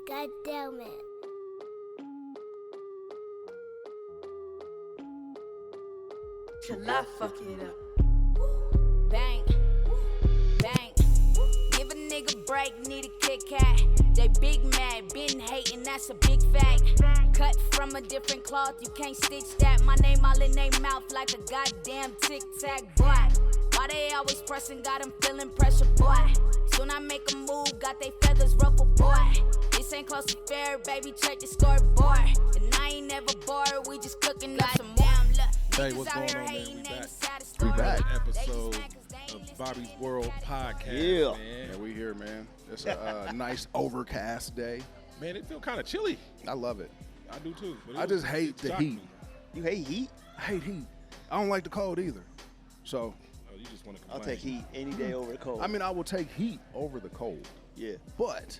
God damn it. Till I fuck it up. Bang, bang. Give a nigga break, need a Kit Kat. They big mad, been hating, that's a big fact. Cut from a different cloth, you can't stitch that. My name all in they mouth like a goddamn tic-tac, boy. Why they always pressing, got them feeling pressure, boy. Soon I make a move, got they feathers ruffled, boy. This ain't close to fair, baby, check the scoreboard. And I ain't never bored, we just cooking up some more. Hey, what's going on, man? We back. Episode of Bobby's World Podcast. Yeah. Man. Yeah, we here, man. It's a nice overcast day. Man, it feel kind of chilly. I love it. I do too. I just hate the heat. Me. You hate heat? I hate heat. I don't like the cold either. So. Oh, you just want to complain. I'll take heat any day over the cold. I mean, I will take heat over the cold. Yeah. But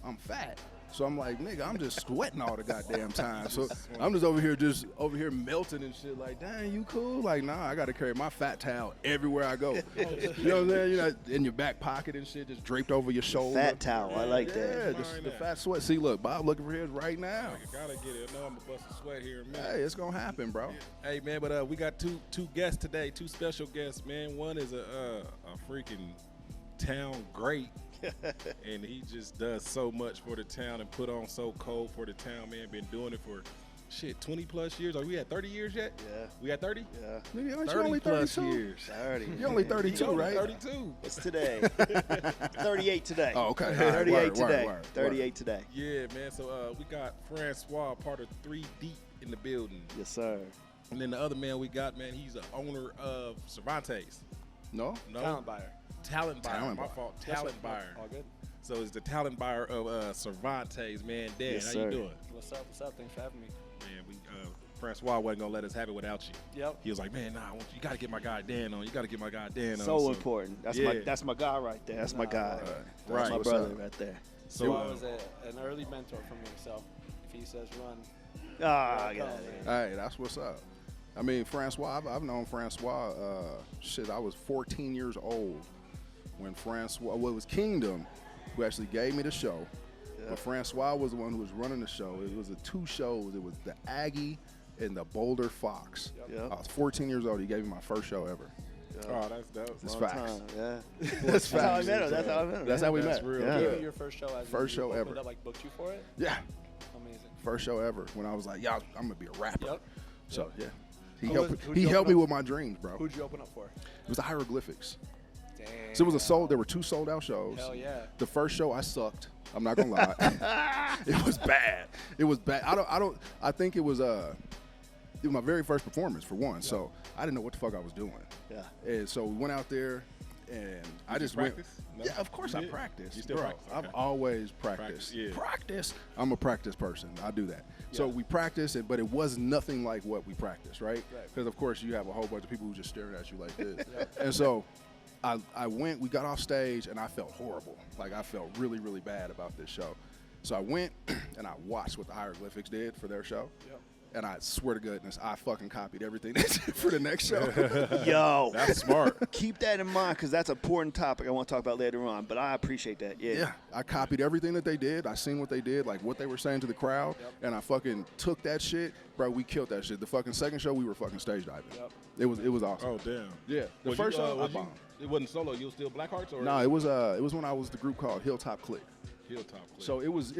I'm fat. So I'm like, nigga, I'm just sweating all the goddamn time. So I'm just over here melting and shit. Like, dang, you cool? Like, nah, I got to carry my fat towel everywhere I go. You know what I'm saying? You're not in your back pocket and shit, just draped over your shoulder. Fat towel, I like that. Yeah, just the fat sweat. See, look, Bob looking for his right now. I gotta get it. I know I'm gonna bust a sweat here in a minute. Hey, it's gonna happen, bro. Hey, man, but we got two guests today, two special guests, man. One is a freaking town great. And he just does so much for the town and put on so cold for the town, man. Been doing it for 20 plus years. Are we at 30 years yet? Yeah. We at 30? Yeah. Nigga, aren't 30 you only plus 32? years. 30. You're only 32, right? 32. What's today? 38 today. Oh, okay. 38 Word, today. word. 38 today. Yeah, man. So we got Francois, part of 3 Deep in the building. Yes, sir. And then the other man we got, man, he's the owner of Cervantes. No? Talent buyer. Talent buyer. Talent My buyer. fault. Talent buyer. All good. So it's the talent buyer of Cervantes, man. Dan, Yes, how sir. you doing? What's up? Thanks for having me. Man, Francois wasn't gonna let us have it without you. Yep. He was like, man, nah, you gotta get my guy Dan on. You gotta get my guy Dan on. So important. yeah. That's my guy right there. That's my guy. That's Right. my What's brother up? right there. So I was an early mentor for me, so if he says run, I got it. Hey, that's what's up. I mean, Francois, I've known Francois, I was 14 years old when Francois, well, it was Kingdom who actually gave me the show. Yeah. But Francois was the one who was running the show. It was 2 shows. It was the Aggie and the Boulder Fox. Yep. I was 14 years old. He gave me my first show ever. oh, that's dope. It's Long facts. time, yeah. That's That's how I facts. met him. That's how I met him. That's how we That's met. real Yeah. gave good. you your first show as First show opened ever. Up, like booked you for it. Yeah, Amazing. first show ever. When I was like, yeah, I'm gonna be a rapper. Yep. So yeah, he Who'd helped. you He open helped me up- with my dreams, bro. Who'd you open up for? It was the hieroglyphics. Damn. So it was there were 2 sold out shows. Hell yeah. The first show I sucked. I'm not gonna lie. It was bad. It was bad. I think it was my very first performance for one. So I didn't know what the fuck I was doing. Yeah. And so we went out there and I Did you just went. practice? No? Yeah, of course I did? practiced. You still bro. practice? I've Okay. always practiced. Practice, yeah. Practice. I'm a practice person. I do that. So Yeah. we practiced it, but it was nothing like what we practiced, right? Right. Because of course you have a whole bunch of people who just staring at you like this. And so I went, we got off stage, and I felt horrible. Like, I felt really, really bad about this show. So I went, and I watched what the Hieroglyphics did for their show. Yep. And I swear to goodness, I fucking copied everything they did for the next show. Yo. That's smart. Keep that in mind because that's an important topic I want to talk about later on. But I appreciate that. Yeah. Yeah, I copied everything that they did. I seen what they did, like what they were saying to the crowd, and I fucking took that shit. Bro, we killed that shit. The fucking second show, we were fucking stage diving. Yep. It was awesome. Oh, damn. Yeah, the Was first you, show, I was you- bombed. it wasn't solo. You was still Blackhearts? Or? No, it was when I was the group called Hilltop Click. Hilltop Click. So it was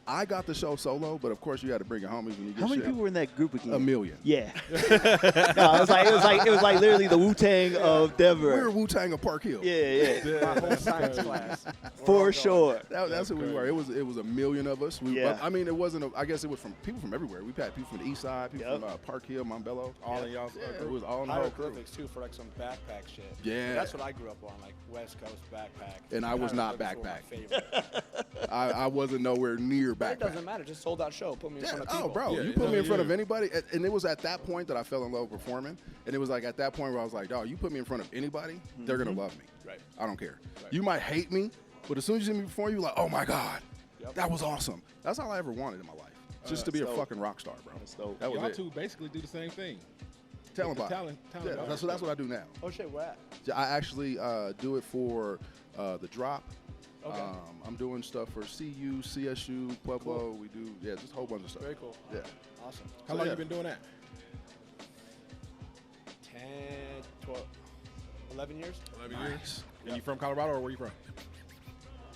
I got the show solo, but of course you had to bring your homies when you get How many shit. people were in that group again? 1 million. Yeah. No, it was like literally the Wu-Tang of Denver. We were Wu-Tang of Park Hill. Yeah. My whole science class. For sure. That's who we were. It was 1 million of us. Yeah. I mean, it wasn't. I guess it was from people from everywhere. We had people from the East Side, people Yep. from Park Hill, Montbello. all in y'all's Yeah, it group. was all in the whole crew. Hieroglyphics too for like some backpack shit. Yeah. That's what I grew up on, like West Coast backpack. And I was not Hieroglyphics were my backpack. favorite. I wasn't nowhere near It backpack. doesn't matter. Just sold out show. Put me in front of people. Oh, bro, Yeah, you put me in front yeah. of anybody, and it was at that point that I fell in love with performing, and it was like at that point where I was like, dog, you put me in front of anybody, they're gonna love me. Right. I don't care. Right. You might hate me, but as soon as you see me perform, you're like, oh my god, Yep. that was awesome. That's all I ever wanted in my life, just to be a dope. fucking rock star, bro. That's dope. That was Y'all it. two basically do the same thing. Talent the bar. talent Yeah, bar. that's what I do now. Oh shit, where at? I actually do it for the drop, Okay. I'm doing stuff for CU, CSU, Pueblo. Cool. We do, just a whole bunch of stuff. Very cool. Yeah. Awesome. How So, long yeah. you been doing that? 10, 12, 11 years. 11 years. Nice. And you from Colorado or where you from?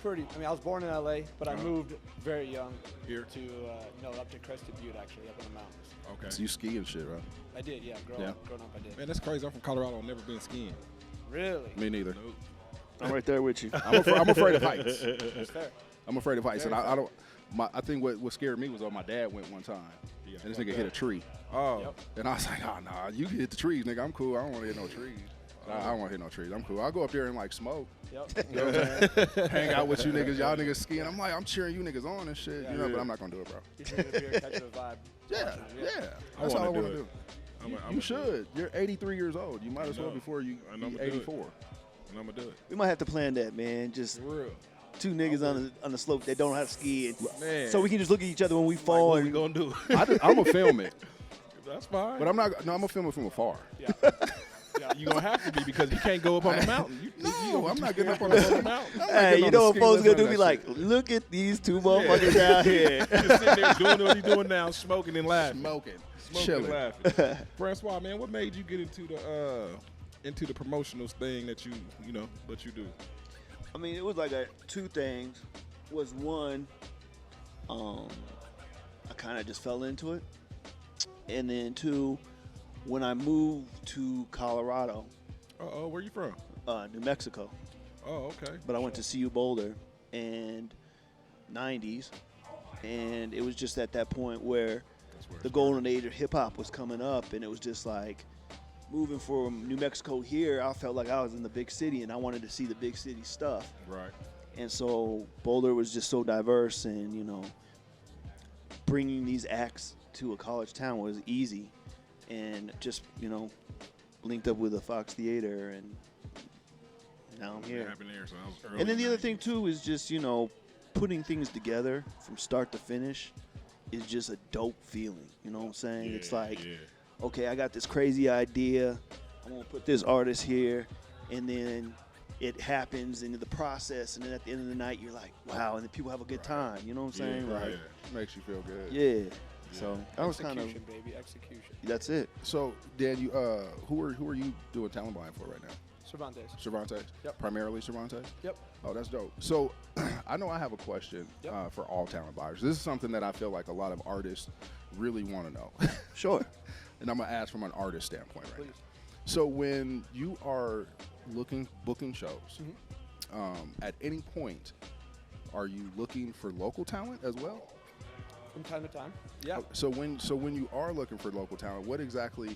I mean, I was born in LA, but I Uh-huh. moved very young Here. to, up to Crested Butte, actually, up in the mountains. Okay. So you ski and shit, right? I did, yeah. Growing up, I did. Man, that's crazy. I'm from Colorado. I've never been skiing. Really? Me neither. Nope. I'm right there with you. I'm afraid of heights. That's fair. I'm afraid of heights, Very and I don't. I think what scared me was my dad went one time, Yeah, and this fuck nigga that. hit a tree, Oh. Yep. and I was like, oh nah, you can hit the trees, nigga. I'm cool. I don't want to hit no trees. I don't want to hit no trees. I'm cool. I'll go up there and like smoke. Yep. You know what I'm saying? Hang out with you niggas. Y'all niggas skiing. I'm like, I'm cheering you niggas on and shit. Yeah. You know, but I'm not gonna do it, bro. You're drinking a beer, catching a vibe. Yeah. I That's all I wanna want to do do. it. I'm You gonna do should. You're 83 years old. You might as well know. before you I know be I'ma do it. 84. And I'm gonna do it. We might have to plan that, man. Just For real. two niggas on the slope that don't know how to ski, and Man. so we can just look at each other when we fall. What and we gonna do? I'm gonna film it, That's fine. but I'm not. No, I'm gonna film it from afar. Yeah. You gonna have to be because you can't go up on the mountain. You No, gonna I'm be not too getting up on scared the to go mountain. Hey, you know what folks gonna do? Be like, shit. look at these two motherfuckers out here. Just sitting there doing what he's doing now, smoking and laughing. smoking, Smoking chilling. and laughing. Francois, man, what made you get into the promotional thing that you do? I mean, it was like two things. Was one, I kind of just fell into it, and then two, when I moved to Colorado, Where you from? New Mexico, Oh, okay. but I went to CU Boulder and 90s, and it was just at that point where That's where the it's golden age of hip hop was coming up, and it was just like moving from New Mexico here. I felt like I was in the big city, and I wanted to see the big city stuff. right. And so Boulder was just so diverse, and bringing these acts to a college town was easy, and just linked up with a Fox Theater, and now I'm It here. happened there, so I was early And then the other 90s. thing too is just putting things together from start to finish is just a dope feeling. You know what I'm saying? It's like, yeah. okay, I got this crazy idea. I'm gonna put this artist here, and then it happens in the process, and then at the end of the night, you're like, wow, and then people have a good time. You know what I'm saying? Yeah, Like, yeah. Makes you feel good. yeah. So that was kind of Execution, baby. Execution. that's it. So, Dan, you who are you doing talent buying for right now? Cervantes. Cervantes. Yep. Primarily Cervantes. Yep. Oh, that's dope. So, I know I have a question Yep. for all talent buyers. This is something that I feel like a lot of artists really want to know. Sure. And I'm gonna ask from an artist standpoint right Please. now. So, when you are booking shows, at any point, are you looking for local talent as well? From time to time. Yeah. So when you are looking for local talent, what exactly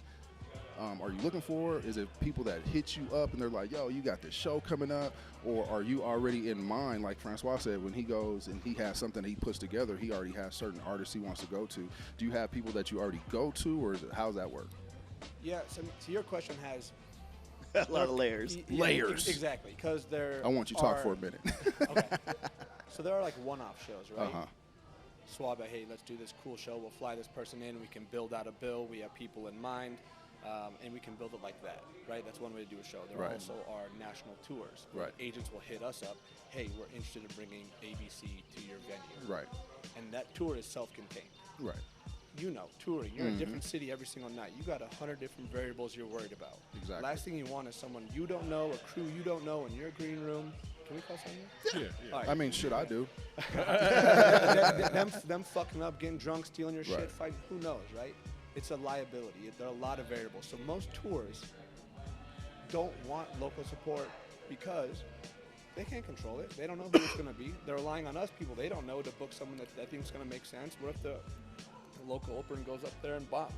are you looking for? Is it people that hit you up and they're like, yo, you got this show coming up? Or are you already in mind, like Francois said, when he goes and he has something that he puts together, he already has certain artists he wants to go to. Do you have people that you already go to, or how's that work? Yeah. So your question has A lot of layers. Layers. Exactly. Because there. I want you to talk for a minute. Okay. So there are like one-off shows, right? Uh-huh. Suave, hey, let's do this cool show. We'll fly this person in. We can build out a bill. We have people in mind, and we can build it like that, right? That's one way to do a show. There Right. also are national tours. Where Right. Agents will hit us up. Hey, we're interested in bringing ABC to your venue. Right. And that tour is self-contained. Right. Touring. You're in a different city every single night. You got 100 different variables you're worried about. Exactly. Last thing you want is someone you don't know, a crew you don't know in your green room. Can we call something? Yeah. All right. I mean, shit, I do. them fucking up, getting drunk, stealing your Right. shit, fight. Who knows, right? It's a liability. There are a lot of variables. So most tours don't want local support because they can't control it. They don't know who it's going to be. They're relying on us, people they don't know, to book someone that they think is going to make sense. What if the local opener goes up there and bombs?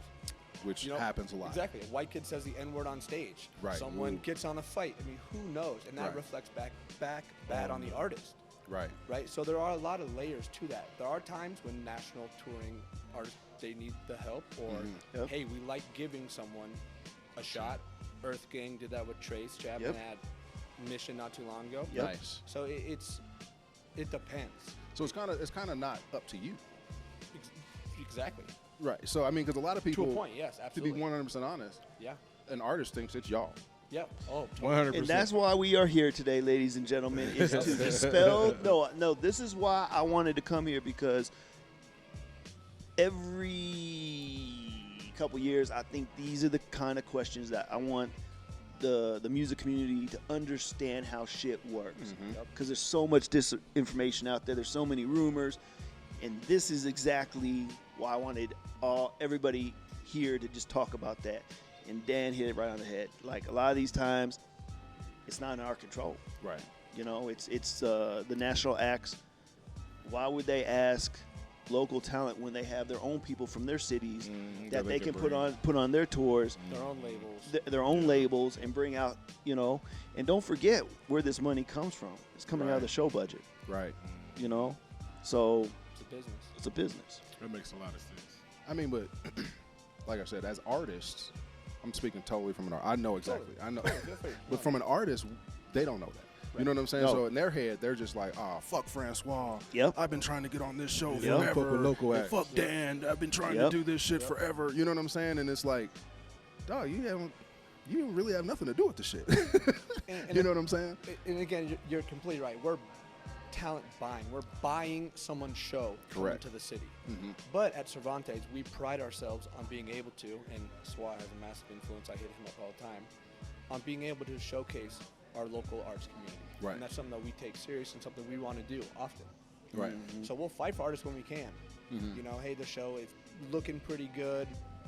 Which happens a lot. Exactly. A white kid says the N-word on stage. Right. Someone Ooh. gets on a fight. I mean, who knows? And that Right. reflects back bad on the artist. Right. Right, so there are a lot of layers to that. There are times when national touring artists, they need the help, or Yep. hey, we like giving someone a shot. Earth Gang did that with Trace Chapman Yep. at Mission not too long ago. Yep. Nice. So it depends. So it's kind of not up to you. Exactly. Right. So I mean, because a lot of people, To a point, yes, to be absolutely. 100% honest, Yeah. an artist thinks it's y'all. Yep. Oh, 100%. And that's why we are here today, ladies and gentlemen, is to dispel. No, this is why I wanted to come here, because every couple years, I think these are the kind of questions that I want the music community to understand how shit works. Because there's so much disinformation out there. There's so many rumors. And this is exactly why I wanted everybody here to just talk about that. And Dan hit it right on the head. Like, a lot of these times, it's not in our control. Right. You know, it's the national acts. Why would they ask local talent when they have their own people from their cities that they can put on their tours, their own labels, their own labels, and bring out, you know? And don't forget where this money comes from. It's coming out of the show budget. Right. You know, so it's a business. It's a business. That makes a lot of sense. I mean, but like I said, as artists, I'm speaking totally from an artist. I know exactly. I know. But from an artist, they don't know that. You know what I'm saying? No. So in their head, they're just like, oh, fuck Francois. Yep. I've been trying to get on this show Yep. forever. Fuck with local And acts. fuck Dan. I've been trying to do this shit forever. You know what I'm saying? And it's like, dog, you really have nothing to do with the shit. And You know what I'm saying? And again, you're completely right. We're talent buying. We're buying someone's show Correct. to the city. But at Cervantes, we pride ourselves on being able to, and Swa has a massive influence, I hit him up all the time, on being able to showcase our local arts community. Right. And that's something that we take serious and something we want to do often. Right. So we'll fight for artists when we can. You know, hey, the show is looking pretty good.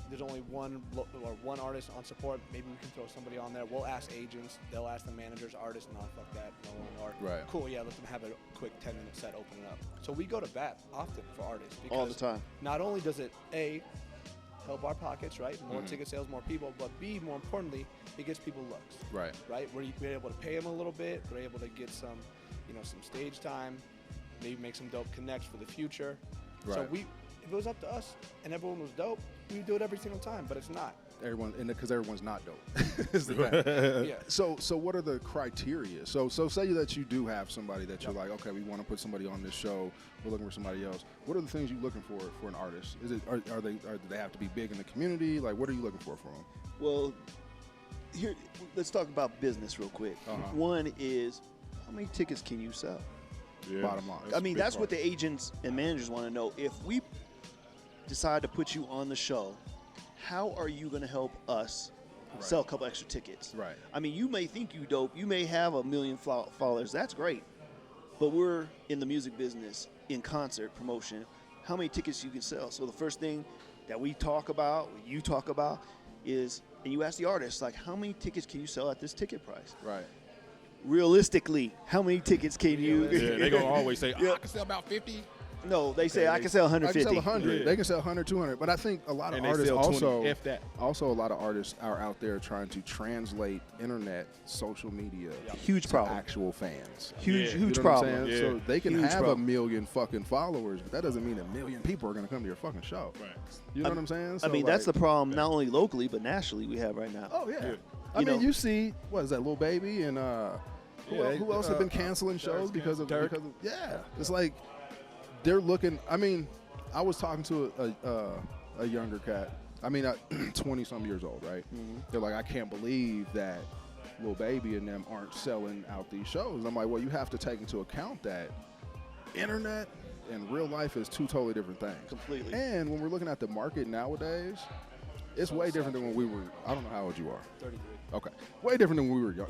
There's only one artist on support. Maybe we can throw somebody on there. We'll ask agents. They'll ask the managers, artists, no, fuck that, no one. Or, Right. cool, yeah, let them have a quick 10-minute set, open it up. So we go to bat often for artists. Because All the time. Not only does it, A, help our pockets, right? More ticket sales, more people. But B, more importantly, it gets people looks. Right. Right? We're able to pay them a little bit. We're able to get some, some stage time. Maybe make some dope connects for the future. So Right. if it was up to us and everyone was dope, we would do it every single time. But it's not. Because everyone's not dope. Is the fact. Yeah. So what are the criteria? So say that you do have somebody that you're like, okay, we want to put somebody on this show. We're looking for somebody else. What are the things you're looking for an artist? Is it do they have to be big in the community? Like, what are you looking for them? Well, here, let's talk about business real quick. One is, how many tickets can you sell? Yeah. Bottom line. I mean, that's what the agents and managers want to know. If we decide to put you on the show, how are you going to help us sell a couple extra tickets? Right. I mean, you may think you dope. You may have 1 million followers. That's great. But we're in the music business, in concert promotion. How many tickets you can sell? So the first thing that we talk about, you talk about, is, and you ask the artist, like, how many tickets can you sell at this ticket price? Right. Realistically, how many tickets can you? Yeah, they gonna always say, I can sell about 50. No, they say I can sell I can 150. sell 100. Yeah. They can sell 100, 200. But I think a lot of And they artists sell 20, also, if that. also a lot of artists are out there trying to translate internet, social media, Huge to problem. actual fans. Huge, Yeah. huge You know what I'm problem. saying? Yeah. So they can Huge have problem. 1 million fucking followers, but that doesn't mean 1 million people are going to come to your fucking show. Right. You know what I'm saying? I So, mean, that's like- the problem not only locally but nationally we have right now. Oh yeah. Yeah. I You mean, know. you see, what is that, Lil Baby and who else have been Dirk. canceling shows because of Dirk. yeah. It's like they're looking. I mean, I was talking to a younger cat. I mean, 20-some years old, right? They're like, I can't believe that Lil Baby and them aren't selling out these shows. And I'm like, well, you have to take into account that internet and real life is two totally different things. Completely. And when we're looking at the market nowadays, it's way different than when we were. I don't know how old you are. 33. Okay, way different than when we were young.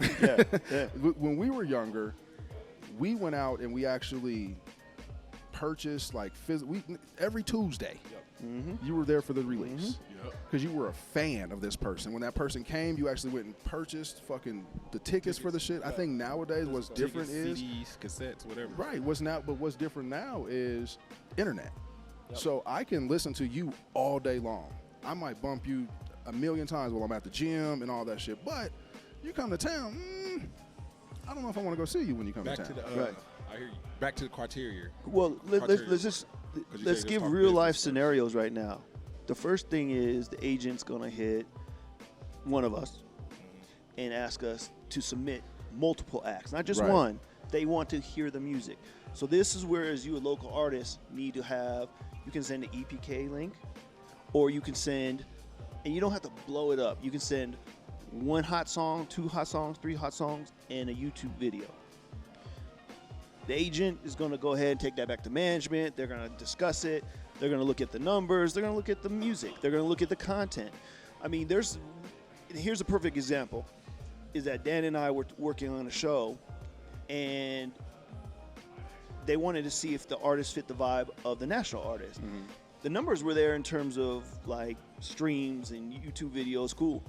Yeah. When we were younger, we went out and we actually purchased like every Tuesday. You were there for the release because you were a fan of this person. When that person came, you actually went and purchased fucking the tickets for the shit. I think nowadays what's different is CDs, cassettes, whatever. right. What's different now is internet. So I can listen to you all day long. I might bump you 1 million times while I'm at the gym and all that shit. But you come to town, I don't know if I want to go see you when you come Back to to town. the, Right. I hear you. Back to the criteria. Well, let's just you let's say give let's talk real life business first. scenarios right now. The first thing is the agent's gonna hit one of us and ask us to submit multiple acts, not just Right. one. They want to hear the music. So this is where, as you a local artist, need to have. You can send an EPK link, or you can send, and you don't have to blow it up. You can send 1 hot song, 2 hot songs, 3 hot songs, and a YouTube video. The agent is going to go ahead and take that back to management. They're going to discuss it. They're going to look at the numbers. They're going to look at the music. They're going to look at the content. I mean, here's a perfect example, is that Dan and I were working on a show, and they wanted to see if the artist fit the vibe of the national artist. Mm-hmm. The numbers were there in terms of like streams and YouTube videos, cool.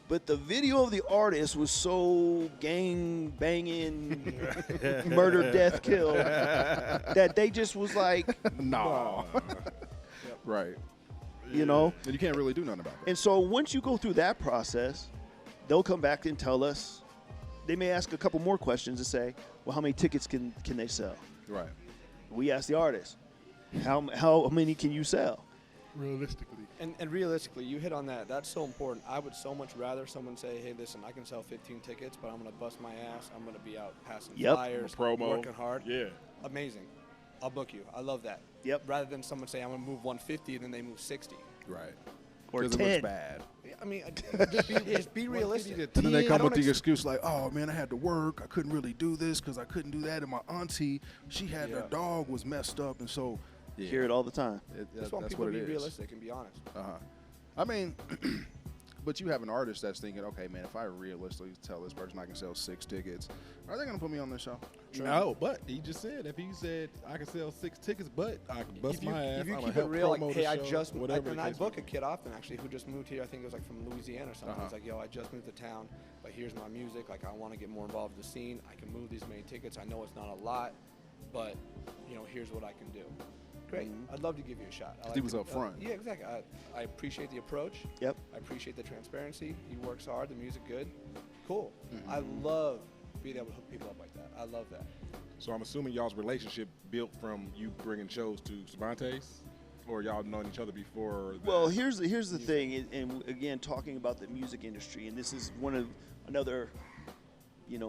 But the video of the artist was so gang banging, murder, death, kill, that they just was like, no. Right. You know? And you can't really do nothing about that. And so once you go through that process, they'll come back and tell us. They may ask a couple more questions and say, well, how many tickets can they sell? Right. We ask the artist, how many can you sell? Realistically. And realistically, you hit on that. That's so important. I would so much rather someone say, hey, listen, I can sell 15 tickets, but I'm going to bust my ass. I'm going to be out passing flyers, promo, working hard. Yeah. Amazing. I'll book you. I love that. Yep. Rather than someone say, I'm going to move 150, and then they move 60. Right. Or 'Cause 10. it looks bad. I mean, just be realistic. And then they come with the excuse like, oh, man, I had to work. I couldn't really do this because I couldn't do that. And my auntie, she had her dog was messed up. And so, yeah. Hear it all the time. Just want people to be realistic and be honest. I mean, but you have an artist that's thinking, okay, man, if I realistically tell this person I can sell 6 tickets, are they going to put me on this show? True. No, but he just said, if he said I can sell 6 tickets, but I can bust my ass, if you I'm keep help it real, like, promo hey, the I show, just whatever I book a kid often actually who just moved here. I think it was like from Louisiana or something. It's like, yo, I just moved to town, but here's my music. Like, I want to get more involved in the scene. I can move these many tickets. I know it's not a lot, but here's what I can do. Great. I'd love to give you a shot. He was up front. Yeah, exactly. I appreciate the approach. Yep. I appreciate the transparency. He works hard. The music good. Cool. I love being able to hook people up like that. I love that. So I'm assuming y'all's relationship built from you bringing shows to Cervantes, or y'all known each other before? Well, here's the thing, and again, talking about the music industry, and this is another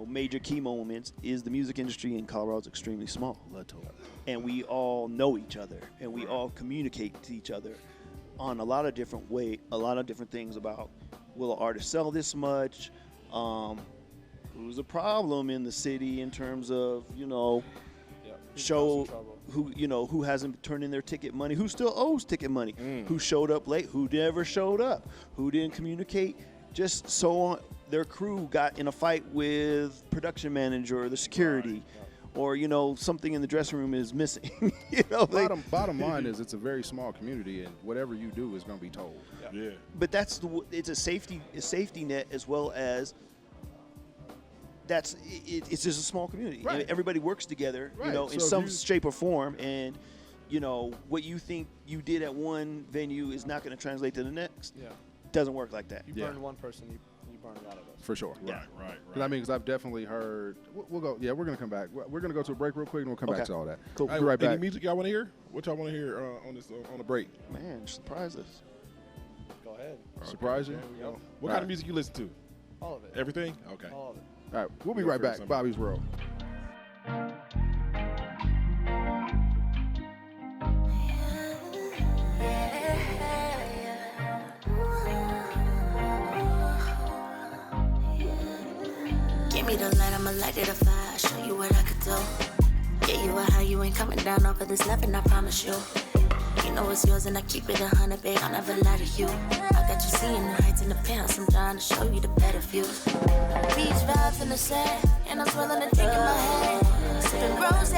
major key moments, is the music industry in Colorado is extremely small. And we all know each other, and we all communicate to each other on a lot of different things about, will an artist sell this much? Who's a problem in the city in terms of, show who hasn't turned in their ticket money, who still owes ticket money, who showed up late, who never showed up, who didn't communicate, just so on. Their crew got in a fight with production manager or the security, or something in the dressing room is missing. Bottom line is, it's a very small community, and whatever you do is going to be told. Yeah. But it's a safety net, as well as it's just a small community. Right. Everybody works together, Right. in So some shape or form, and what you think you did at one venue is not going to translate to the next. Yeah. Doesn't work like that. You burn one person, you burn a lot of us. For sure. Right. I mean, because I've definitely heard. We'll go. Yeah, we're going to come back. We're going to go to a break real quick, and we'll come back to all that. Cool. We'll be right Any back. music y'all want to hear? What y'all want to hear on the break? Man, surprise us. Go ahead. Surprise you? Yep. What kind of music you listen to? All of it. Everything? Okay. All of it. All right, we'll be Go right first, back. somebody. Bobby's World. Give me the light, I'ma light it a fire. Show you what I could do. Get you a high, you ain't coming down off of this nothing, I promise you. You know it's yours and I keep it 100, babe, I'll never lie to you. I got you seeing the heights in the penthouse, I'm trying to show you the better views. Beach vibes in the sand, and I'm swirling a drink in my hand. Sipping rose,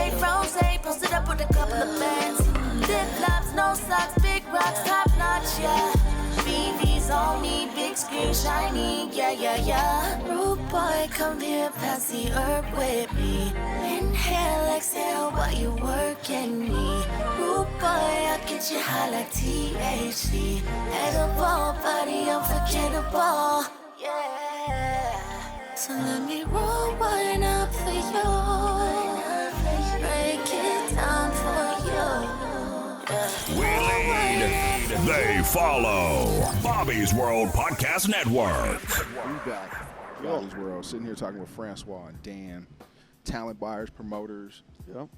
posted up with a couple of bands. Flip flops, no socks, big rocks, top notch, yeah. BV's on me, big screen, shiny, yeah. Rude boy, come here, pass the herb with me. Inhale, exhale, while you working me. Rude boy, I'll get you high like THC. Edible, body unforgettable, yeah. So let me roll one up for you. Break it down for you. We lead, they follow. Bobby's World Podcast Network. We back. Bobby's World. Sitting here talking with Francois and Dan, talent buyers, promoters. Yep.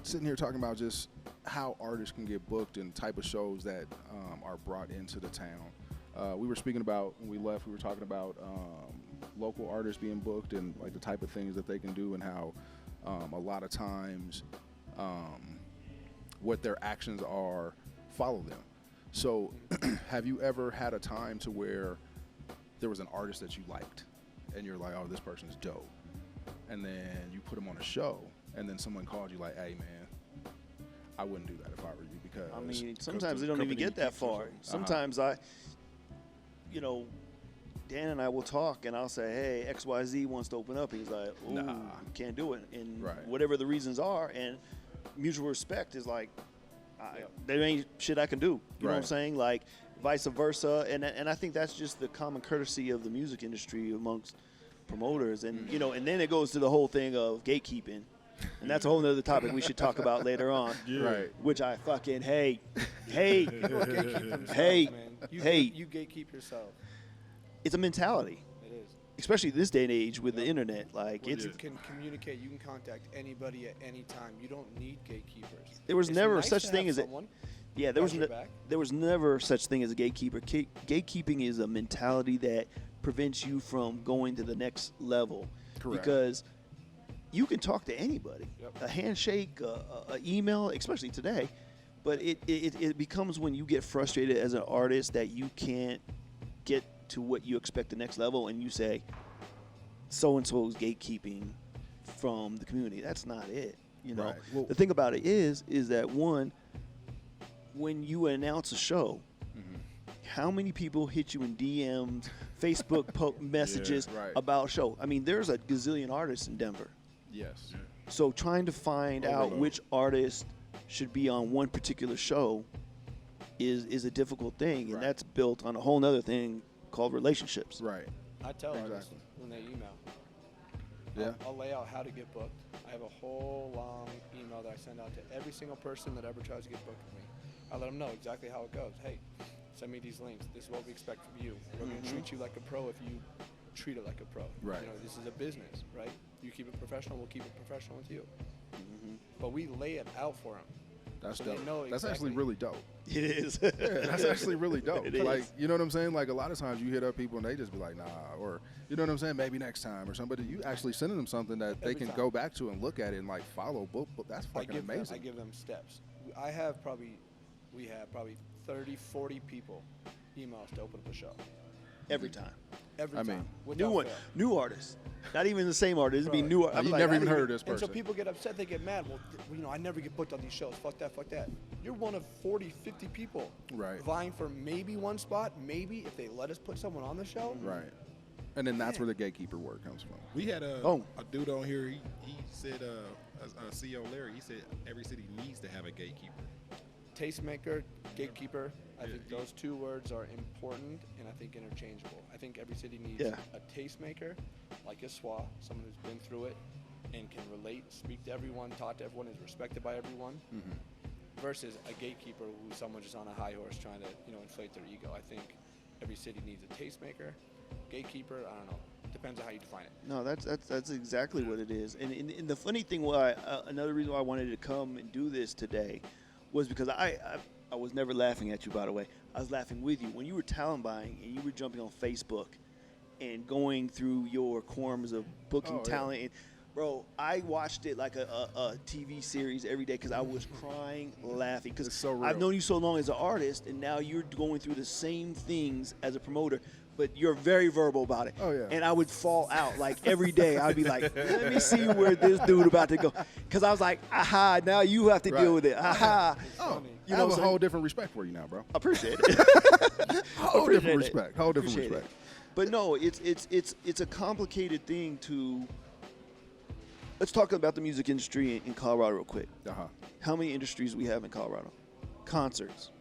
Sitting here talking about just how artists can get booked and type of shows that are brought into the town. we were speaking about when we left. We were talking about local artists being booked and like the type of things that they can do and how a lot of times what their actions are follow them. So, have you ever had a time to where there was an artist that you liked, and you're like, "Oh, this person's dope," and then you put them on a show, and then someone called you like, "Hey, man, I wouldn't do that if I were you," because I mean, sometimes they don't even get that far. Sometimes Dan and I will talk, and I'll say, "Hey, XYZ wants to open up." He's like, "Ooh, Nah. can't do it," and Right. whatever the reasons are, and mutual respect is like, there ain't shit I can do. You know what I'm Right. saying? Like, vice versa, and I think that's just the common courtesy of the music industry amongst promoters, and and then it goes to the whole thing of gatekeeping, and that's a whole other topic we should talk about later on. Right. Which I fucking hate. People gatekeep themselves, Hey, man. You gatekeep yourself. It's a mentality, It is. especially this day and age with the internet. Like, When it's you can communicate, you can contact anybody at any time. You don't need gatekeepers. there was It's never nice such to thing have as a someone yeah. got your back. There was never such thing as a gatekeeper. Gatekeeping is a mentality that prevents you from going to the next level. Correct. Because you can talk to anybody. Yep. A handshake, a email, especially today. But it becomes when you get frustrated as an artist that you can't get to what you expect the next level, and you say, so-and-so's gatekeeping from the community. That's not it. Right. Well, The thing about it is that, one, when you announce a show, how many people hit you in DMs, Facebook messages right. about a show? I mean, there's a gazillion artists in Denver. yes. So trying to find out Overload. which artist should be on one particular show is a difficult thing, and Right. that's built on a whole other thing called relationships. Right. I tell artists Exactly. when they email. Yeah. I'll lay out how to get booked. I have a whole long email that I send out to every single person that ever tries to get booked with me. I let them know exactly how it goes. Hey, send me these links. This is what we expect from you. We're going to treat you like a pro if you treat it like a pro. Right. This is a business, right? You keep it professional, we'll keep it professional with you. But we lay it out for them. That's So they dope. know That's actually exactly. really dope. It is. Yeah, that's actually really dope. It is. Like, you know what I'm saying? Like, a lot of times you hit up people and they just be like, nah, or, you know what I'm saying? Maybe next time or somebody. You actually sending them something that they Every can time. go back to and look at it and, like, follow. That's fucking amazing. I give them steps. We have probably 30, 40 people email us to open up a show. Every time. Every I time. mean, New one, fail. new artists. Not even the same artist. It'd be Right. new. Like, I'm you like, never I even didn't heard of this And so person. people get upset, they get mad. Well, I never get booked on these shows. Fuck that, fuck that. You're one of 40, 50 people Right. vying for maybe one spot, maybe if they let us put someone on the show. Right. And then that's where the gatekeeper work comes from. We had a Oh. dude on here. He said, CEO Larry. He said every city needs to have a gatekeeper. Tastemaker, gatekeeper. I Yeah, think yeah. those two words are important and I think interchangeable. I think every city needs Yeah. a tastemaker, like a SWA, someone who's been through it and can relate, speak to everyone, talk to everyone, is respected by everyone, versus a gatekeeper who's someone just on a high horse trying to, inflate their ego. I think every city needs a tastemaker, gatekeeper. I don't know. Depends on how you define it. No, that's exactly what it is. And the funny thing why another reason why I wanted to come and do this today was because I was never laughing at you, by the way. I was laughing with you when you were talent buying and you were jumping on Facebook and going through your quorums of booking Oh, yeah. talent. And, bro, I watched it like a TV series every day because I was crying, laughing. Because It's so real. I've known you so long as an artist, and now you're going through the same things as a promoter, but you're very verbal about it. Oh, yeah. And I would fall out like every day. I'd be like, let me see where this dude about to go. Because I was like, aha, now you have to Right. deal with it. Aha. Oh, You I know have what a I'm whole different respect for you now, bro. Appreciate it. Whole Appreciate different it. respect. Whole different Appreciate respect. it. But no, it's a complicated thing to. Let's talk about the music industry in Colorado real quick. Uh-huh. How many industries we have in Colorado? Concerts,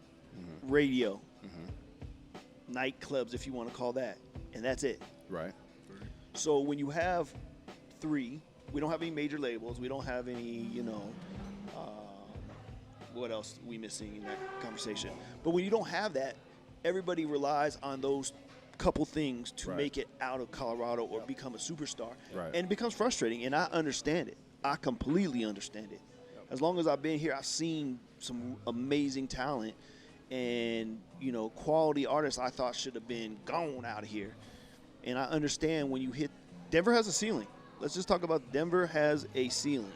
radio, nightclubs, if you want to call that, and that's it. Right. So when you have three, we don't have any major labels. We don't have any, what else are we missing in that conversation? But when you don't have that, everybody relies on those couple things to Right. make it out of Colorado or become a superstar. Right. And it becomes frustrating, and I understand it. I completely understand it. As long as I've been here, I've seen some amazing talent, and quality artists I thought should have been gone out of here. And I understand when you hit Denver has a ceiling. Let's just talk about Denver has a ceiling.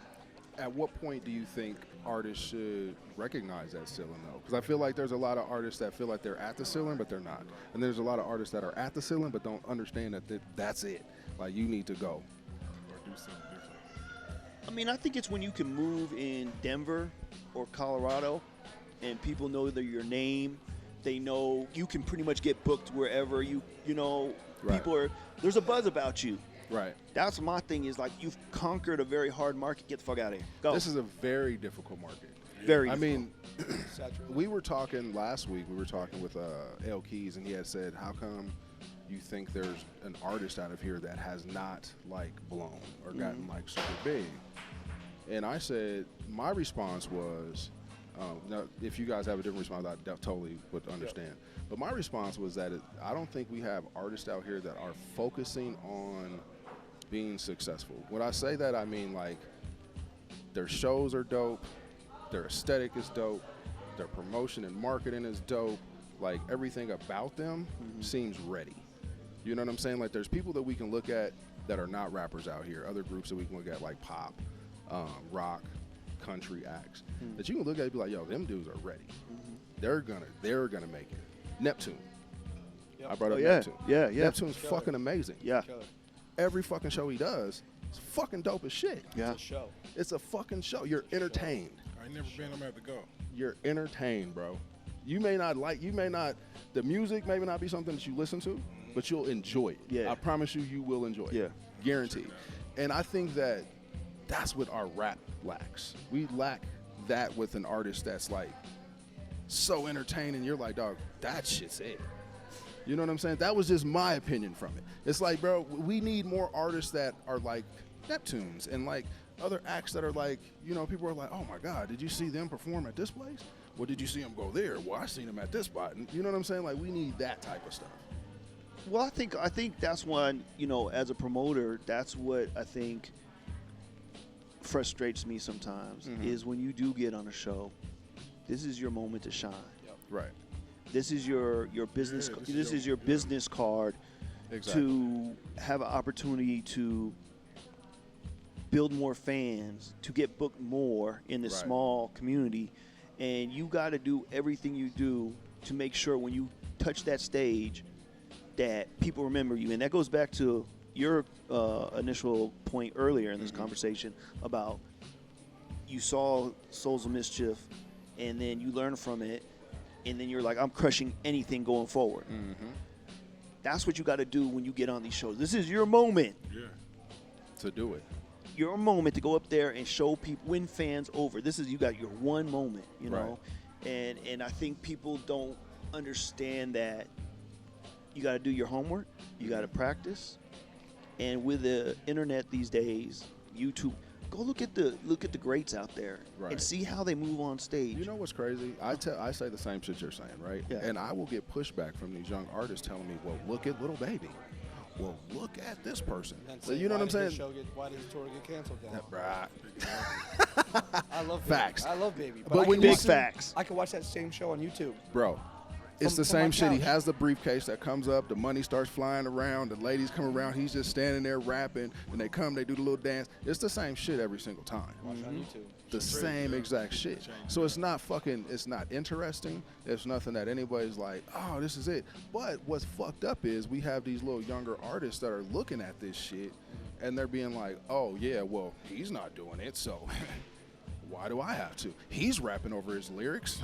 At what point do you think artists should recognize that ceiling, though? Because I feel like there's a lot of artists that feel like they're at the ceiling, but they're not. And there's a lot of artists that are at the ceiling, but don't understand that that's it. Like, you need to go. Or do something different. I mean, I think it's when you can move in Denver or Colorado and people know that your name. They know you can pretty much get booked wherever Right. people are. There's a buzz about you. Right. That's my thing is like you've conquered a very hard market. Get the fuck out of here. Go. This is a very difficult market. Very I difficult. mean, we were talking last week. We were talking with L Keys, and he had said, "How come you think there's an artist out of here that has not like blown or gotten like super big?" And I said, my response was, now if you guys have a different response, I totally would understand. Yep. But my response was that I don't think we have artists out here that are focusing on being successful. When I say that, I mean like their shows are dope, their aesthetic is dope, their promotion and marketing is dope. Like everything about them seems ready. You know what I'm saying? Like there's people that we can look at that are not rappers out here. Other groups that we can look at like pop, rock, country acts that you can look at and be like, yo, them dudes are ready. They're gonna make it. Neptune. Yep. I brought up Neptune. Yeah. Neptune's fucking amazing. Yeah. Every fucking show he does is fucking dope as shit. Yeah. It's a show. It's a fucking show. You're entertained. I ain't never been. I'm gonna have to go. You're entertained, bro. The music may not be something that you listen to, but you'll enjoy it. Yeah. I promise you will enjoy it. Yeah. Guaranteed. And I think that's what our rap lacks. We lack that with an artist that's like so entertaining. You're like, dog, that shit's it. You know what I'm saying? That was just my opinion from it. It's like, bro, we need more artists that are like Neptunes and like other acts that are like, people are like, oh my God, did you see them perform at this place? Well, did you see them go there? Well, I seen them at this spot. And you know what I'm saying? Like, we need that type of stuff. Well, I think that's why, as a promoter, that's what I think frustrates me sometimes is when you do get on a show, this is your moment to shine. Yep. Right. This is your business. Yeah, this is your business card to have an opportunity to build more fans, to get booked more in this small community, and you got to do everything you do to make sure when you touch that stage that people remember you. And that goes back to your initial point earlier in this conversation about you saw Souls of Mischief, and then you learn from it. And then you're like, I'm crushing anything going forward. That's what you got to do when you get on these shows. This is your moment. Yeah. To do it. Your moment to go up there and show people, win fans over. You got your one moment, know? And I think people don't understand that you got to do your homework. You got to practice. And with the internet these days, YouTube, go look at the greats out there and see how they move on stage. You know what's crazy? I say the same shit you're saying, right? Yeah. And I will get pushback from these young artists telling me, well, look at Little Baby. Well, look at this person. So you know what I'm saying? Why did the tour get canceled then? Right. I love Facts. Baby. I love Baby. But when big facts. I can watch that same show on YouTube. Bro, it's the From my same shit. He couch. has the briefcase that comes up, the money starts flying around, the ladies come around, he's just standing there rapping, and they come, they do the little dance. It's the same shit every single time. Watch it on YouTube. The same exact shit. So it's not interesting. It's nothing that anybody's like, oh, this is it. But what's fucked up is we have these little younger artists that are looking at this shit, and they're being like, oh, yeah, well, he's not doing it, so why do I have to? He's rapping over his lyrics.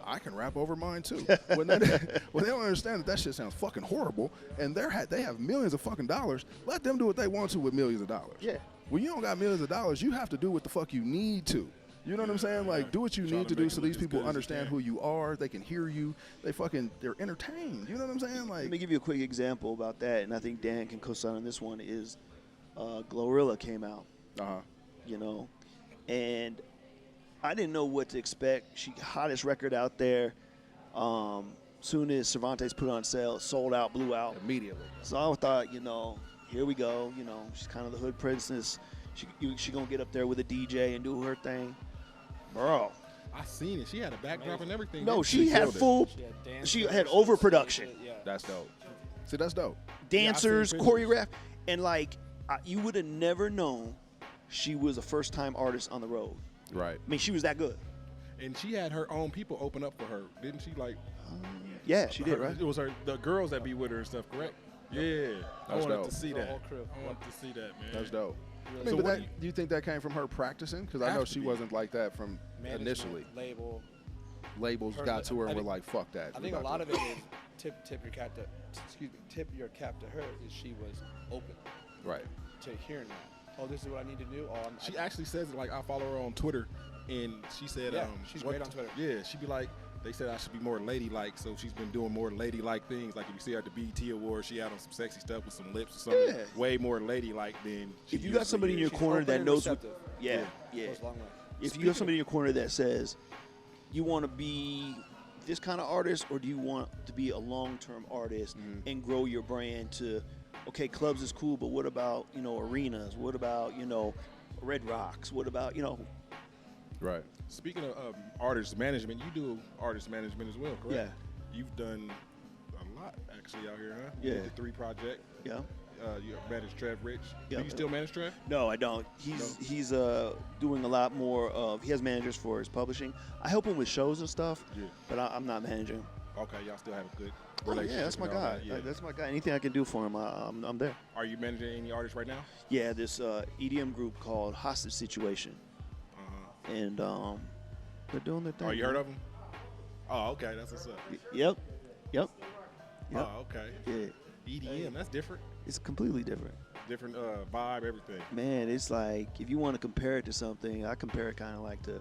I can rap over mine too. When they don't understand that shit sounds fucking horrible, and they have millions of fucking dollars, let them do what they want to with millions of dollars. Yeah. When you don't got millions of dollars, you have to do what the fuck you need to. You know what I'm saying? Like, do what you need to do so these people understand who you are. They can hear you. They're entertained. You know what I'm saying? Like, Let me give you a quick example about that, and I think Dan can co-sign on this one, is Glorilla came out, and I didn't know what to expect. She hottest record out there. Soon as Cervantes put on sale, sold out, blew out. immediately. So I thought, here we go. She's kind of the hood princess. She gonna get up there with a DJ and do her thing. Bro, I seen it. She had a backdrop and everything. No, didn't she had killed it. full. dancers, She had overproduction. Yeah. That's dope. See, that's dope. Dancers, pictures. choreographed, and like you would have never known she was a first-time artist on the road. Right. I mean, she was that good. And she had her own people open up for her, didn't she? Like, Yeah, she did, her- right? It was the girls that be with her and stuff, correct? Yeah, I That's wanted dope. to see The that. whole crew. I wanted to see that, man. That's dope. I So mean, but what that, do you think that came from her practicing? Because I Have know to she be. wasn't like that from Management, initially. label. Labels Her- got to her and I were think- like, "Fuck that." I think a lot of it is tip your cap to tip your cap to her is she was open right. to hearing that. Oh, this is what I need to do. Oh, She actually says it. Like, I follow her on Twitter, and she said, Yeah, she's great on Twitter. Yeah, she be like, they said I should be more ladylike, so she's been doing more ladylike things. Like if you see her at the BET Awards, she had on some sexy stuff with some lips or something. Yeah. Way more ladylike than she If you got usually somebody in is. your she's corner open that and knows what, receptive. yeah, yeah. Goes a long way. If you have somebody in your corner that says you want to be this kind of artist, or do you want to be a long-term artist and grow your brand to, okay, clubs is cool, but what about arenas? What about Red Rocks? What about Right. Speaking of artist management, you do artist management as well, correct? Yeah. You've done a lot actually out here, huh? Yeah. You did the 3 project. Yeah. You manage Trev Rich. Yeah. Do you still manage Trev? No, I don't. He's doing a lot more of. He has managers for his publishing. I help him with shows and stuff. Yeah. But I'm not managing. Okay, y'all still have a good Oh, relationship. yeah, that's my and all guy. that, Yeah. That's my guy. Anything I can do for him, I'm there. Are you managing any artists right now? Yeah, this EDM group called Hostage Situation, and they're doing their thing. Oh, you heard of them? Oh, okay, that's what's up. Yep. Yep. Oh, okay. Yeah. EDM, that's different. It's completely different. Different vibe, everything. Man, it's like if you want to compare it to something, I compare it kind of like to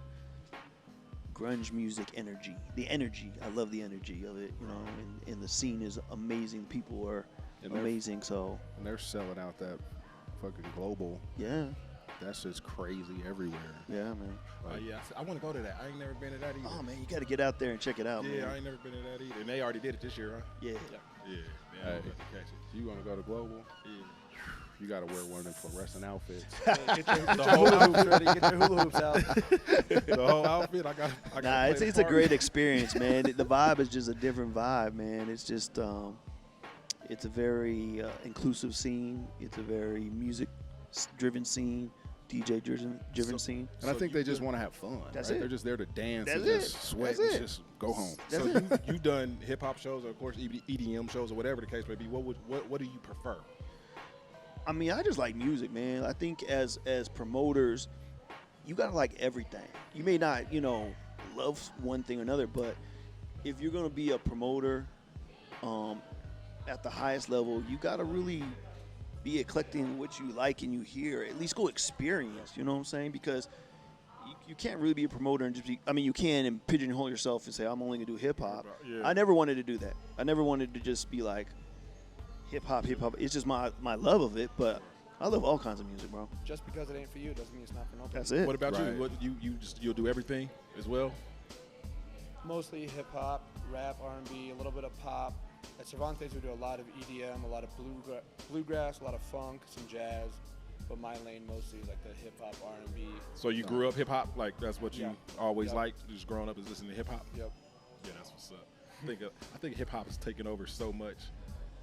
grunge music energy. The energy, I love the energy of it, and the scene is amazing. People are And they're- amazing, so And they're selling out that fucking global. yeah, That's just crazy everywhere. yeah, man. Yeah, I want to go to that. I ain't never been to that either. Oh man, you got to get out there and check it out, Yeah, I man. ain't never been to that either. And they already did it this year, huh? Yeah. Yeah. Hey, I'm about to catch it. you want to go to global? Yeah. You got to wear one of them fluorescent outfits. Get your hula hoops ready. Get your hula hoops out. The whole outfit, I got. Nah, it's a great experience, man. The vibe is just a different vibe, man. It's just it's a very inclusive scene. It's a very music-driven scene, DJ-driven scene. And I think they just want to have fun. That's right? it. They're just there to dance That's and it. just sweat That's and it. just go home. That's So it. you've done hip hop shows, or of course EDM shows, or whatever the case may be. What do you prefer? I mean, I just like music, man. I think as promoters, you gotta like everything. You may not, love one thing or another, but if you're gonna be a promoter at the highest level, you gotta really be eclectic in what you like and you hear. At least go experience. You know what I'm saying? Because you can't really be a promoter and just be. I mean, you can and pigeonhole yourself and say I'm only gonna do hip hop. Yeah. I never wanted to do that. I never wanted to just be like hip hop. It's just my love of it, but I love all kinds of music, bro. Just because it ain't for you doesn't mean it's not for nobody. That's it. What about Right. you? What you'll do everything as well? Mostly hip hop, rap, R&B, a little bit of pop. At Cervantes, we do a lot of EDM, a lot of bluegrass, a lot of funk, some jazz. But my lane mostly is like the hip hop, R&B. So you grew up hip hop, like that's what you Yeah. always Yeah. liked, just growing up is listening to hip hop. Yep. Yeah, that's what's up. I think hip hop has taken over so much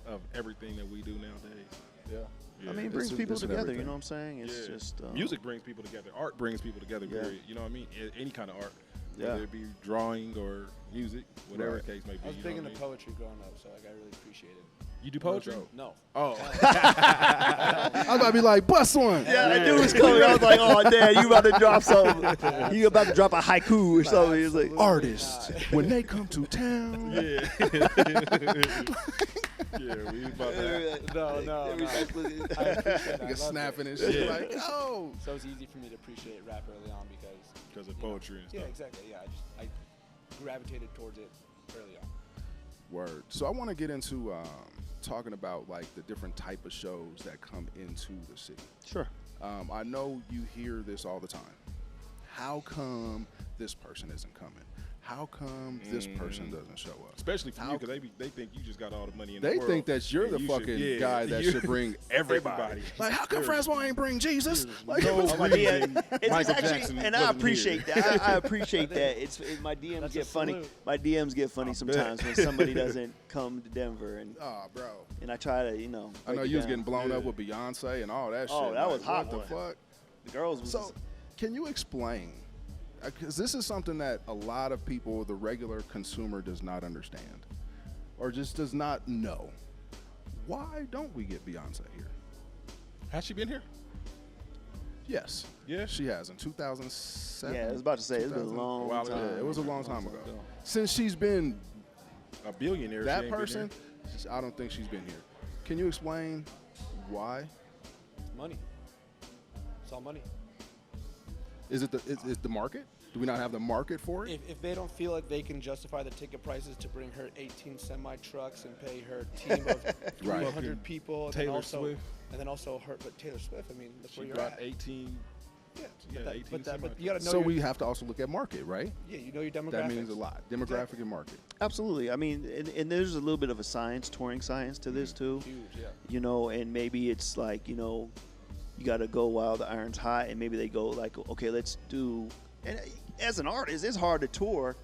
of everything that we do nowadays. Yeah. Yeah. I mean, it brings It's people in together. everything. You know what I'm saying? It's Yeah. just Music brings people together. Art brings people together. Yeah. Period. You know what I mean? Any kind of art, Yeah. whether it be drawing or music, whatever Right. the case may be. I was you big know into what I mean? poetry growing up, so like I really appreciate it. You do poetry? No. Oh, I was about to be like, bust one. yeah, I knew it was coming. I was like, oh, damn, you about to drop something. You about to drop a haiku or something. He was like, Artists, when they come to town. yeah. Yeah, we was about that. No. I appreciate that. I Nigga love snapping it. and shit Yeah. like, oh. So it's easy for me to appreciate rap early on Because of poetry and yeah, stuff. exactly. Yeah, I gravitated towards it early on. Word. So I want to get into talking about like the different type of shows that come into the city. sure. I know you hear this all the time. How come this person isn't coming? how come this person doesn't show up? Especially for you, because they think you just got all the money in They the world. think that you're the and you fucking should, guy that should bring everybody. Like, how come Francois ain't bring Jesus? Like, no reason It's Michael actually, Jackson and I wasn't appreciate here. that. I appreciate that. My DMs That's get a funny. salute. My DMs get funny sometimes when somebody doesn't come to Denver, oh, bro. and I try to, I know break it you was down. getting blown up with Beyonce and all that shit. Oh, that was Like, hot, What the boy. fuck? The girls was So, can you explain? Because this is something that a lot of people, the regular consumer, does not understand or just does not know. Why don't we get Beyonce here? Has she been here? Yes. Yeah? She has in 2007. yeah, I was about to say it's been a 2000. long while ago. time. Yeah, it was a long time ago. Since she's been A billionaire. she that ain't been person, here. I don't think she's been here. Can you explain why? Money. It's all money. Is it is the market? Do we not have the market for it? If they don't feel like they can justify the ticket prices to bring her 18 semi trucks and pay her team of 300 people, and Taylor then also, Swift. and then also her, but Taylor Swift. I mean, that's She where you're brought at. 18. Yeah, Yeah, 18 but you gotta know. So your, we have to also look at market, right? yeah, you know your demographics. That means a lot. Demographic and market. Absolutely. I mean, and there's a little bit of a touring science to this too. Huge, yeah. And maybe it's like, you got to go while the iron's hot, and maybe they go like, okay, let's do. And as an artist, it's hard to tour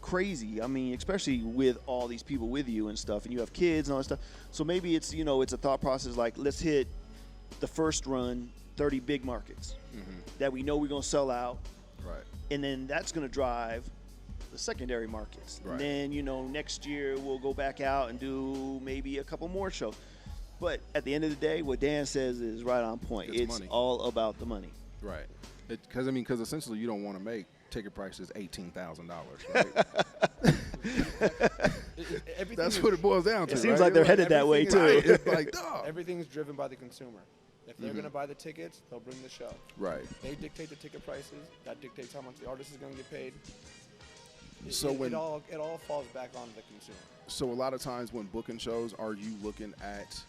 crazy. I mean, especially with all these people with you and stuff, and you have kids and all that stuff. So maybe it's, it's a thought process like, let's hit the first run 30 big markets that we know we're going to sell out. Right. And then that's going to drive the secondary markets. Right. And then, next year we'll go back out and do maybe a couple more shows. But at the end of the day, what Dan says is right on point. It's money. all about the money. Right. Because essentially you don't want to make ticket prices $18,000, right? That's what it boils down to. It seems right? like they're It's headed that way, everything too. is- It's like, dog. Everything's driven by the consumer. If they're gonna buy the tickets, they'll bring the show. Right. They dictate the ticket prices. That dictates how much the artist is gonna get paid. So it when- all falls back on the consumer. So a lot of times when booking shows, are you looking at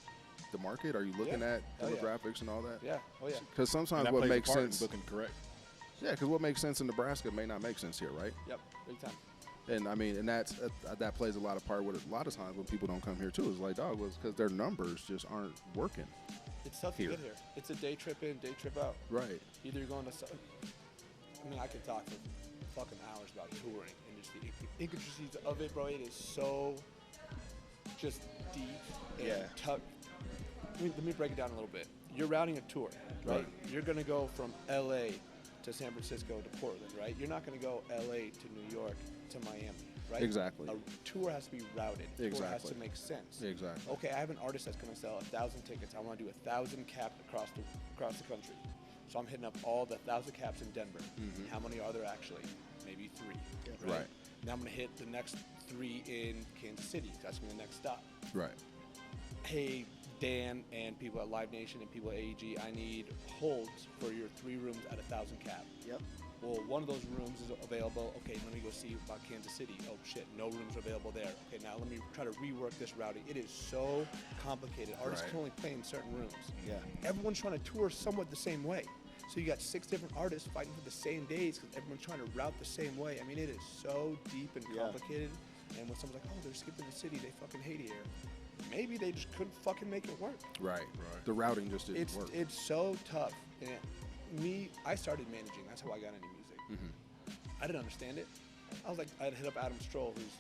the market? Are you looking Yeah. at Oh, yeah. demographics and all that? Yeah. Oh yeah. Because sometimes And that what plays a makes part in sense. booking, correct? Yeah, because what makes sense in Nebraska may not make sense here, right? Yep. Big time. And I mean, and that plays a lot of part with a lot of times when people don't come here too. It's like, dog, was because their numbers just aren't working. It's tough Here. to get here. It's a day trip in, day trip out. Right. Either you're going to. I mean, I could talk for fucking hours about touring and just the intricacies of it, bro. It is so just deep and Yeah. tough. Let me break it down a little bit. You're routing a tour, right? You're gonna go from LA to San Francisco to Portland, right? You're not gonna go LA to New York to Miami, right? Exactly. A tour has to be routed. Tour has Exactly. to make sense. Exactly. Okay, I have an artist that's gonna sell 1,000 tickets. I want to do 1,000 caps across the country. So I'm hitting up all the 1,000 caps in Denver. How many are there actually? Maybe 3. Right. Now I'm gonna hit the next 3 in Kansas City. That's gonna be the next stop. Right. Hey, Dan and people at Live Nation and people at AEG, I need holds for your 3 rooms at 1,000 cap. Yep. Well, one of those rooms is available. Okay, let me go see about Kansas City. Oh shit, no rooms available there. Okay, now let me try to rework this routing. It is so complicated. Artists Right. can only play in certain rooms. Yeah. Everyone's trying to tour somewhat the same way. So you got 6 different artists fighting for the same days because everyone's trying to route the same way. I mean, it is so deep and Yeah. complicated. And when someone's like, oh, they're skipping the city, they fucking hate it here. Maybe they just couldn't fucking make it work. Right. The routing just didn't work. It's so tough. And I started managing. That's how I got into music. I didn't understand it. I was like, I'd hit up Adam Stroll, who's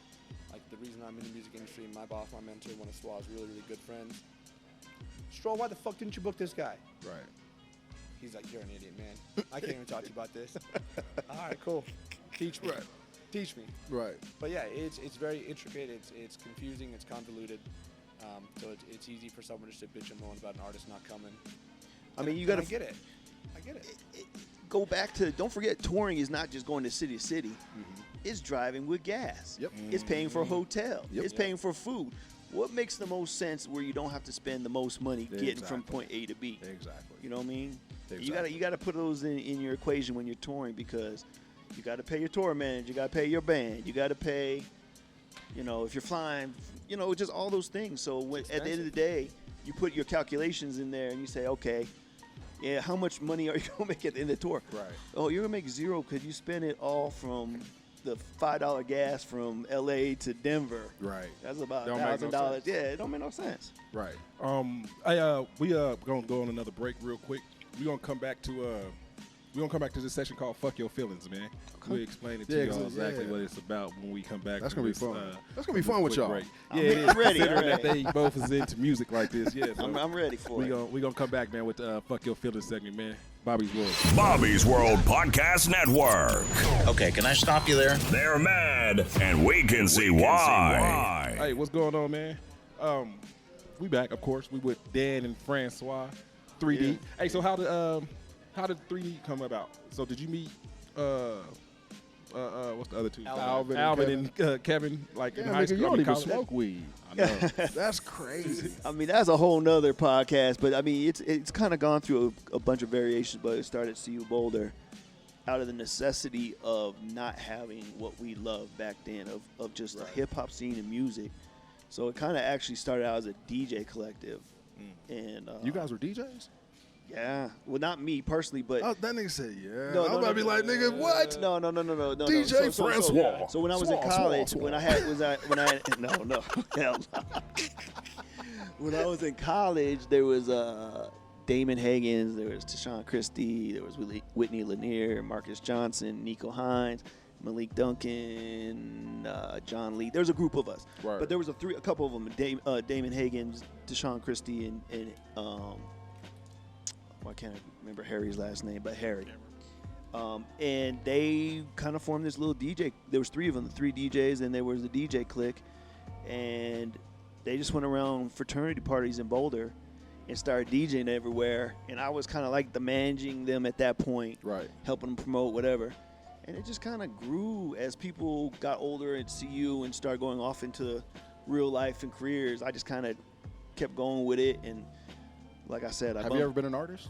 like the reason I'm in the music industry. My boss, my mentor, one of Swallow's really, really good friends. Stroll, why the fuck didn't you book this guy? Right. He's like, you're an idiot, man. I can't even talk to you about this. All right, cool. Teach me. Right. Teach me. Right. But yeah, it's very intricate. It's confusing. It's convoluted. So it's easy for someone just to bitch and moan about an artist not coming. I mean, you And got to I get it. I get it. go back to, don't forget, touring is not just going to city to city. It's driving with gas. Yep. It's paying for a hotel. Yep. It's paying for food. What makes the most sense where you don't have to spend the most money getting from Exactly. point A to B? Exactly. You know what I mean? Exactly. You gotta put those in your equation when you're touring, because you gotta pay your tour manager, you gotta pay your band, you gotta pay, if you're flying, just all those things. So at the end of the day, you put your calculations in there and you say, okay, yeah, how much money are you gonna make at the end of the tour? Right. Oh, you're gonna make 0 because you spend it all from the $5 gas from L.A. to Denver. Right. That's about Don't make no $1,000. sense. Yeah, it don't make no sense. Right. We gonna go on another break real quick. We're gonna come back to this session called "Fuck Your Feelings," man. We'll explain it to y'all exactly what it's about when we come back. That's from gonna be this, fun. That's gonna be fun with y'all. Break. Yeah, it is. I'm ready. Considering that they both is into music like this. Yeah, so I'm ready for it. we gonna come back, man, with the "Fuck Your Feelings" segment, man. Bobby's World. Bobby's World Podcast Network. Okay, can I stop you there? They're mad, and we can see why. Hey, what's going on, man? We back, of course. We with Dan and Francois, 3D. Yeah. Hey, so how did 3D come about? So did you meet what's the other two? Alvin and Kevin, like in Yeah, high nigga, school. you don't even college? smoke weed. I know. That's crazy. I mean, that's a whole nother podcast, but I mean, it's kind of gone through a bunch of variations, but it started at CU Boulder out of the necessity of not having what we loved back then, of just the hip-hop scene and music. So it kind of actually started out as a DJ collective. And You guys were DJs? yeah. Well, not me personally, but Oh, that nigga said, yeah. No, I'm no, about to be no, like, nigga, what? no. DJ Francois. So when I was in college, when I no, hell no. When I was in college, there was Damon Higgins, there was Tashawn Christie, there was Whitney Lanier, Marcus Johnson, Nico Hines, Malik Duncan, John Lee. There was a group of us, Right. but there was a couple of them: Damon Higgins, Tashawn Christie, and I can't remember Harry's last name, but Harry. And they kind of formed this little DJ. There was three of them, the three DJs, and there was the DJ clique. And they just went around fraternity parties in Boulder and started DJing everywhere. And I was kind of like the managing them at that point, Right. helping them promote whatever. And it just kind of grew as people got older at CU and started going off into real life and careers. I just kind of kept going with it. And like I said, Have you ever been an artist?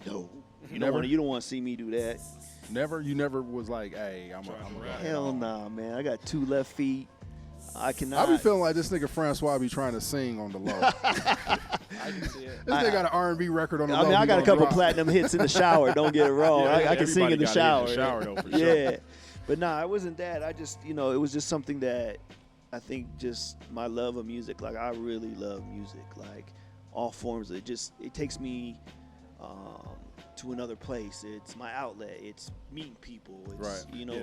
No. You Never? don't want to see me do that. Never? You never was like, hey, I'm a guy. Hell nah, man. I got 2 left feet. I cannot. I be feeling like this nigga Francois be trying to sing on the low. I can see it. This nigga got an R&B record on the low. I mean, I he got a gonna couple drop. platinum hits in the shower. Don't get it wrong. Yeah, I can sing in the everybody shower. gotta hit the shower, though, for sure. Yeah. But nah, it wasn't that. I just, it was just something that I think just my love of music. Like, I really love music. Like, all forms of it. It takes me to another place. It's my outlet. It's meeting people. It's, Yeah,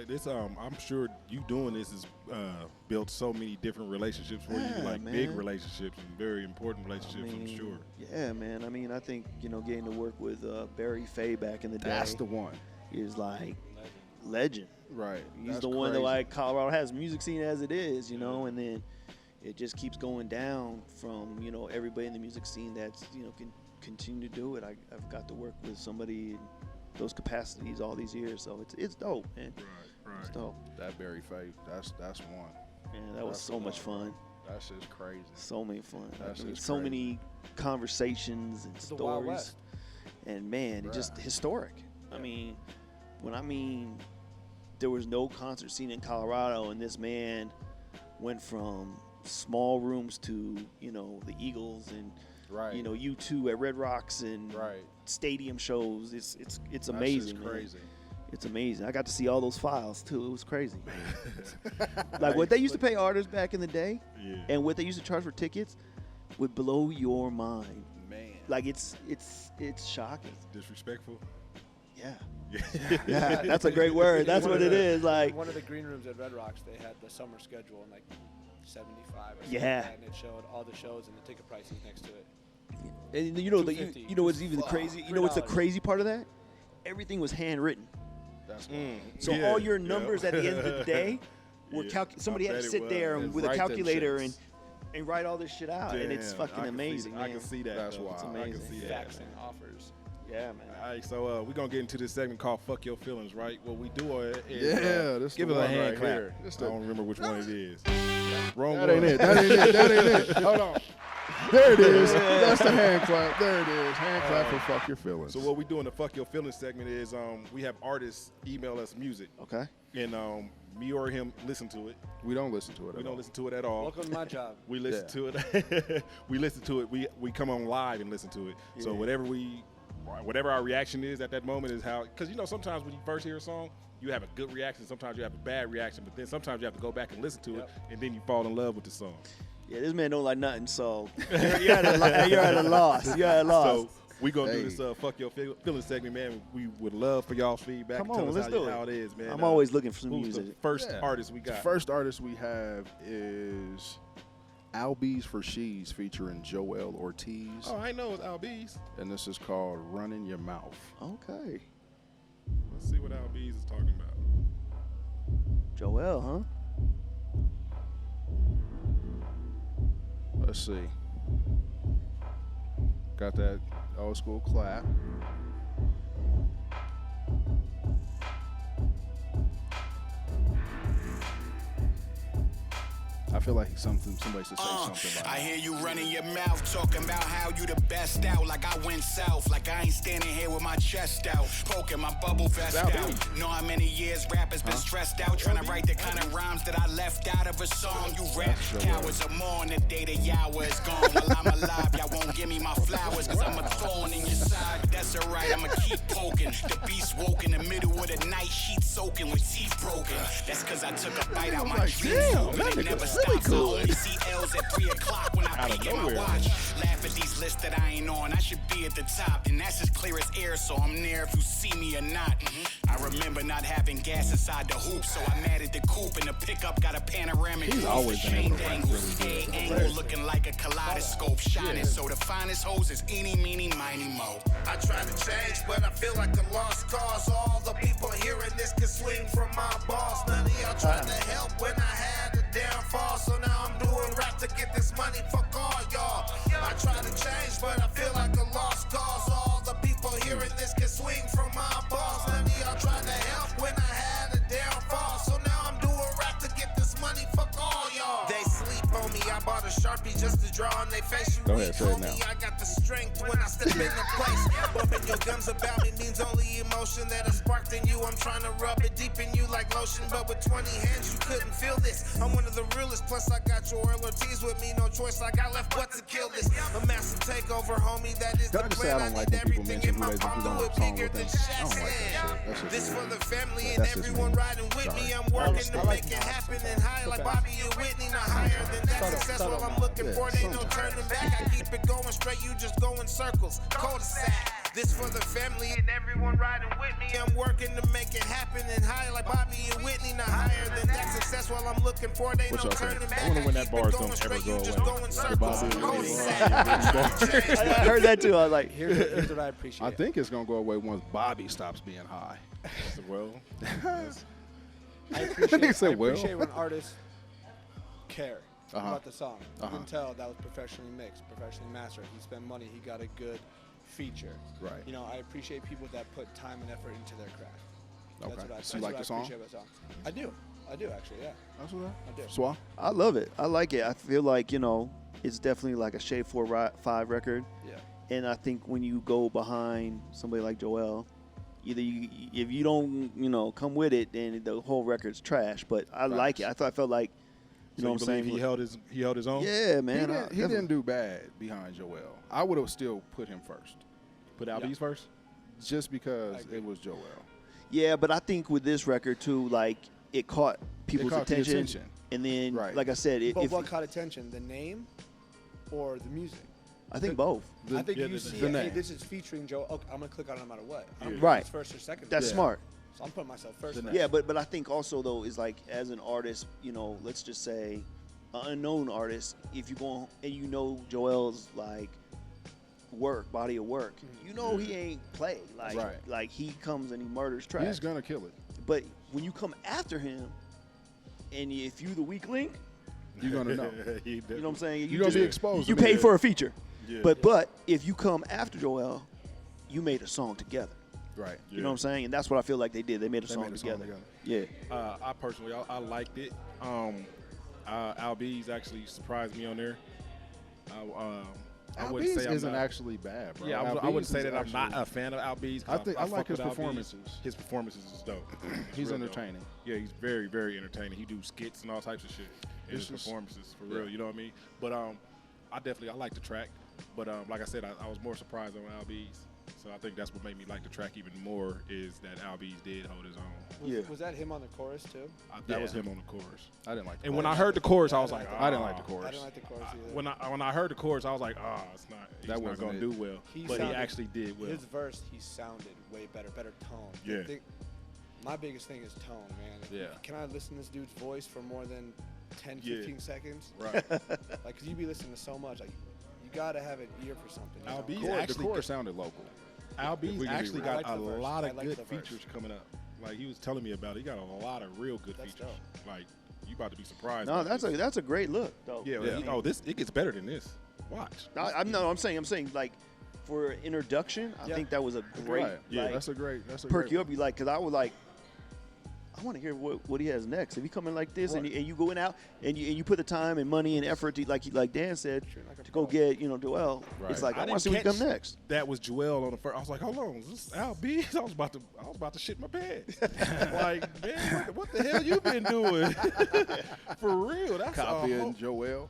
this I'm sure you doing this has built so many different relationships for you, like man. big relationships and very important relationships. I'm sure. Yeah, man. I mean, I think getting to work with Barry Fay back in the day. That's the one. Is like legend. Right. He's That's the one crazy. that like Colorado has music scene as it is, and then it just keeps going down from everybody in the music scene that's can continue to do it. I've got to work with somebody in those capacities all these years, so it's dope, man. Right. It's dope. That Barry Faith, that's one. Man, that was That's so the much one. fun. That's just crazy. So many fun. That's just so crazy. many conversations and The Wild stories. West. And man, it just historic. I mean, there was no concert scene in Colorado, and this man went from small rooms to the Eagles and Right. U2 at Red Rocks and Right. stadium shows. It's That's amazing. just man. crazy. It's amazing. I got to see all those files too. It was crazy. Like what they used to pay artists back in the day, Yeah. and what they used to charge for tickets would blow your mind. Man. Like it's shocking. Disrespectful. Yeah. Yeah. That's a great word. That's what it is. Like One of the green rooms at Red Rocks, they had the summer schedule in like 75 or something Yeah. like that, and it showed all the shows and the ticket prices next to it. and $250. what's even crazy? You know what's the $3. crazy part of that? Everything was handwritten. That's So Yeah, all your yeah. numbers at the end of the day were Yeah, somebody I had to bet it sit there was. and with a Write them calculator shits. and write all this shit out, and it's Damn, fucking I can see- amazing, man. I can see that. That's though. wild. It's I can amazing. see that. Faxing offers. Yeah, man. All right, so we're going to get into this segment called Fuck Your Feelings, right? What we do is Yeah, this give the it a one hand right clap. here. This I the- don't remember which one it is. Wrong That one. ain't it. That ain't it. That ain't it. Hold on. There it is. That's the hand clap. There it is. Hand clap for fuck your feelings. So what we do in the Fuck Your Feelings segment is we have artists email us music, Okay. and me or him listen to it. we don't listen to it We at don't all. listen to it at all. Welcome to my job. We listen to it. We listen to it. We come on live and listen to it. So Yeah. whatever we whatever our reaction is at that moment is how, because sometimes when you first hear a song, you have a good reaction, sometimes you have a bad reaction, but then sometimes you have to go back and listen to it, and then you fall in love with the song. Yeah, this man don't like nothing, so you're at a loss. You're at a loss. So we gonna do this fuck your feelings segment, man. We would love for y'all's feedback. Come on, Tell us let's do how it. it is, man. I'm always looking for some who's music. The first artist we got. The first artist we have is Albies for She's featuring Joel Ortiz. Oh, I know it's Albies. And this is called Running Your Mouth. Okay. Let's see what Albies is talking about. Joel, huh? Let's see. Got that old school clap. I feel like somebody should say something about I hear you running your mouth, talking about how you the best out. Like I went south, like I ain't standing here with my chest out, poking my bubble vest out. Know how many years rappers been stressed out, trying to write the kind of rhymes that I left out of a song. You rap cowards are more on the day the hour is gone. While I'm alive, y'all won't give me my flowers, cause I'm a thorn in your side. That's alright, I'ma keep poking. The beast woke in the middle of the night, sheet soaking with teeth broken. That's cause I took a bite out my dreams, hoping it never stops. I only see L's at 3 o'clock when I peek at my watch. Laugh at these lists that I ain't on, I should be at the top. And that's as clear as air, so I'm there if you see me or not. I remember not having gas inside the hoop, so I matted the coupe, and the pickup got a panoramic He's roof. always been able to rap Angles, really good. angle looking like a kaleidoscope, shining. So the finest hoes is eeny, meeny, miny, mo. I try to change, but I feel like a lost cause. All the people hearing this can swing from my boss. None of y'all tried to help when I had a downfall. So now I'm doing rap to get this money. Fuck all y'all. I try to change, but I feel like a lost cause. All the people hearing this can swing from my boss. None of y'all tried to help when I had a downfall. So now I'm doing rap to get this money. Fuck all y'all. They sleep on me. I bought a Sharpie just to draw on their face. You Go weak, ahead, say it homie. now. I got the strength when I step in the place. Bumping your gums about me means only emotion that is sparked in you. I'm trying to rub it deep in you like lotion, but with 20 hands you couldn't feel this. I'm one of the realest, plus I got your Ortiz with me. No choice, I got left but to kill this. A massive takeover, homie. That is Can the I just say I plan. don't I like need when people everything mention in my who they palm, do do on it a song bigger with than them. I don't like that shit. Shazam. That's just This me. for the family Yeah, and that's just everyone me. riding with me. Sorry. I'm working to make it happen and high like Bobby and Whitney. Not higher than that. Success what I'm looking for. They no turning back. I keep it going straight. You just go in circles. Cul-de-sac. This for the family and everyone riding with me. I'm working to make it happen and high like Bobby and Whitney. Not higher than that. Success what I'm looking for. They What no y'all turning think? back. I wonder when that keep bars it going don't ever straight. go You just away. go in The circles. Bobby and Cul-de-sac. I heard that too. I was like, Here's what I appreciate. I think it's gonna go away once Bobby stops being high. Well, I Nigga said, well. appreciate when artists care Uh-huh. about the song. You Uh-huh. can tell that was professionally mixed, professionally mastered. He spent money. He got a good feature. Right. You know, I appreciate people that put time and effort into their craft. Okay. That's what I, So that's you like what the I song? appreciate about the song. I do actually, yeah. That's what I do. Swa? I love it. I like it. I feel like, it's definitely like a Shade 4-5 record. Yeah. And I think when you go behind somebody like Joel, either if you don't, come with it, then the whole record's trash. But I like it. I felt like, you know what I'm saying? He held his own. Yeah, man. He didn't do bad behind Joel. I would have still put him first, Put Albies first. just because it was Joel. Yeah, but I think with this record too, like it caught people's caught the attention. attention. And then, Right. like I said, But what caught attention? The name or the music? I think both. I think yeah, you the see, name. hey, this is featuring Joe. Okay, I'm gonna click on it no matter what. I don't care if Right. it's first or second. That's Yeah. smart. So I'm putting myself first. Yeah, but I think also though is like as an artist, let's just say an unknown artist, if you go and Joel's like body of work, he ain't play like he comes and he murders tracks. He's gonna kill it. But when you come after him, and if you the weak link, You're gonna know. you know what I'm saying? You're gonna be exposed. You to paid it. for a feature. Yeah. But if you come after Joel, you made a song together. Right. You know what I'm saying? And that's what I feel like they did. They made a They song made a song together. together. Yeah. I personally, I liked it. Albies actually surprised me on there. I wouldn't Albies say I'm isn't not, actually bad, bro. Yeah, I Albies wouldn't say is that I'm not actually- a fan of Albies. I think I like fuck his with Albies. performances. His performances is dope. He's Real dope. entertaining. Yeah, he's very, very entertaining. He do skits and all types of shit in It's his just- performances for yeah. real. You know what I mean? But I like the track. But like I said, I was more surprised on Albies. So I think that's what made me like the track even more is that Albies did hold his own. Was that him on the chorus too? That was him on the chorus. I didn't like. And when I heard the chorus, I was like, I didn't like the chorus. I didn't like the chorus either. When I heard the chorus, I was like, it's not. He's not gonna do well. But he actually did well. His verse, he sounded way better tone. Yeah. My biggest thing is tone, man. Yeah. Can I listen to this dude's voice for more than 10, 15 seconds? Right. Like, cause you be listening to so much, like you gotta have an ear for something. The chorus sounded local. Albies actually got a lot of good features features coming up. Like he was telling me about it. He got a lot of real good features. Dope. Like you about to be surprised. No, that's a great look, though. Yeah. It gets better than this. Watch. I'm saying like for introduction, I think that was a great. Right. Yeah, like, that's a great perk you up. You like, because I would like. I want to hear what he has next. If he coming like this and you going out and you put the time and money and effort to, like Dan said, to go get Joel. Right. It's like I want to see what come next. That was Joel on the first. I was like, hold on, is this Al B? I was about to shit my pants. Like, man, what the hell you been doing? For real, that's copying Joel.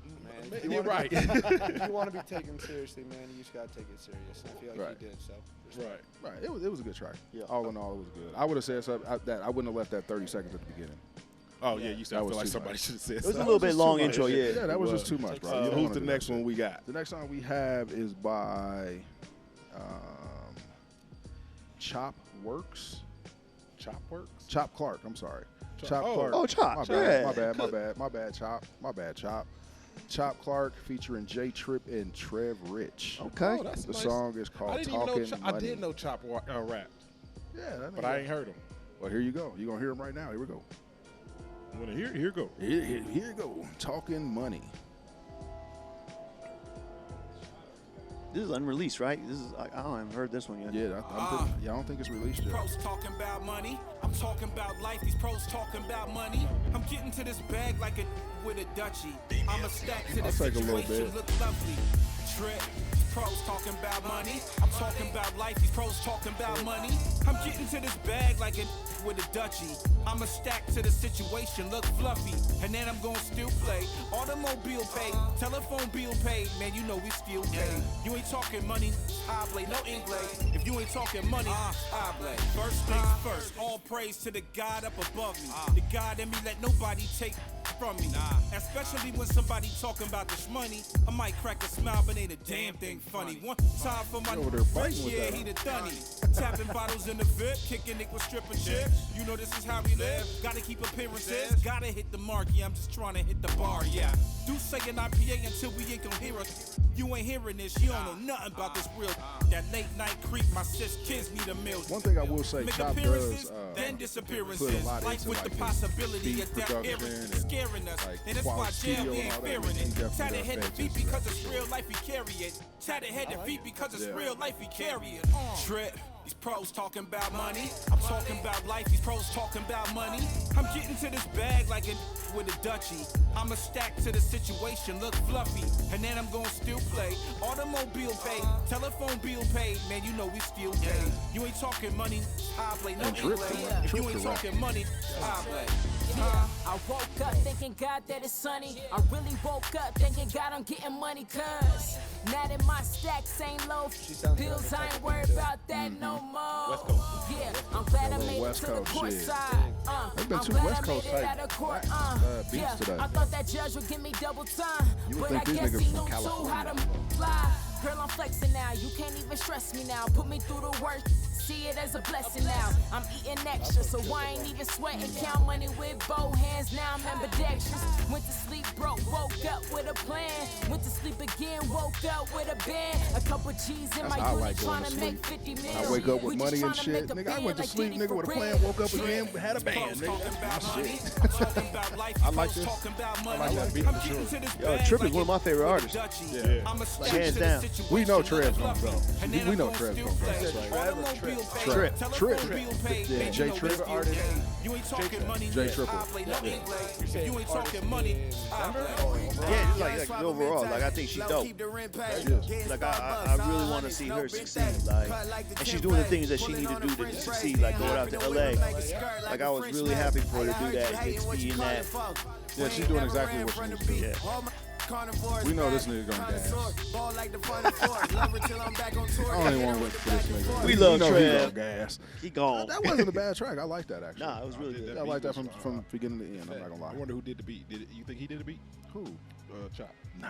Man, you're right. If you want to be taken seriously, man, you just gotta take it serious. And I feel like you did. So. Right. It was a good track. Yeah. All in all, it was good. I would have said something that I wouldn't have left that 30 seconds at the beginning. Oh yeah, you said I feel like somebody should have said. It was a little bit long intro. Yeah, that was just too much, bro. Who's the next one we got? The next song we have is by Chop Works. Chop Works. Chop Clark. I'm sorry. Chop Clark. Oh, Chop. My bad. Chop. Chop Clark featuring J Trip and Trev Rich. Okay. The song is called Talking Money. I did know Chop rapped. Yeah, but I ain't heard him. Well, here you go. You're going to hear him right now. Here we go. Here you go. Here you go. Talking Money. This is unreleased, right? I haven't heard this one yet. Yeah, I don't think it's released yet. Pros talking about money. I'm talking about life. These pros talking about money. I'm getting to this bag like with a Dutchie. I'm a stack to the situation. Look lovely. Trip. Pros talking about money. I'm talking about life. These pros talking about money. I'm getting to this bag like with a Dutchie. I'm a stack to the situation, look fluffy, and then I'm gonna still play. Automobile pay, telephone bill paid, man, you know we still pay. You ain't talking money, I play no English. If you ain't talking money, I play. First things first, all praise to the God up above me. The God in me let nobody take from me. Especially when somebody talking about this money, I might crack a smile, but ain't a damn thing funny. One time for my first year, he the dunny. Tapping bottles in the VIP, kicking it with stripping chips. You know this is how we live. Gotta keep appearances, gotta hit the mark. Yeah, I'm just trying to hit the bar. Yeah, do say an IPA until we ain't gonna hear us. You ain't hearing this, you don't know nothing about this real. That late night creep, my sis kids need a meal. One thing I will say, Chop does then disappearances. put a lot Life into with like the possibility of death production scaring us. like And that's why quality jail, studio we and ain't all that. fearing He it. definitely Tatted does head that defeat too. because it's real life, we carry it. Tatted head defeat because it's real life, we carry it. Trip. These pros talking about money. I'm talking about life. These pros talking about money. I'm getting to this bag like with a Dutchie. I'm a stack to the situation, look fluffy, and then I'm gonna still play. Automobile pay, telephone bill paid, man, you know we still pay. You ain't talking money, I play no English. If you ain't talking money, I play. I woke up thinking God that it's sunny. I really woke up thinking God I'm getting money, cuz now that my stacks ain't low, bills I ain't worried about that no more. Yeah, I'm glad I made it to the court side. There's been I'm two glad West I Coast made it type out of court. beats Yeah, today. I thought that judge would give me double time, You would but I think these guess niggas he from knew too how to California. fly. Girl, I'm flexing now. You can't even stress me now. Put me through the work. See it as a blessing now. I'm eating extra, so I ain't even sweating. Count money with both hands. Now I'm ambidextrous. Went to sleep broke, woke up with a plan. Went to sleep again, woke up with a band. A couple G's in my how I unit like going trying to to make sleep. 50 million. I wake up with We money just and tryna shit. make a Nigga, I band went to like sleep, Diddy nigga, with a for plan, bread. woke up again, had a band, nigga. That's my shit. I like this. I like that beat for sure. Yo, Trip is one of my favorite artists. Yeah. Hands down. We know Trev's gonna go. We know Trev's gonna go. Trip. Yeah. J Trip. You ain't talking money, J Triple. I play no English. You ain't talking money, I play. Yeah, just like overall, like I think she's dope. Like I really want to see her succeed. Like, and she's doing the things that she need to do to succeed. Like going out to LA. Like I was really happy for her to do that. Get to be in that. Yeah, she's doing exactly what she needs to do. Yeah. carnivores. We know this nigga gonna gas. Ball like the Final Four. Love her till I'm back on tour. I don't even want to wait for this nigga. We love know Trev. he gonna gas. He gone. That wasn't a bad track. I like that actually. Nah, it was really good. I like that from beginning to end. I'm not gonna lie. I wonder who did the beat. You think he did the beat? Who? Chop. Nah.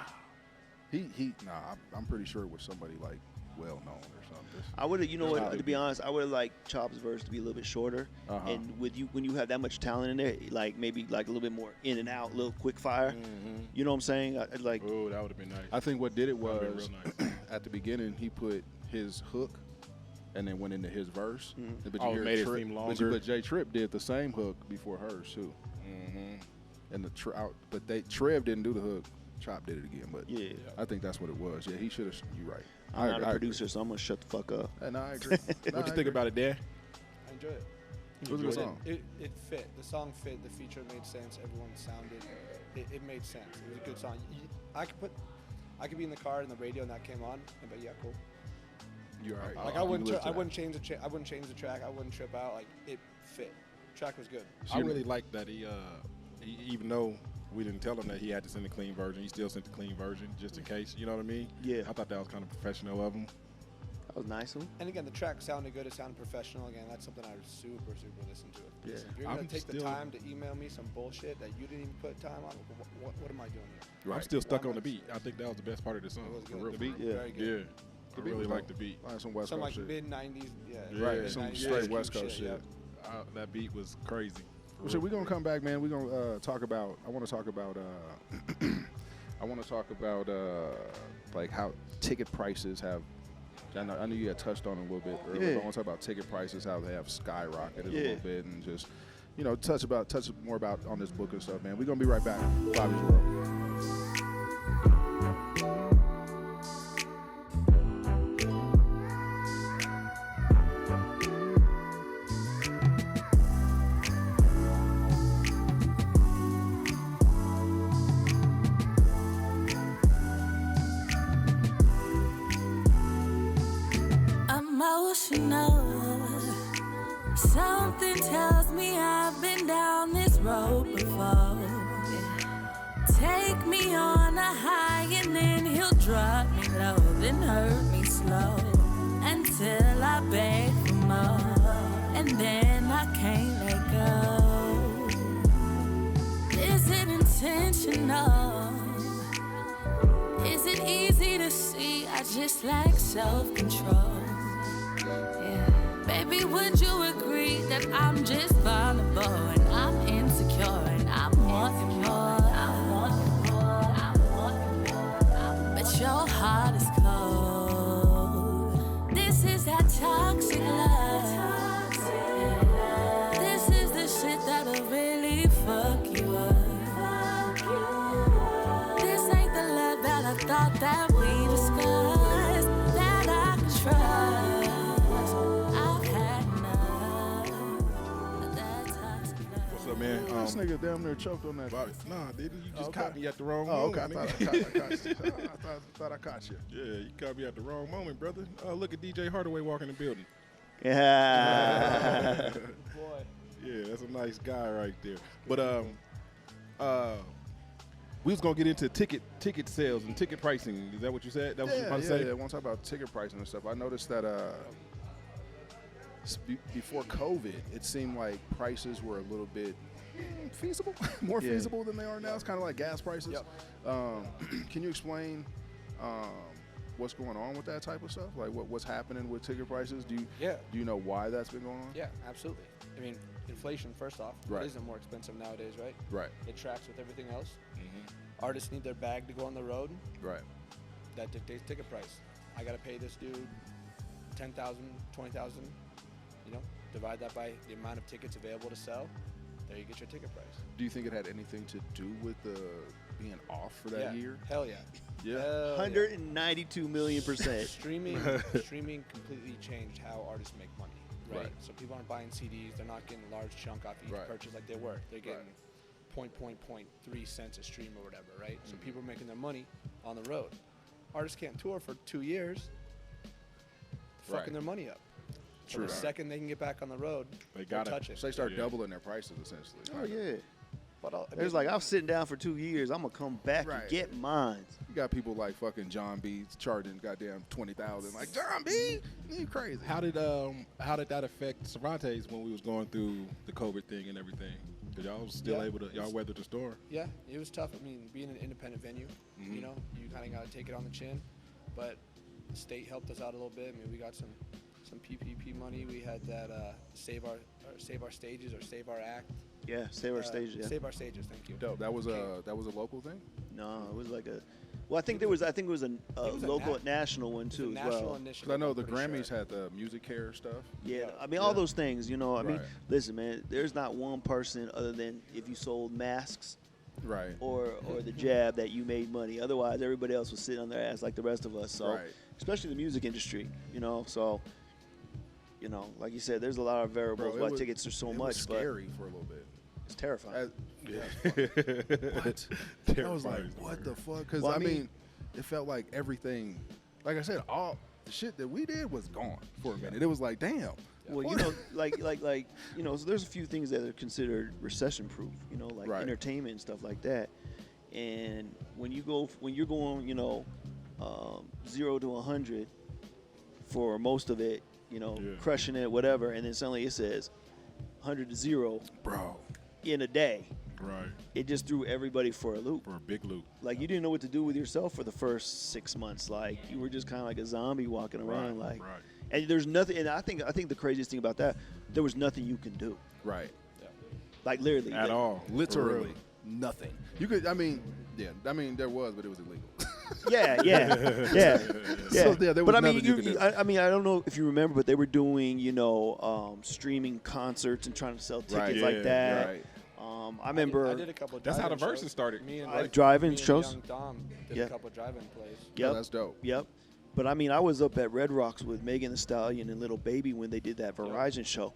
I'm pretty sure it was somebody like well known or something. I would have, you know what? To be honest, I would have liked Chop's verse to be a little bit shorter. And with you, when you have that much talent in there, like maybe like a little bit more in and out, a little quick fire. You know what I'm saying? Like, oh, that would have been nice. I think what did it was real nice. at the beginning he put his hook and then went into his verse. But Oh, made it seem longer. But J Trip did the same hook before hers too. And but Trev didn't do the hook. Chop did it again, but yeah, I think that's what it was. Yeah, he should have. You're right. I'm not a producer, so I'm gonna shut the fuck up. And I agree. What you think about it, Dan? I enjoy it. It was a good song. It fit. The song fit. The feature made sense. Everyone sounded. It made sense. It was a good song. I could be in the car and the radio and that came on, and but yeah, cool. You're right. Like I wouldn't change the track. I wouldn't trip out. Like it fit. Track was good. I really like that he even though we didn't tell him that he had to send a clean version, he still sent the clean version just in case. You know what I mean? Yeah. I thought that was kind of professional of him. That was nice of him. And again, the track sounded good. It sounded professional. Again, that's something I super listen to. Yeah. If you're gonna take the time to email me some bullshit that you didn't even put time on, what am I doing here? I'm still stuck on the beat. I think that was the best part of the song. It was For good. real. The beat, Yeah. very good. Yeah. I really like the beat. Some West Some Coast like shit. mid '90s, Right, some straight West Coast shit. That beat was crazy. So we're gonna come back, man. We're gonna talk about. I want to talk about. Like how ticket prices have. I know you had touched on it a little bit earlier. But I want to talk about ticket prices, how they have skyrocketed a little bit, and just touch more about on this book and stuff, man. We're gonna be right back. Bobby's World. Emotional. Something tells me I've been down this road before. Take me on a high and then he'll drop me low, then hurt me slow until I beg for more, and then I can't let go. Is it intentional? Is it easy to see? I just lack self-control. Yeah. Baby, would you agree that I'm just vulnerable and I'm insecure and I'm wanting more? But your heart is cold. This is that toxic love. This is the shit that'll really fuck you up. This ain't the love that I thought that we discussed, that I could trust. What's up, man? This nigga damn near choked on that. Nah, didn't you just caught me at the wrong Oh, moment? okay. I thought I caught you. Yeah, you caught me at the wrong moment, brother. Look at DJ Hardaway walking the building. Yeah. Boy. Yeah, that's a nice guy right there. But we was gonna get into ticket sales and ticket pricing. Is that what you said? That was what you about to say? Yeah. I want to talk about ticket pricing and stuff. I noticed that before COVID, it seemed like prices were a little bit feasible, more feasible than they are now. It's kind of like gas prices. Can you explain what's going on with that type of stuff? Like what's happening with ticket prices? Do you know why that's been going on? Yeah, absolutely. I mean, inflation, first off, Right. it isn't more expensive nowadays, right? Right. It tracks with everything else. Artists need their bag to go on the road. Right. That dictates ticket price. I got to pay this dude $10,000, $20,000, divide that by the amount of tickets available to sell. There you get your ticket price. Do you think it had anything to do with the being off for that year? Hell yeah. Yeah. 192 million%. Streaming completely changed how artists make money, right? So people aren't buying CDs. They're not getting a large chunk off each purchase like they were. They're getting 0.3 cents a stream or whatever, right? So people are making their money on the road. Artists can't tour for 2 years, fucking their money up. So the second they can get back on the road, they got to touch it. So they start doubling their prices essentially. Oh yeah. But There's like, I was sitting down for 2 years. I'm gonna come back and get mine. You got people like fucking John B charging goddamn 20,000. Like John B, you crazy. How did that affect Cervantes when we was going through the COVID thing and everything? Did y'all still able to weather the storm? Yeah, it was tough. I mean, being an independent venue, you know, you kind of got to take it on the chin. But the state helped us out a little bit. I mean, we got some PPP money. We had that save our stages or save our act. Yeah, save our stages. Yeah. Save our stages. Thank you. Dope. That was a local thing. No, it was like a. Well, I think it was a local, national one too as well. Because I know the Grammys had the music care stuff. Yeah, I mean all those things. You know, I mean, listen, man. There's not one person other than if you sold masks, right, or the jab that you made money. Otherwise, everybody else was sitting on their ass like the rest of us. So, especially the music industry. You know, so. You know, like you said, there's a lot of variables why tickets are so much. It was scary for a little bit. It's terrifying. What? I was like, what the fuck? Because, I mean, it felt like everything, like I said, all the shit that we did was gone for a minute. It was like, damn. Well, you know, like you know, so there's a few things that are considered recession-proof, you know, like entertainment and stuff like that. And when you're going, you know, 0 to 100 for most of it, you know, crushing it, whatever, and then suddenly it says 100 to 0, bro, in a day. Right. It just threw everybody for a loop. For a big loop. Like you didn't know what to do with yourself for the first 6 months. Like you were just kind of like a zombie walking around. Like, and there's nothing. And I think the craziest thing about that, there was nothing you can do. Right. Yeah. Like literally. At all. Literally nothing. You could. I mean, there was, but it was illegal. Yeah. So, there was but I mean, nothing you could do. I mean, I don't know if you remember, but they were doing, you know, streaming concerts and trying to sell tickets like that. Right. I remember. I did a couple. That's how the Versus started. Me and drive-in me shows. And Young Dom did a couple drive-in plays. Yep. Oh, that's dope. Yep. But I mean, I was up at Red Rocks with Megan Thee Stallion and Little Baby when they did that Verizon show,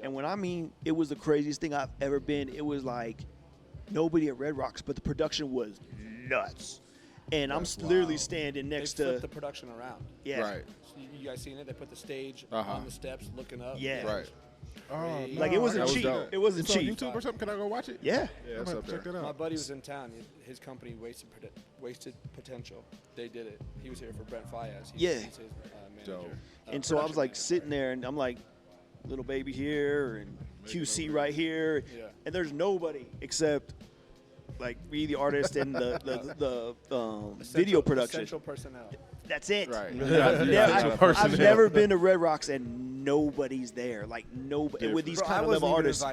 and when I mean it was the craziest thing I've ever been. It was like nobody at Red Rocks, but the production was nuts. And I'm literally standing next they to flipped the production around. Yeah. Right. So you guys seen it? They put the stage on the steps, looking up. Yeah. Right. Oh, Like it wasn't cheap. It wasn't it's cheap. on YouTube or something. Can I go watch it? Yeah. Yeah, I'm it's gonna up check there. that My out. buddy was in town. His company wasted potential. They did it. He was here for Brent Fayez. He's his manager. Dope. And so I was like sitting there, and I'm like, Little Baby here and QC right here, and there's nobody except like me, the artist, and the video production. Essential personnel. That's it. Right. I've never been to Red Rocks and nobody's there. Like nobody with these kind of level artists.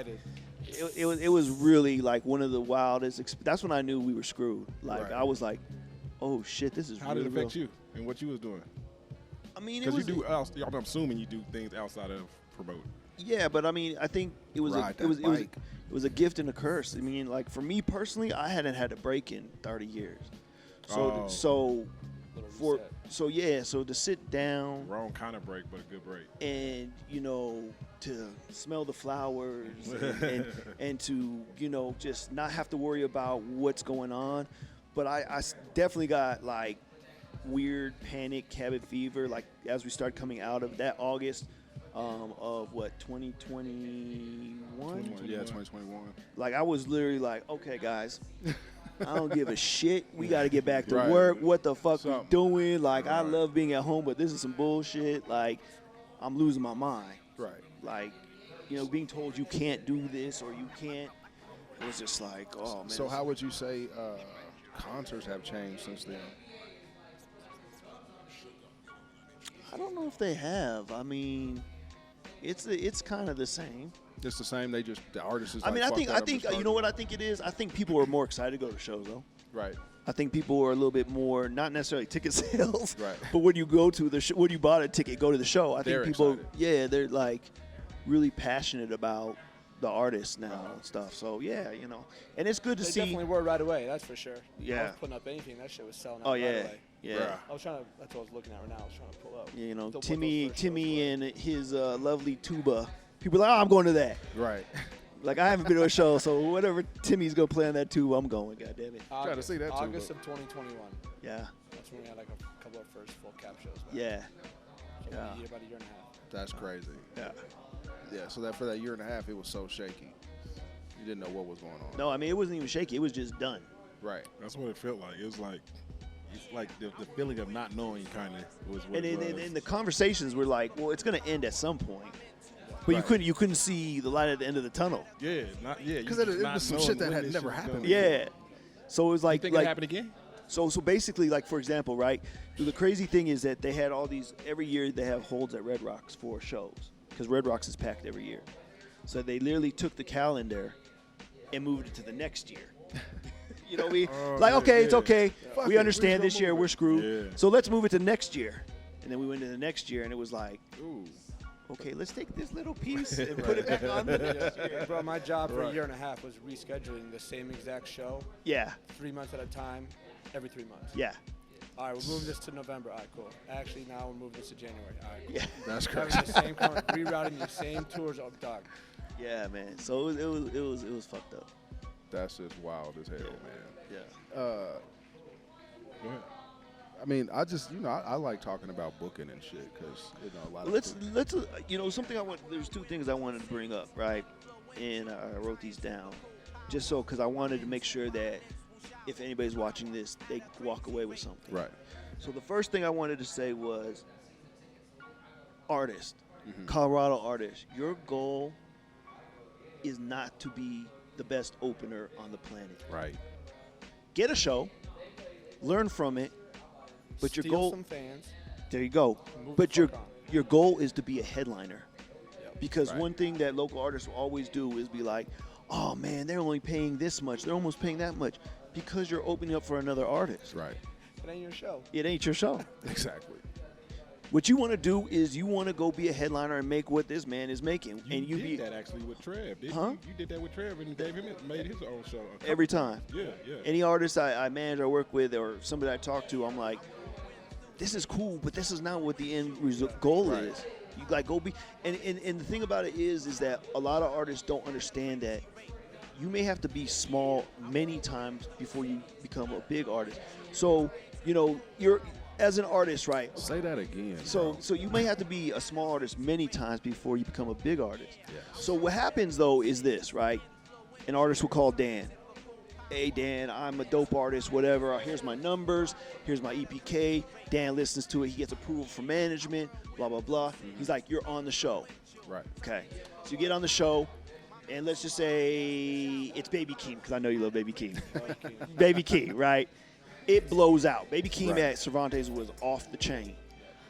It was really like one of the wildest. That's when I knew we were screwed. Like I was like, oh shit, this is. How really did it affect real. you and what you was doing? I mean, it Because was. you do. I'm assuming you do things outside of promoting. Yeah, but I mean, I think it was it was a gift and a curse. I mean, like for me personally, I hadn't had a break in 30 years. So to sit down, Wrong kind of break, but a good break. and you know, to smell the flowers and to, you know, just not have to worry about what's going on. But I definitely got like weird panic, cabin fever, like as we started coming out of that August of what, 2021? Yeah, 2021. Like I was literally like, okay, guys, I don't give a shit. We got to get back to Right. work. What the fuck we Something. doing? Like I love being at home, but this is some bullshit. Like I'm losing my mind. Right. Like, you know, being told you can't do this or you can't. It was just like, oh man. So how would you say concerts have changed since then? I don't know if they have. I mean, it's kind of the same. It's the same. They just the artists is. I mean, like, I think fuck that up and you start know what it. I think it is. I think people are more excited to go to shows though. Right. I think people are a little bit more, not necessarily ticket sales, Right. but when you go to the show, when you bought a ticket, go to the show. I They're think people, excited. they're like really passionate about the artists now and stuff. So yeah, you know, and it's good to They see. definitely were right away. That's for sure. I Yeah. was putting up anything. That shit was selling out Oh right yeah, away. yeah. Bruh. I was trying to. That's what I was looking at right now. I was trying to pull up. You know, what those Timmy first shows were. and his lovely tuba. People are like, oh, I'm going to that. Right. Like I haven't been to a show, so whatever Timmy's gonna play on that tuba, I'm going. God damn it. Trying to see that too, August but- of 2021. Yeah. That's when we had like a couple of first full cap shows. Back. Yeah. So Yeah. about a year and a half. That's crazy. Yeah. Yeah. So that for that year and a half, it was so shaky. You didn't know what was going on. No, I mean, it wasn't even shaky. It was just done. Right. That's what it felt like. It was like, it's like the feeling of not knowing kind of was what it was. And the conversations were like, well, it's going to end at some point. But you couldn't see the light at the end of the tunnel. Yeah, because it was some shit that had never happened. Yeah. So it was like, you think it happened again? So basically, like, for example, right, the crazy thing is that they had all these, every year they have holds at Red Rocks for shows because Red Rocks is packed every year. So they literally took the calendar and moved it to the next year. You know, it's okay. We understand this year we're screwed. Yeah. So let's move it to next year. And then we went to the next year, and it was like, Ooh. Okay, let's take this little piece and put it back on the next year. Bro, my job for a year and a half was rescheduling the same exact show. Yeah. 3 months at a time, every 3 months. Yeah. All right, we're moving this to November. All right, cool. Actually, now we're moving this to January. All right, cool. Yeah. That's Having crazy. the same rerouting the same tours up, dog. Yeah, man. So it was fucked up. That's just wild as hell, man. Yeah. Go ahead. I mean, I just, I like talking about booking and shit because, a lot of let's something there's two things I wanted to bring up, right? And I wrote these down just so because I wanted to make sure that if anybody's watching this, they walk away with something. Right. So the first thing I wanted to say was artist, Colorado artist, your goal is not to be the best opener on the planet. Right. Get a show, learn from it, but Steal your goal. some fans. There you go. Move But the fuck on. your goal is to be a headliner. Yep. Because Right. one thing that local artists will always do is be like, oh man, they're only paying this much. They're almost paying that much. Because you're opening up for another artist. Right. It ain't your show. It ain't your show. Exactly. What you want to do is you want to go be a headliner and make what this man is making. You did that actually with Trev, didn't you? You did that with Trev and made his own show. Every time. Yeah. Any artist I manage or work with or somebody I talk to, I'm like, this is cool, but this is not what the end goal is. You like go be, and the thing about it is that a lot of artists don't understand that you may have to be small many times before you become a big artist. So, you're as an artist, right? Say that again. So you may have to be a small artist many times before you become a big artist. Yes. So what happens though is this, right? An artist will call Dan. Hey Dan, I'm a dope artist, whatever. Here's my numbers. Here's my EPK. Dan listens to it. He gets approval from management. Blah blah blah. He's like, you're on the show. Right. Okay. So you get on the show, and let's just say it's Baby Keem because I know you love Baby Keem. Baby Keem, right? It blows out. Baby Keem at Cervantes was off the chain.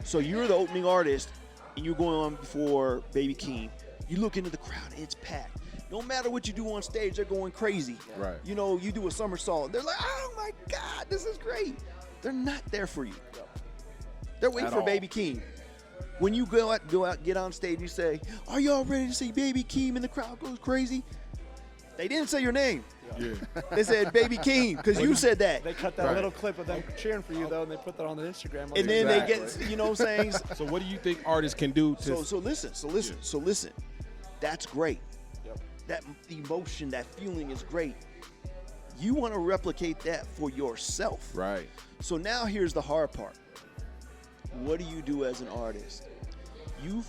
So you're the opening artist, and you're going on before Baby Keem. You look into the crowd, and it's packed. No matter what you do on stage, they're going crazy. Right. You do a somersault, and they're like, oh my God, this is great. They're not there for you. They're waiting for Baby Keem. When you go out, get on stage, you say, are y'all ready to see Baby Keem? And the crowd goes crazy. They didn't say your name. Yeah. They said Baby Keem because you said that. They cut that little clip of them cheering for you, though, and they put that on the Instagram. And then they get, you know what I'm saying? So what do you think artists can do to... So listen. That's great. Yep. That emotion, that feeling is great. You want to replicate that for yourself. Right. So now here's the hard part. What do you do as an artist? You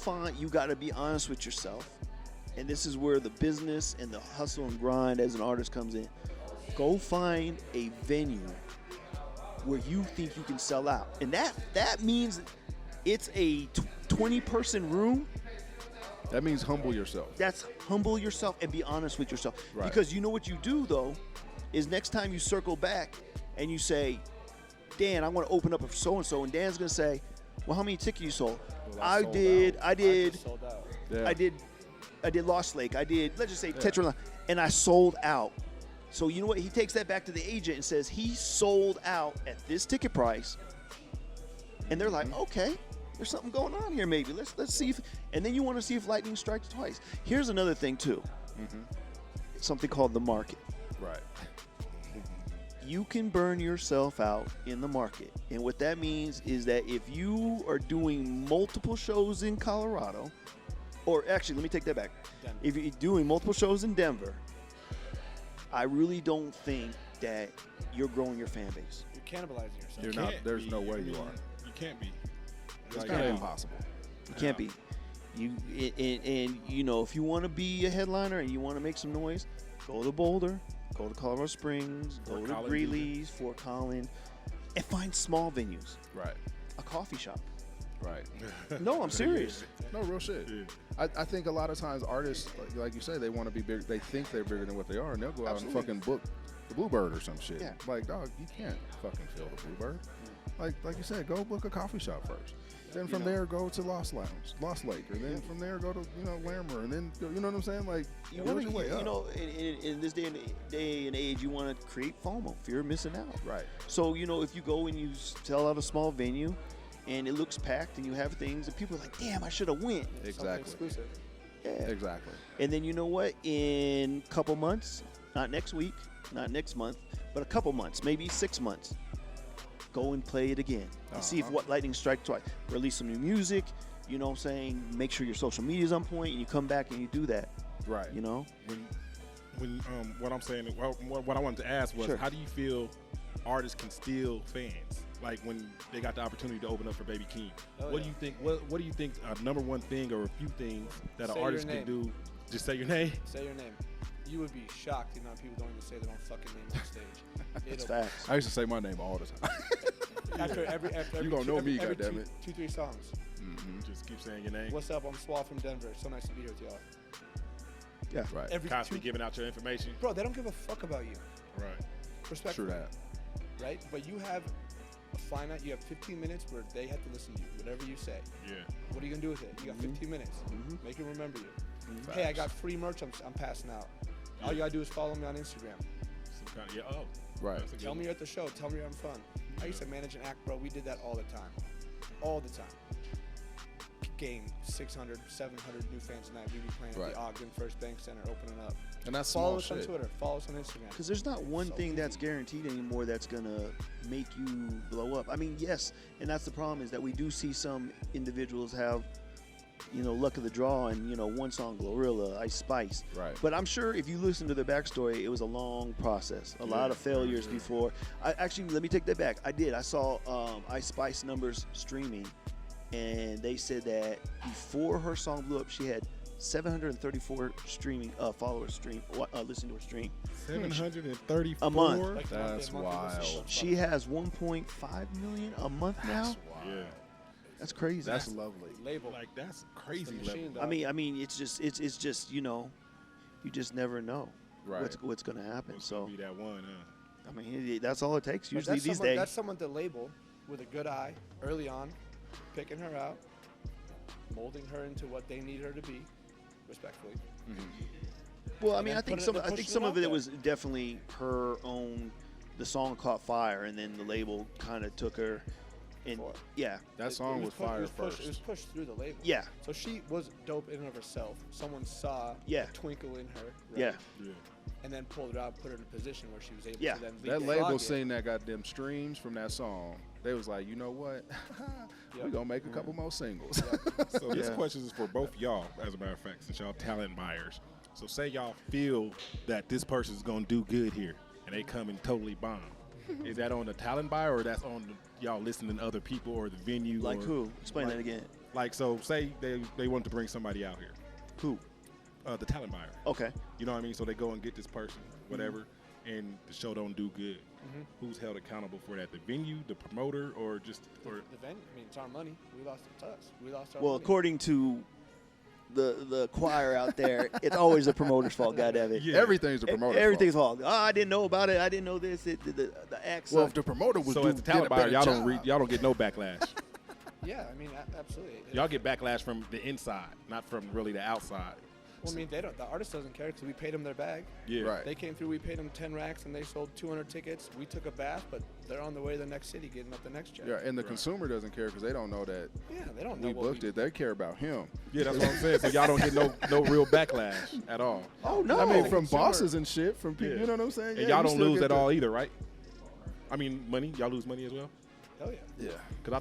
got to be honest with yourself. And this is where the business and the hustle and grind as an artist comes in. Go find a venue where you think you can sell out. And that means it's a 20-person room. That means humble yourself. That's humble yourself and be honest with yourself. Right. Because you know what you do, though, is next time you circle back and you say, Dan, I want to open up for so-and-so. And Dan's going to say, well, how many tickets you sold? Well, I did. Sold out. Yeah. I did Lost Lake. I did, let's just say, Tetra, and I sold out. So you know what? He takes that back to the agent and says he sold out at this ticket price. And they're like, okay, there's something going on here maybe. Let's see if, and then you want to see if lightning strikes twice. Here's another thing too. Something called the market. Right. You can burn yourself out in the market. And what that means is that if you are doing multiple shows in Colorado, or actually, let me take that back. Denver. If you're doing multiple shows in Denver, I really don't think that you're growing your fan base. You're cannibalizing yourself. You're not. There's no way you are. You can't be. It's Like, kind of impossible. You can't be. And you know, if you want to be a headliner and you want to make some noise, go to Boulder, go to Colorado Springs, go to Greeley's, Fort Collins, and find small venues. Right. A coffee shop. Right. No, I'm serious. No, real shit. Yeah. I think a lot of times artists, like you say, they want to be big. They think they're bigger than what they are, and they'll go out and fucking book the Bluebird or some shit. Yeah. Like, dog, you can't fucking fill the Bluebird. Like you said, go book a coffee shop first. Then from there, go to Lost Lake, or then from there, go to Larimer, and then you know what I'm saying? Like, Your know, in this day and age, you want to create FOMO, fear of missing out. Right. So if you go and you sell out a small venue, and it looks packed, and you have things, and people are like, "Damn, I should have went." Exactly. Exclusive. Yeah. Exactly. And then you know what? In a couple months, not next week, not next month, but a couple months, maybe 6 months, go and play it again. And see if what lightning strike twice. Release some new music. You know what I'm saying? Make sure your social media is on point, and you come back and you do that. Right. You know. When what I'm saying, what I wanted to ask was, how do you feel artists can steal fans? Like when they got the opportunity to open up for Baby Keem. What do you think? What do you think? Number one thing or a few things that an artist can do? Just say your name. Say your name. You would be shocked the amount of people don't even say their own fucking name on stage. It's facts. I used to say my name all the time. after every you gonna know me, every goddammit. 2-3 songs. Mm-hmm. Just keep saying your name. What's up? I'm Swall from Denver. So nice to be here with y'all. Yeah, right. Constantly giving out your information. Bro, they don't give a fuck about you. Right. Respectfully. True that. Right? But you have a finite, you have 15 minutes where they have to listen to you, whatever you say. Yeah. What are you going to do with it? You got 15 minutes. Make them remember you. Hey, I got free merch I'm passing out. All you got to do is follow me on Instagram. Some kind of, right. Tell me you're at the show. Tell me you're having fun. I used to manage an act, bro. We did that all the time. All the time. Gained 600, 700 new fans a night. We'd be playing at the Ogden First Bank Center, opening up. And that's Follow us on Twitter. Follow us on Instagram. Because there's not one thing that's guaranteed anymore that's going to make you blow up. I mean, yes, and that's the problem is that we do see some individuals have, luck of the draw and, one song, Glorilla, Ice Spice. Right. But I'm sure if you listen to their backstory, it was a long process. A lot of failures before. Actually, let me take that back. I did. I saw Ice Spice numbers streaming, and they said that before her song blew up, she had 734 streaming followers listen to her stream. 734 a month. That's wild. She has 1.5 million a month now. Yeah. That's crazy. That's lovely. Label. Like that's crazy. Machine, level. I mean, it's just you just never know what's going to happen. What's so gonna be that one, huh? I mean, that's all it takes. But Usually these days. That's someone to label with a good eye early on, picking her out, molding her into what they need her to be, respectfully. Well, I mean, I think some of it was definitely her own. The song caught fire, and then the label kind of took her. And that song was fire first. It was pushed through the label. Yeah. So she was dope in and of herself. Someone saw a twinkle in her. Right? Yeah. And then pulled her out, put her in a position where she was able to then lead that the label project. seen that got them streams from that song. They was like, you know what? We're going to make a couple more singles. So this question is for both y'all, as a matter of fact, since y'all talent buyers. So say y'all feel that this person's going to do good here, and they come and totally bomb. Is that on the talent buyer, or that's on y'all listening to other people or the venue? Like or, who? Explain that again. Like, so say they wanted to bring somebody out here. Who? The talent buyer. Okay. You know what I mean? So they go and get this person, whatever, and the show don't do good. Who's held accountable for that? The venue, the promoter, or just the venue? I mean, it's our money. We lost it to us. We lost our money. Well, according to the choir out there, it's always the promoter's fault. God damn it! Yeah. Everything's the promoter's Everything's fault. Oh, I didn't know about it. I didn't know this. The acts. Well, if the promoter was so as the talent buyer, y'all don't get no backlash. Yeah, I mean, absolutely. Y'all get backlash from the inside, not from really the outside. Well, I mean, they don't. The artist doesn't care because we paid them their bag. Yeah. Right. They came through. We paid them 10 racks, and they sold 200 tickets. We took a bath, but they're on the way to the next city, getting up the next check. Yeah, and the consumer doesn't care because they don't know that. Yeah, they don't know. We booked it. They care about him. Yeah, that's what I'm saying. So y'all don't get no real backlash at all. Oh no! I mean, from bosses and shit, from people. You know what I'm saying? And y'all don't lose at all either, right? I mean, money. Y'all lose money as well. Hell yeah. Yeah. Because I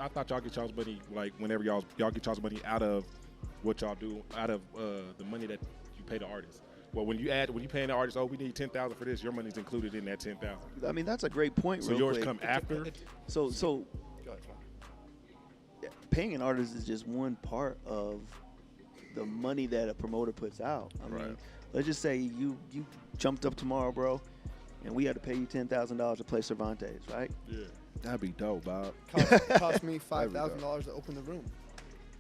thought y'all get y'all's money like whenever y'all get y'all's money out of what y'all do, out of the money that you pay the artist. Well, when you paying the artist, we need $10,000 for this, your money's included in that $10,000. I mean, that's a great point. So real yours quick. come after. So Go ahead, paying an artist is just one part of the money that a promoter puts out. I Right. mean, let's just say you jumped up tomorrow, bro, and we had to pay you $10,000 to play Cervantes, right? Yeah. That'd be dope, Bob. Cost me $5,000 to open the room.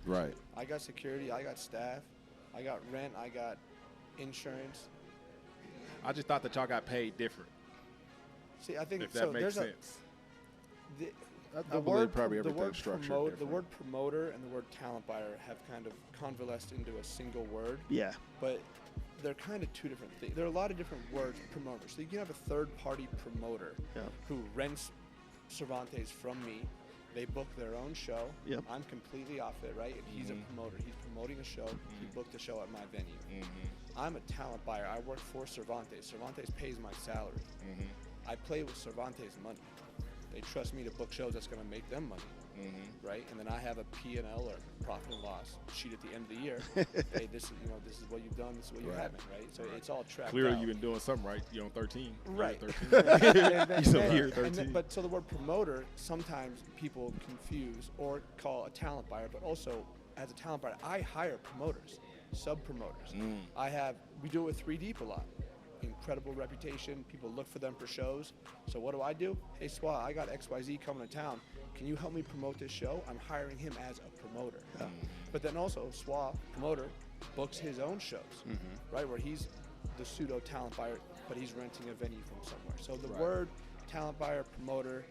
Right. I got security, I got staff, I got rent, I got insurance. I just thought that y'all got paid different. See, I think If that so. makes There's sense. I believe probably everything's structured the different. word promoter and the word talent buyer have kind of convalesced into a single word. Yeah. But they're kind of two different things. There are a lot of different words, promoters. So you can have a third-party promoter who rents Cervantes from me. They book their own show. Yep. I'm completely off it, right? And he's a promoter. He's promoting a show. He booked a show at my venue. I'm a talent buyer. I work for Cervantes. Cervantes pays my salary. I play with Cervantes' money. They trust me to book shows that's going to make them money, right? And then I have a P&L or profit and loss sheet at the end of the year. Hey, this is what you've done. This is what you haven't, right? So it's all tracked. Clearly, out. you've been doing something right. You're on 13. Right. You're 13. But so the word promoter, sometimes people confuse or call a talent buyer, but also as a talent buyer, I hire promoters, sub-promoters. We do it with 3 Deep a lot. Incredible reputation. People look for them for shows. So what do? Hey, Swa, I got XYZ coming to town. Can you help me promote this show? I'm hiring him as a promoter. But then also, Swa, promoter, books his own shows, right? Where he's the pseudo talent buyer, but he's renting a venue from somewhere. So the word talent buyer, promoter,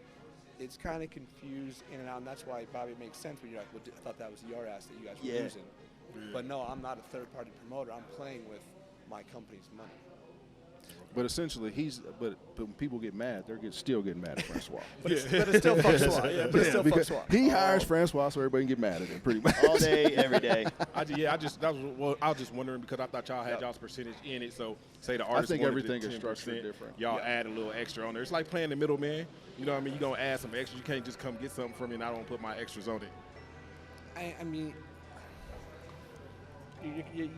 it's kind of confused in and out, and that's why, Bobby, it makes sense when you're like, well, I thought that was your ass that you guys were using. But no, I'm not a third-party promoter. I'm playing with my company's money. But essentially, but when people get mad, they're still getting mad at Francois. But it's still Francois. But it's still Francois. He hires Francois so everybody can get mad at him pretty much. All day, every day. I was just wondering because I thought y'all had y'all's percentage in it. So say the I artist think wanted everything the is structured different. Y'all add a little extra on there. It's like playing the middleman. You know what I mean? You're going to add some extras. You can't just come get something from me and I don't put my extras on it. I mean,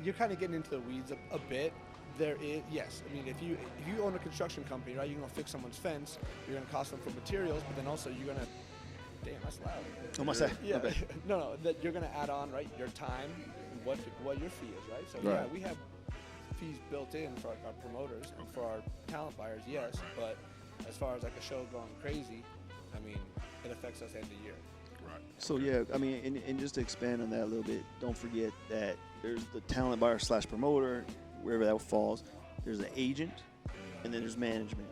you're kind of getting into the weeds a bit. There is, yes. I mean, if you own a construction company, right, you're gonna fix someone's fence. You're gonna cost them for materials, but then also you're gonna, damn, that's loud. What am I saying? Yeah, Okay. no, that you're gonna add on, right, your time, and what your fee is, right? So yeah, we have fees built in for our promoters and for our talent buyers, yes. But as far as like a show going crazy, I mean, it affects us end of year. Right. So yeah, I mean, and just to expand on that a little bit, don't forget that there's the talent buyer / promoter. Wherever that falls, there's an agent, and then there's management.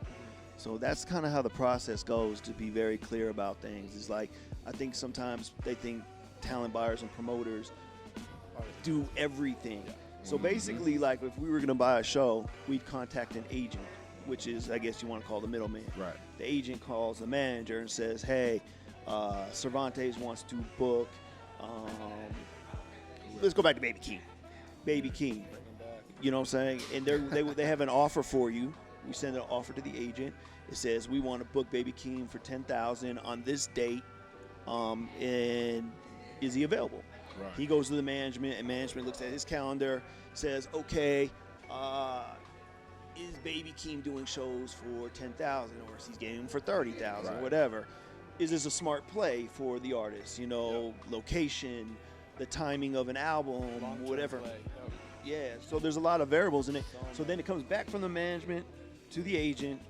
So that's kind of how the process goes, to be very clear about things. It's like, I think sometimes they think talent buyers and promoters do everything. So basically, like if we were gonna buy a show, we'd contact an agent, which is, I guess you want to call the middleman. Right. The agent calls the manager and says, hey, Cervantes wants to book, let's go back to Baby King. You know what I'm saying? And they have an offer for you. You send an offer to the agent. It says, we want to book Baby King for $10,000 on this date, and is he available? Right. He goes to the management, and management looks at his calendar, says, okay, is Baby King doing shows for $10,000, or is he getting them for $30,000, or whatever? Is this a smart play for the artist? You know, location, the timing of an album, whatever. Yeah, so there's a lot of variables in it. So then it comes back from the management to the agent,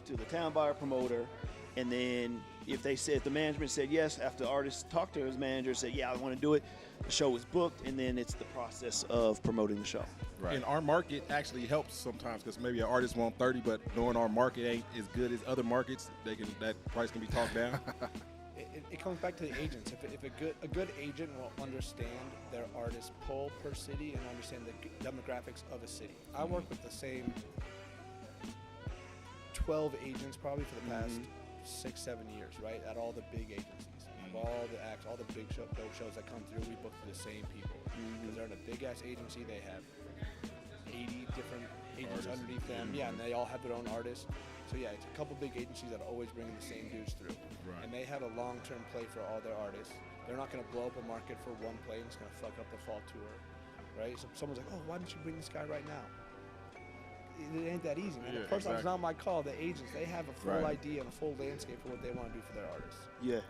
to the town buyer promoter, and then if the management said yes, after the artist talked to his manager, said, yeah, I want to do it, the show is booked, and then it's the process of promoting the show. Right. And our market actually helps sometimes because maybe an artist want 30, but knowing our market ain't as good as other markets, that price can be talked down. It comes back to the agents. If a good agent will understand their artist pull per city and understand the demographics of a city. I work with the same 12 agents probably for the past 6-7 years, right? At all the big agencies, of all the acts, all the big dope shows that come through, we book for the same people because they're in a big ass agency. They have 80 different agents underneath them. Yeah, and they all have their own artists. So yeah, it's a couple big agencies that are always bringing the same dudes through. Right. And they have a long-term play for all their artists. They're not going to blow up a market for one play and it's going to fuck up the fall tour, right? So someone's like, oh, why don't you bring this guy right now? It ain't that easy, man. Yeah, First off, it's exactly. not my call. The agents, they have a full idea and a full landscape for what they want to do for their artists. Yeah.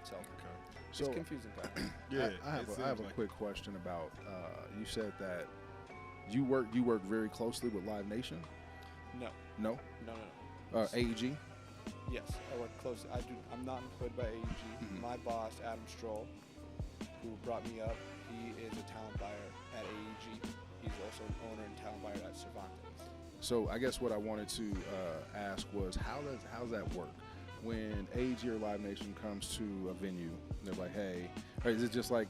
So. It's confusing, kind of. Yeah, I have a quick question about. You said that you work very closely with Live Nation. No. No. No. AEG. Yes, I work closely. I'm not employed by AEG. My boss, Adam Stroll, who brought me up, he is a talent buyer at AEG. He's also an owner and talent buyer at Cervantes. So I guess what I wanted to ask was how's that work? When AEG or Live Nation comes to a venue, they're like, hey, or is it just like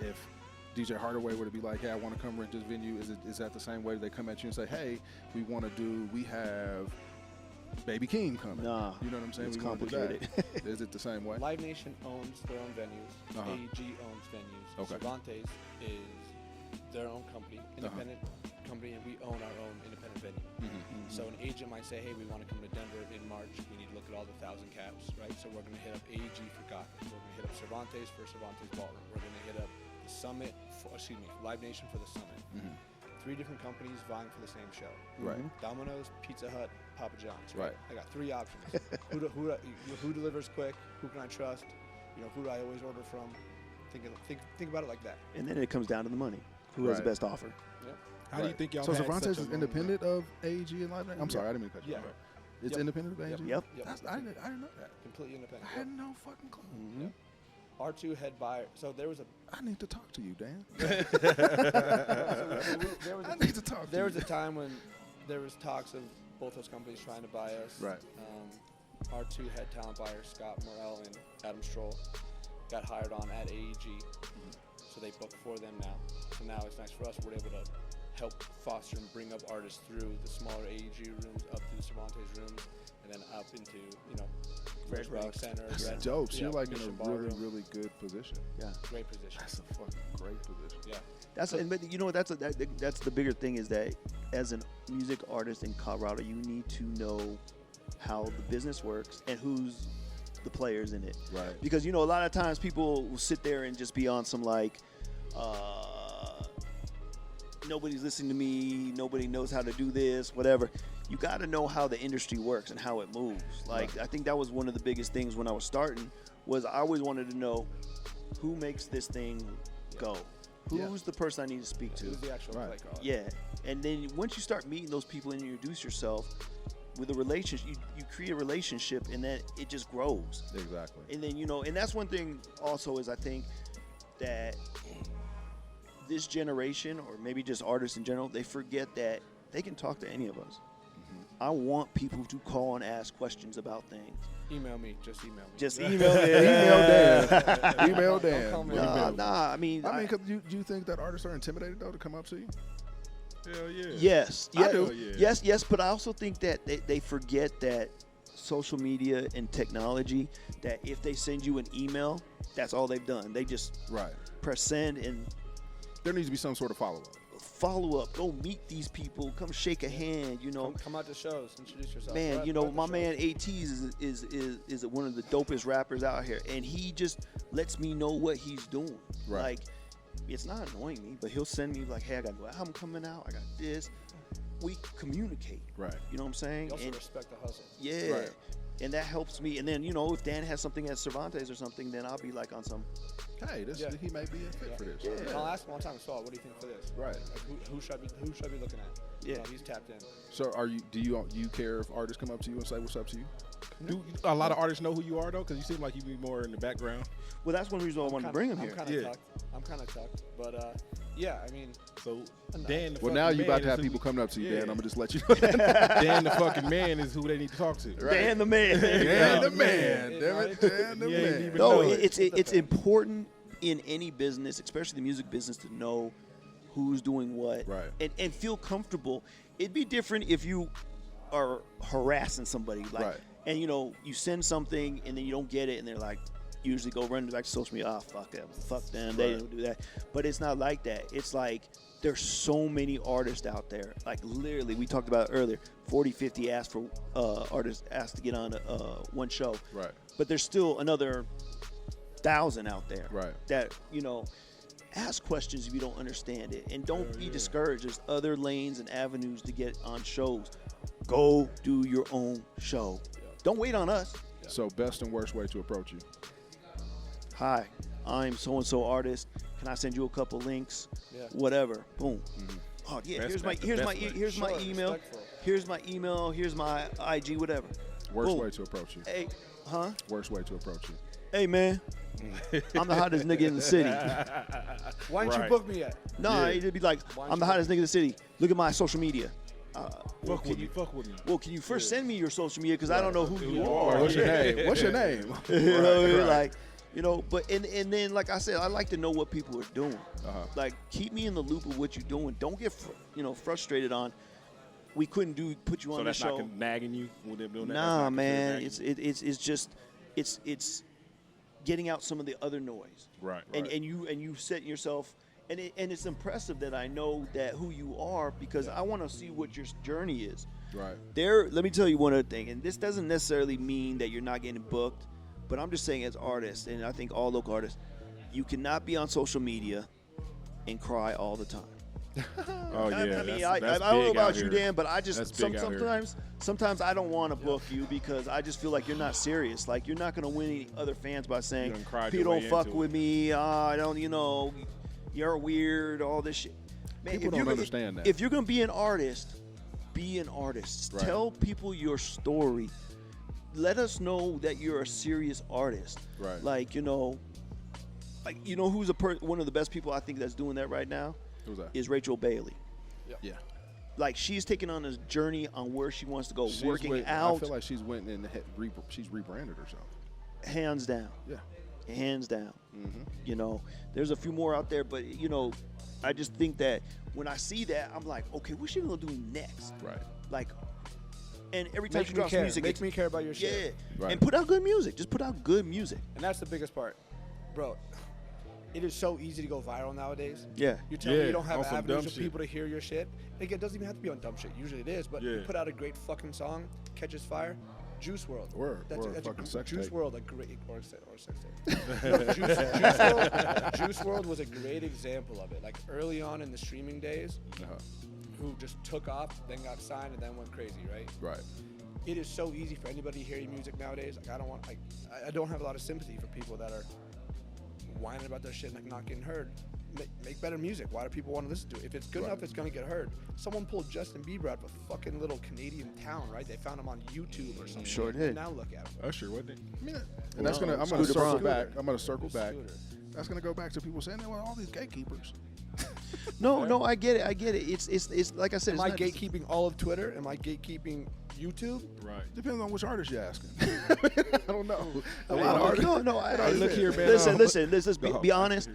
if DJ Hardaway were to be like, hey, I want to come rent this venue, is that the same way they come at you and say, hey, we have Baby King coming? Nah. You know what I'm saying? It's we want to do complicated. that. Is it the same way? Live Nation owns their own venues. AEG owns venues. Okay. Cervantes is their own company, independent company, and we own our own independent venue. So an agent might say, hey, we want to come to Denver in March. We need to look at all the 1,000 caps, right? So we're going to hit up AEG for Gotham. We're going to hit up Cervantes for Cervantes Ballroom. We're going to hit up the Summit, Live Nation for the Summit. 3 different companies vying for the same show. Right. Domino's, Pizza Hut, Papa John's. Right. I got 3 options. who delivers quick? Who can I trust? Who do I always order from? Think about it like that. And then it comes down to the money. Who has the best offer? Yep. How do you think y'all So had Cervantes such is a independent of AEG and Live Nation? I'm sorry, I didn't mean to cut you off. It's independent of AEG? Yep. I didn't know that. Completely independent. I had no fucking clue. Our 2 head buyer. So there was a. I need to talk to you, Dan. I need to talk to you. There was a time when there was talks of both those companies trying to buy us. Right. Our 2 head talent buyers, Scott Morrell and Adam Stroll, got hired on at AEG. So they book for them now. So now it's nice for us. We're able to help foster and bring up artists through the smaller AEG rooms, up through the Cervantes rooms, and then up into, Red Rock Center. That's dope. So you're like in a Ballroom. really good position. Yeah. Great position. That's a fucking great position. Yeah. But you know what? That's the bigger thing is that as a music artist in Colorado, you need to know how the business works and who's the players in it. Right. Because a lot of times people will sit there and just be on some nobody's listening to me, nobody knows how to do this, whatever. You got to know how the industry works and how it moves. I think that was one of the biggest things when I was starting was I always wanted to know who makes this thing go. Who's the person I need to speak to? Who's the actual play caller? Yeah. And then once you start meeting those people and you introduce yourself with a relationship, you create a relationship and then it just grows. Exactly. And then, and that's one thing also is I think that this generation, or maybe just artists in general, they forget that they can talk to any of us. I want people to call and ask questions about things. Email me. Just email me. Just email me. Email Dan. Email Dan. Don't call me. Nah. I mean, do you think that artists are intimidated though to come up to you? Hell yeah. Yes. I do. Yes. But I also think that they forget that social media and technology, that if they send you an email, that's all they've done. They just press send, and there needs to be some sort of follow-up. Go meet these people. Come shake a hand. Come out to shows. Introduce yourself. Man, my man AT's is one of the dopest rappers out here, and he just lets me know what he's doing. Right. Like, it's not annoying me, but he'll send me like, hey, I got a new album coming out. I got this. We communicate. Right. You know what I'm saying? You also respect the hustle. Yeah. Right. And that helps me. And then, if Dan has something at Cervantes or something, then I'll be like on some. Hey, he may be a fit for this. Yeah. And I'll ask him all the time, so what do you think for this? Right. Like, who should I be looking at? Yeah. He's tapped in. So do you care if artists come up to you and say what's up to you? Do a lot of artists know who you are though? Because you seem like you be more in the background. Well, that's one reason I wanted to bring him here. I'm kind of tucked, but yeah, I mean. So Dan, the well, now you about to have people coming up to you, Dan. I'm gonna just let you know. Dan, the fucking man, is who they need to talk to. Right. Dan the man. Dan the man. Damn it, Dan the man. No, it's important in any business, especially the music business, to know who's doing what, and feel comfortable. It'd be different if you are harassing somebody, and you send something and then you don't get it, and they're like, usually go run back to social media. Fuck them, they didn't do that. But it's not like that. It's like there's so many artists out there. Like literally, we talked about it earlier. 40, 50 artists asked to get on one show. Right. But there's still another 1,000 out there. Right. That ask questions if you don't understand it, and don't be discouraged. There's other lanes and avenues to get on shows. Go do your own show. Don't wait on us. So best and worst way to approach you. Hi, I'm so and so artist. Can I send you a couple links? Yeah. Whatever. Boom. Oh yeah. Here's my email. Respectful. Here's my email. Here's my IG. Whatever. Worst Boom. way to approach you. Hey, huh? Worst way to approach you. Hey man, I'm the hottest nigga in the city. Why didn't you Right. book me yet? No, it'd be like, I'm the hottest nigga in the city. Look at my social media. Fuck with me. Fuck with me. Well, can you first send me your social media because I don't know who you are. What's your name? What's your name? You know, Right. like, you know, but and then like I said, I like to know what people are doing. Like, keep me in the loop of what you're doing. Don't get frustrated on. We couldn't put you on So the that's show. not nagging you when they're doing that? Nah, That's not man, considered it's just getting out some of the other noise. Right. And you set yourself, and it's impressive that I know that who you are because I want to see what your journey is. Right. Let me tell you one other thing, and this doesn't necessarily mean that you're not getting booked, but I'm just saying as artists, and I think all local artists, you cannot be on social media and cry all the time. Oh yeah. I mean, that's I don't know big about out you, here. Dan, but I just That's big out here. sometimes I don't want to book you because I just feel like you're not serious. Like you're not going to win any other fans by saying You're gonna cry people your don't way fuck into with me. I don't, you're weird. All this shit. Man, People don't understand that. If you're going to be an artist, be an artist. Right. Tell people your story. Let us know that you're a serious artist. Right. Like who's one of the best people I think that's doing that right now Who's that? is Rachel Bailey. Yeah. Like she's taking on this journey on where she wants to go, She's working out. I feel like she's went and she's rebranded herself. Hands down. Yeah. Hands down. Mm-hmm. There's a few more out there, but I just think that when I see that, I'm like, okay, what's she gonna do next? Right. Like, and every time Make she me drops care. music, Make me care about your shit. yeah, Right. and put out good music. Just put out good music. And that's the biggest part. Bro, it is so easy to go viral nowadays. Yeah. You tell me Yeah, you don't have on some avenues dumb of shit. people to hear your shit. Again, it doesn't even have to be on dumb shit. Usually it is, but you Yeah. put out a great fucking song, catches fire. Juice WRLD. Or That's a a fucking sex Juice tape. WRLD, a great or sex tape. No, Juice WRLD was a great example of it. Like early on in the streaming days, who just took off, then got signed, and then went crazy, right? Right. It is so easy for anybody to hear your music nowadays. Like I don't have a lot of sympathy for people that are whining about their shit and like not getting heard. Make better music. Why do people want to listen to it? If it's good enough, it's gonna get heard. Someone pulled Justin Bieber out of a fucking little Canadian town, right? They found him on YouTube or something. Sure did. And now look at him. Usher, wasn't it? And that's I'm gonna Scooter circle Braun. back. I'm gonna circle back. Scooter. That's gonna go back to people saying they want all these gatekeepers. No, I get it. It's like I said. Am it's I not- gatekeeping all of Twitter? Am I gatekeeping YouTube? Right. Depends on which artist you're asking. I don't know. A lot of No, artists. no. Hey, look here, man. Listen. Go. Be honest.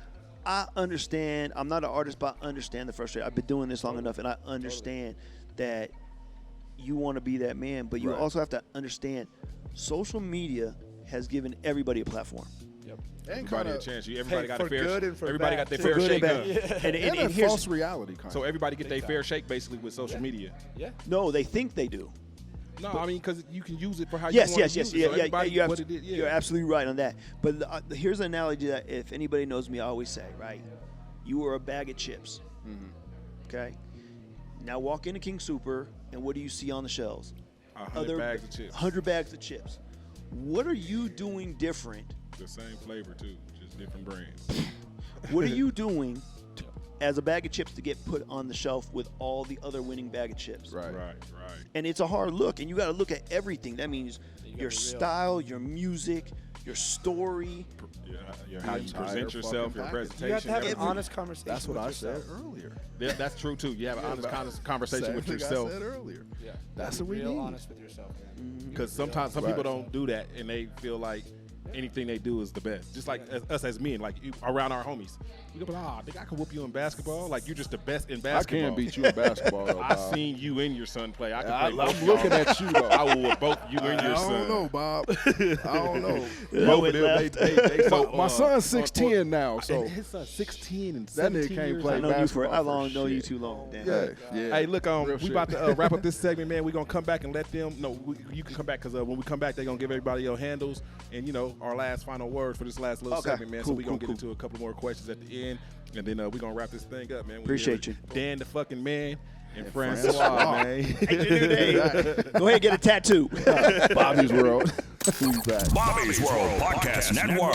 I understand. I'm not an artist, but I understand the frustration. I've been doing this long enough, and I understand that you want to be that man, but you Right. also have to understand social media has given everybody a platform. And Everybody a kinda, chance. Everybody got for a fair. good and for everybody bad. got their For fair good and shake. bad. Up. And and a here's false reality kind So of. everybody get their fair shake basically with social media. Yeah. no, they think they do. No, I mean because you can use it for how you Yes, want yes, to yes, use it. So yeah. everybody You're, what it is, yeah. you're absolutely right on that. But here's an analogy that if anybody knows me, I always say, right? You are a bag of chips. Okay. Now walk into King Super, and what do you see on the shelves? 100 bags of chips. 100 bags of chips. What are you doing different? The same flavor too, just different brands. What are you doing as a bag of chips to get put on the shelf with all the other winning bag of chips? Right. Right. And it's a hard look, and you got to look at everything. That means your be real. style, your music, your story. How you entire present yourself, your fucking presentation. You have to have an everything. honest conversation. That's what with I yourself. said earlier. That's true too. You have an honest conversation Same with thing yourself. I said earlier. Yeah. That's Be what we real need. honest with yourself, man. Because sometimes some people don't do that, and they feel like anything they do is the best. Just like us as men, like around our homies. You go, nigga, I can whoop you in basketball. Like you're just the best in I basketball. can beat you in basketball, though, I Bob. seen you and your son play. I can play. I'm looking at you, though. I will whoop both you and your I son. don't know, Bob. I don't know. Both of them, they so, My son's 6'10" now, so and his son's 16 and that 17 nigga can't years play I old. know you basketball. for. I've for long known you shit. too long. Dan. Yeah. Hey, look, Real we shit. about to wrap up this segment, man. We're going to come back and let them know. You can come back because when we come back, they're going to give everybody your handles and, our last final words for this last little Okay. segment, man. So Cool, we're going to cool, get into a couple more questions at the end, and then we're going to wrap this thing up, man. Appreciate you. Dan the fucking man. And Francois, man. Go ahead and get a tattoo. Bobby's World. We back. Bobby's World Podcast Network.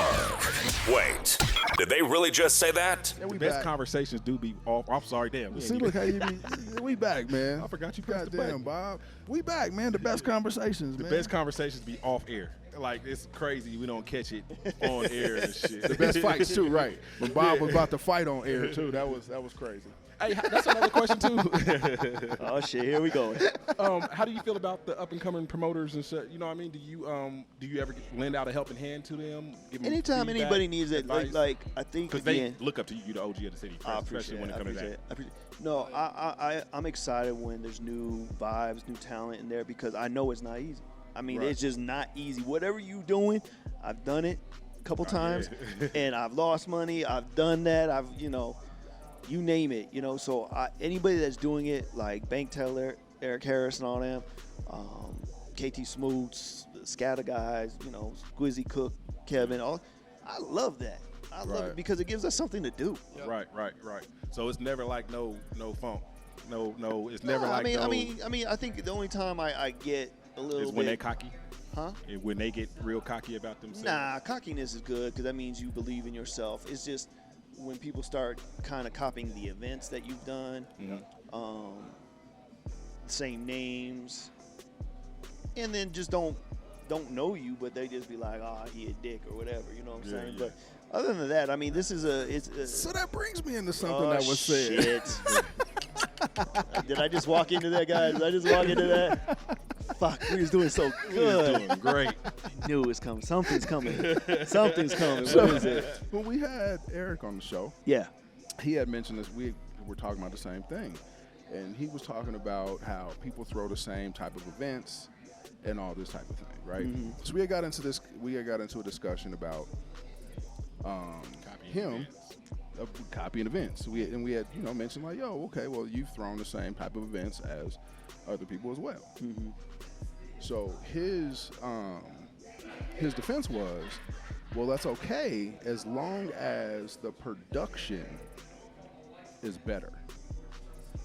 Wait, did they really just say that? Yeah, we The best back. conversations do be off. I'm sorry, damn. we See, ain't look how even- you be. We back, man. I forgot you pressed the Goddamn, button. Bob. We back, man. The best conversations, The man. best conversations be off air. Like, it's crazy we don't catch it on air and shit. The best fights too, right? When Bob was about to fight on air too, that was crazy. Hey, that's another question too. Oh shit, here we go. How do you feel about the up and coming promoters and shit? You know what I mean? Do you ever lend out a helping hand to them? Give them Anytime feedback, anybody needs it, advice? like I think Because again, they look up to you, the OG of the city, I especially appreciate when it. it I comes to appreciate that. it. No, I'm excited when there's new vibes, new talent in there because I know it's not easy. I mean, Right. it's just not easy. Whatever you doing, I've done it a couple times, and I've lost money. I've done that. You name it. So anybody that's doing it, like Bank Teller, Eric Harris, and all them, KT Smoots, the Scatter guys, Squizzy Cook, Kevin. I love that. I love it because it gives us something to do. Right. So it's never like no funk. No, it's never like I mean, I think the only time I get a little is bit when they cocky. Huh? And when they get real cocky about themselves. Nah, cockiness is good because that means you believe in yourself. It's just when people start kind of copying the events that you've done, same names, and then just don't know you, but they just be like, he a dick or whatever. You know what I'm saying? Yeah. But other than that, I mean, this is So that brings me into something that was said. Shit. Did I just walk into that, guys? Did I just walk into that? Fuck, we was doing so good. Doing great. I knew it was coming. Something's coming. Something's coming. So, What is it? when we had Eric on the show, Yeah. he had mentioned this. We were talking about the same thing, and he was talking about how people throw the same type of events and all this type of thing, right? Mm-hmm. So we had got into this. We had got into a discussion about him copying events. We had mentioned like, yo, okay, well, you've thrown the same type of events as other people as well. Mm-hmm. So his defense was, well, that's okay as long as the production is better.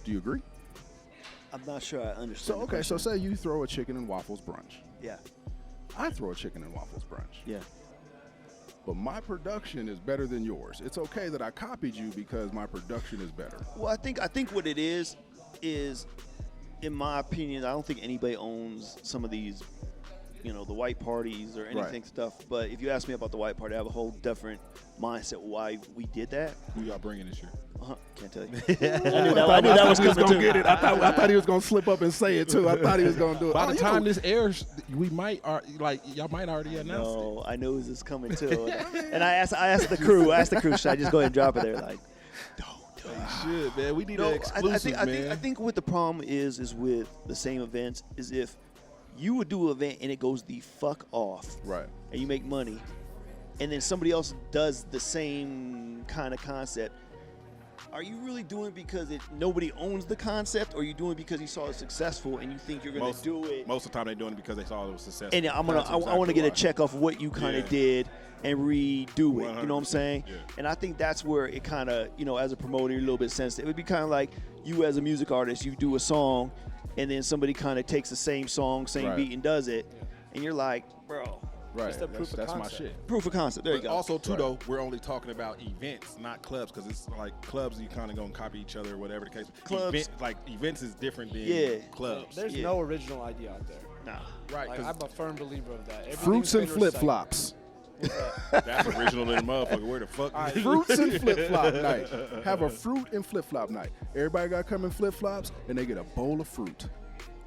Do you agree? I'm not sure I understand. So the okay, so question. say you throw a chicken and waffles brunch. Yeah. I throw a chicken and waffles brunch. Yeah. But my production is better than yours. It's okay that I copied you because my production is better. Well, I think what it is, in my opinion, I don't think anybody owns some of these, the white parties or anything stuff. But if you ask me about the white party, I have a whole different mindset why we did that. Who y'all bringing this year? Can't tell you. I knew that was coming too. Get it. I thought he was gonna slip up and say it too. I thought he was gonna do it. By the time this airs, we might y'all might already announce it. No, I knew it was coming too. And I asked the crew. Should I just go ahead and drop it there? Like, Shit, man, we need an exclusive, man. I think what the problem is with the same events is if you would do an event and it goes the fuck off, right, and you make money, and then somebody else does the same kind of concept. Are you really doing it because nobody owns the concept, or are you doing it because you saw it successful and you think you're going to do it? Most of the time, they're doing it because they saw it was successful. And I want to get a check off what you kind of did and redo it. 100%. You know what I'm saying? Yeah. And I think that's where it kind of, as a promoter, you're a little bit sensitive. It would be kind of like you as a music artist, you do a song, and then somebody kind of takes the same song, same beat, and does it, and you're like, bro. Right, Just a proof of that's my concept. shit. Proof of concept. There you But go. also, too, though, we're only talking about events, not clubs, because it's like clubs, you kind of going to copy each other or whatever the case. Clubs. Events is different than clubs. There's no original idea out there. Nah. Right. Like, I'm a firm believer of that. Everything's Fruits and been flip recycled. flops. That's original than a motherfucker. Where the fuck? Fruits and flip flop night. Have a fruit and flip flop night. Everybody got to come in flip flops, and they get a bowl of fruit.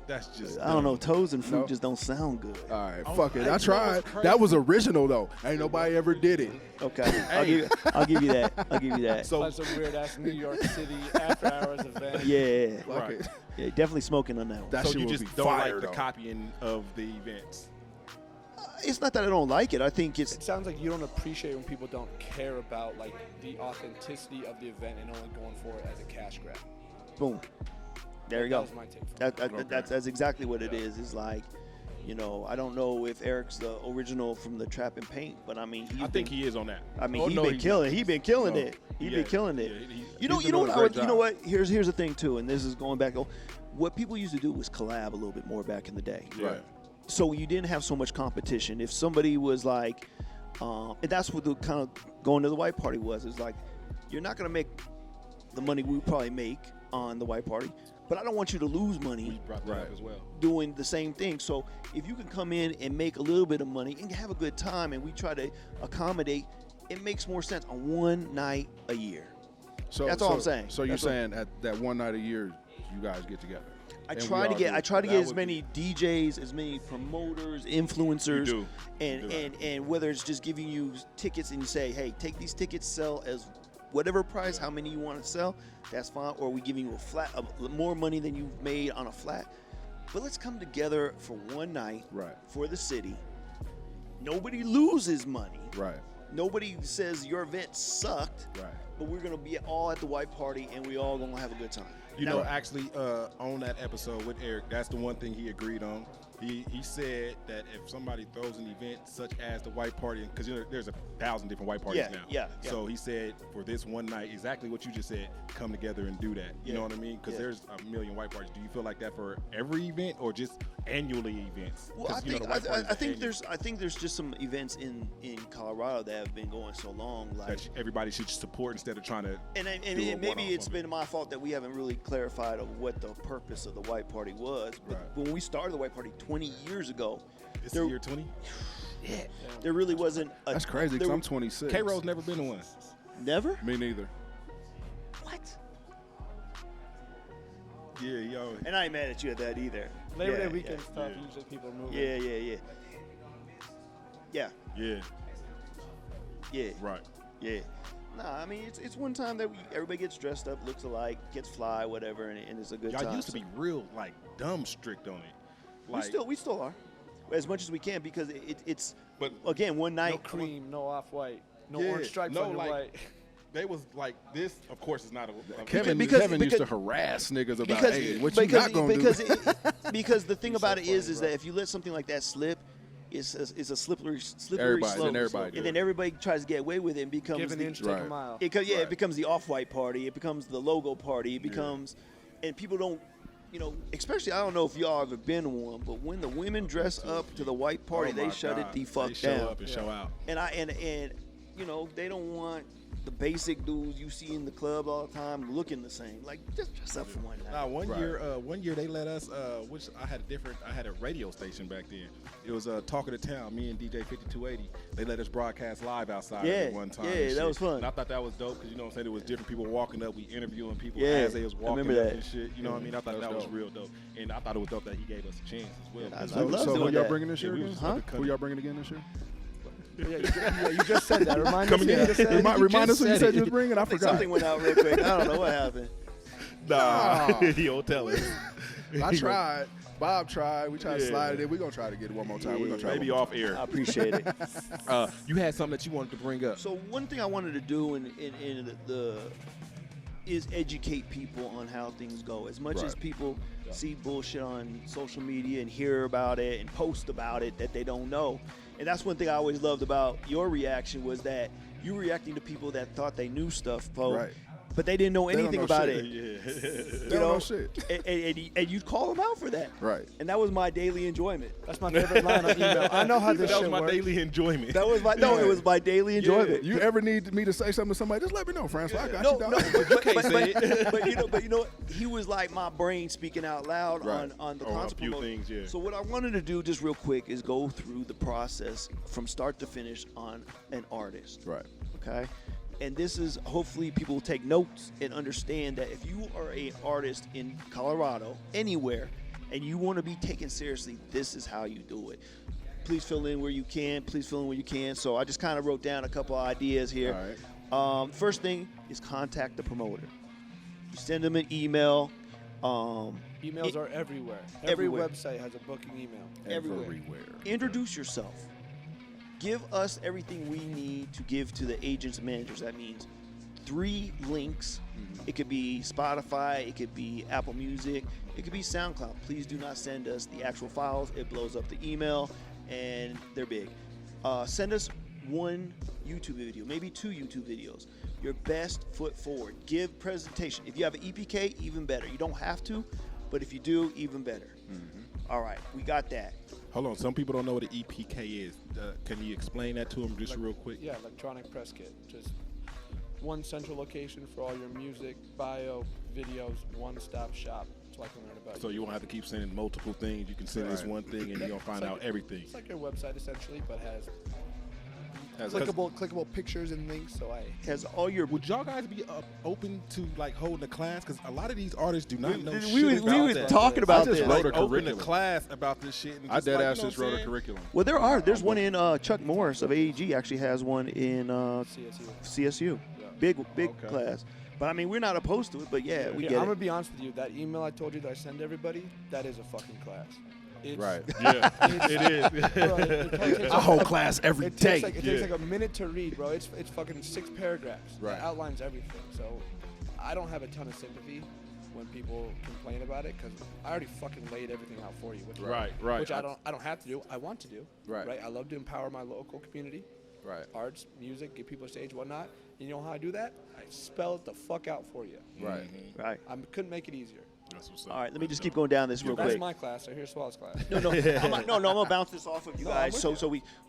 That's just. I don't know. Toes and fruit No. just don't sound good. All right, fuck it. I I tried. know, That was original though. Ain't nobody ever did it. Okay. I'll give you that. I'll give you that. So, That's a weird ass New York City after hours event. Yeah. Fuck Right. it. Yeah, definitely smoking on that one. That so shit you would just be don't fire, like the though. copying of the events. It's not that I don't like it. I think it's It sounds like you don't appreciate when people don't care about like the authenticity of the event and only going for it as a cash grab. boom. There you That go. was my take from it. That's exactly what it is. It's like You know, I don't know if Eric's the original from the Trap and Paint, but I mean, I think he is on that. I mean, Oh, he's no, been he's killing. not. He's been killing No. it. He's Yeah. been killing it. Yeah, you know, been you know doing what? a great You know job. what? Here's the thing too, and this is going back. What people used to do was collab a little bit more back in the day. Right. So you didn't have so much competition. If somebody was like, and that's what the kind of going to the white party was. Is like, you're not gonna make the money we probably make on the white party, but I don't want you to lose money. We brought that up as well. Doing the same thing. So if you can come in and make a little bit of money and have a good time, and we try to accommodate, it makes more sense on one night a year. So That's all I'm saying. So you're That's all. saying at that one night a year, you guys get together? I And we try to all get do. as many DJs, as many promoters, influencers, You do. and whether it's just giving you tickets and you say, hey, take these tickets, sell as whatever price, how many you want to sell, that's fine. Or we giving you more money than you've made on a flat. But let's come together for one night for the city. Nobody loses money. Right. Nobody says your event sucked. Right. But we're gonna be all at the white party and we all gonna have a good time. You know, actually, on that episode with Eric, that's the one thing he agreed on. He said that if somebody throws an event such as the white party, because there's 1,000 different white parties now. Yeah. So he said for this one night, exactly what you just said, come together and do that. You know what I mean? Because there's a million white parties. Do you feel like that for every event or just annually events? Well, I think there's just some events in Colorado that have been going so long, like that everybody should support instead of trying to. And maybe it's been my fault that we haven't really clarified of what the purpose of the white party was. But when we started the white party 20 years ago, It's the year 20. Yeah, there really wasn't. That's crazy because I'm 26. K-Roll's never been to one. Never? Me neither. What? Yeah, yo. And I ain't mad at you at that either. Labor Day weekend stuff. Usually people move. Yeah. Right. Yeah. Nah, I mean it's one time that everybody gets dressed up, looks alike, gets fly, whatever, and it's a good time. Y'all used to be real like dumb strict on it. Like, we still are, as much as we can because it's. But again, one night. No cream, no off-white, no orange stripes on your white. They was like this. Of course, it's not a. Kevin used to harass niggas about, hey, what you not gonna do? Because the thing about it is that if you let something like that slip, it's a slippery slope. And then everybody tries to get away with it and becomes give an inch, take a mile. It becomes the off-white party. It becomes the logo party. It becomes, and people don't. You know, especially I don't know if y'all ever been to one, but when the women dress up to the white party, they shut it the fuck down. Show up and show out. And you know they don't want the basic dudes you see in the club all the time looking the same. Like just dress up for one night. One year they let us. Which I had a radio station back then. It was Talk of the Town. Me and DJ 5280. They let us broadcast live outside at one time. Yeah, that was fun. And I thought that was dope because you know what I'm saying. It was different people walking up. We interviewing people Yeah, as they was walking remember up that. and shit. You know what I mean? I thought that was real dope. And I thought it was dope that he gave us a chance as well. I love So doing who y'all that. bringing this year we again? was about to cut Who it. y'all bringing again this year? Yeah, you just said that. Remind us. Remind us who you said you was bringing. I forgot. Something went out real quick. I don't know what happened. Nah, he'll tell us. I tried. Bob tried. We tried to slide it in. We're going to try to get it one more time. We're going to try Maybe one more off air. I appreciate it. You had something that you wanted to bring up. So one thing I wanted to do is educate people on how things go. As much as people see bullshit on social media and hear about it and post about it that they don't know. And that's one thing I always loved about your reaction was that you were reacting to people that thought they knew stuff, but they didn't know anything about it. They don't know shit. And you'd call them out for that. Right. And that was my daily enjoyment. That's my favorite line on email. I know how this That shit was my works. daily enjoyment. That was my it was my daily enjoyment. You ever need me to say something to somebody, just let me know, Francois. I got you, dog. But you know what? He was like my brain speaking out loud on the concert a few promotion. things, yeah. So what I wanted to do just real quick is go through the process from start to finish on an artist. Right. Okay? And this is hopefully people will take notes and understand that if you are an artist in Colorado, anywhere, and you want to be taken seriously, this is how you do it. Please fill in where you can. So I just kind of wrote down a couple of ideas here. All right. First thing is contact the promoter. You send them an email. Emails are everywhere. Every Everywhere. website has a booking email. Everywhere. Introduce yourself. Give us everything we need to give to the agents and managers. That means 3 links. It could be Spotify, it could be Apple Music, it could be SoundCloud. Please do not send us the actual files. It blows up the email, and they're big. Send us 1 YouTube video, maybe 2 YouTube videos. Your best foot forward. Give presentation. If you have an EPK, even better. You don't have to, but if you do, even better. All right, we got that. Hold on. Some people don't know what an EPK is. Can you explain that to them just real quick? Yeah, electronic press kit. Just one central location for all your music, bio, videos, one-stop shop. So I can learn about So you won't have to keep sending multiple things. You can send this one thing, and you're going to find out everything. It's like your website, essentially, but has clickable pictures and links. So has all your. Would y'all guys be open to like holding a class? Because a lot of these artists do not know we shit about were that. talking about I just this. wrote a Like, curriculum class about this shit. And I just dead like, ass you know just what I'm wrote a saying? curriculum. Well, there's one in Chuck Morris of AEG actually has one in CSU. Big class. But I mean, we're not opposed to it. But yeah, we get it. I'm gonna be honest with you. That email I told you that I send everybody, that is a fucking class. Right. Yeah, it is. Bro, it takes A whole class every day. It takes like a minute to read, bro. It's fucking 6 paragraphs. Right. That outlines everything. So I don't have a ton of sympathy when people complain about it, because I already fucking laid everything out for you. Right. Which I don't have to do. I want to do. Right. I love to empower my local community. Right. Arts, music, give people a stage, whatnot. You know how I do that? I spell it the fuck out for you. Right. Right. I couldn't make it easier. That's what's up. All right, let me just keep going down this real That's quick. my class. So here's Swell's class. No, I'm gonna bounce this off of you guys. All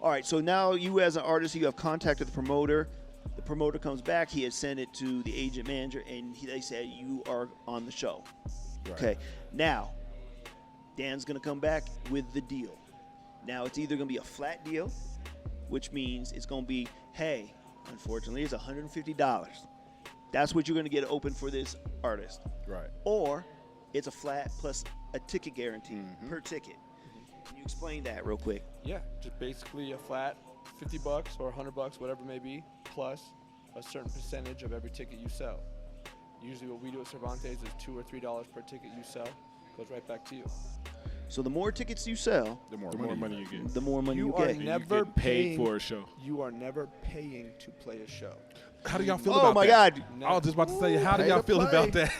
right. So now you, as an artist, you have contacted the promoter. The promoter comes back. He has sent it to the agent manager, and they said you are on the show. Right. Okay. Now, Dan's gonna come back with the deal. Now it's either gonna be a flat deal, which means it's gonna be, hey, unfortunately, it's $150. That's what you're gonna get open for this artist. Right. Or it's a flat plus a ticket guarantee per ticket. Can you explain that real quick? Yeah, just basically a flat $50 or $100, whatever it may be, plus a certain percentage of every ticket you sell. Usually what we do at Cervantes is $2 or $3 per ticket you sell. Goes right back to you. So the more tickets you sell, The more money you get. the more money you are get. never You get paid paying for a show. You are never paying to play a show. How do y'all feel Oh about my that? God. I was just about to say, how do Pay y'all to feel play. about that?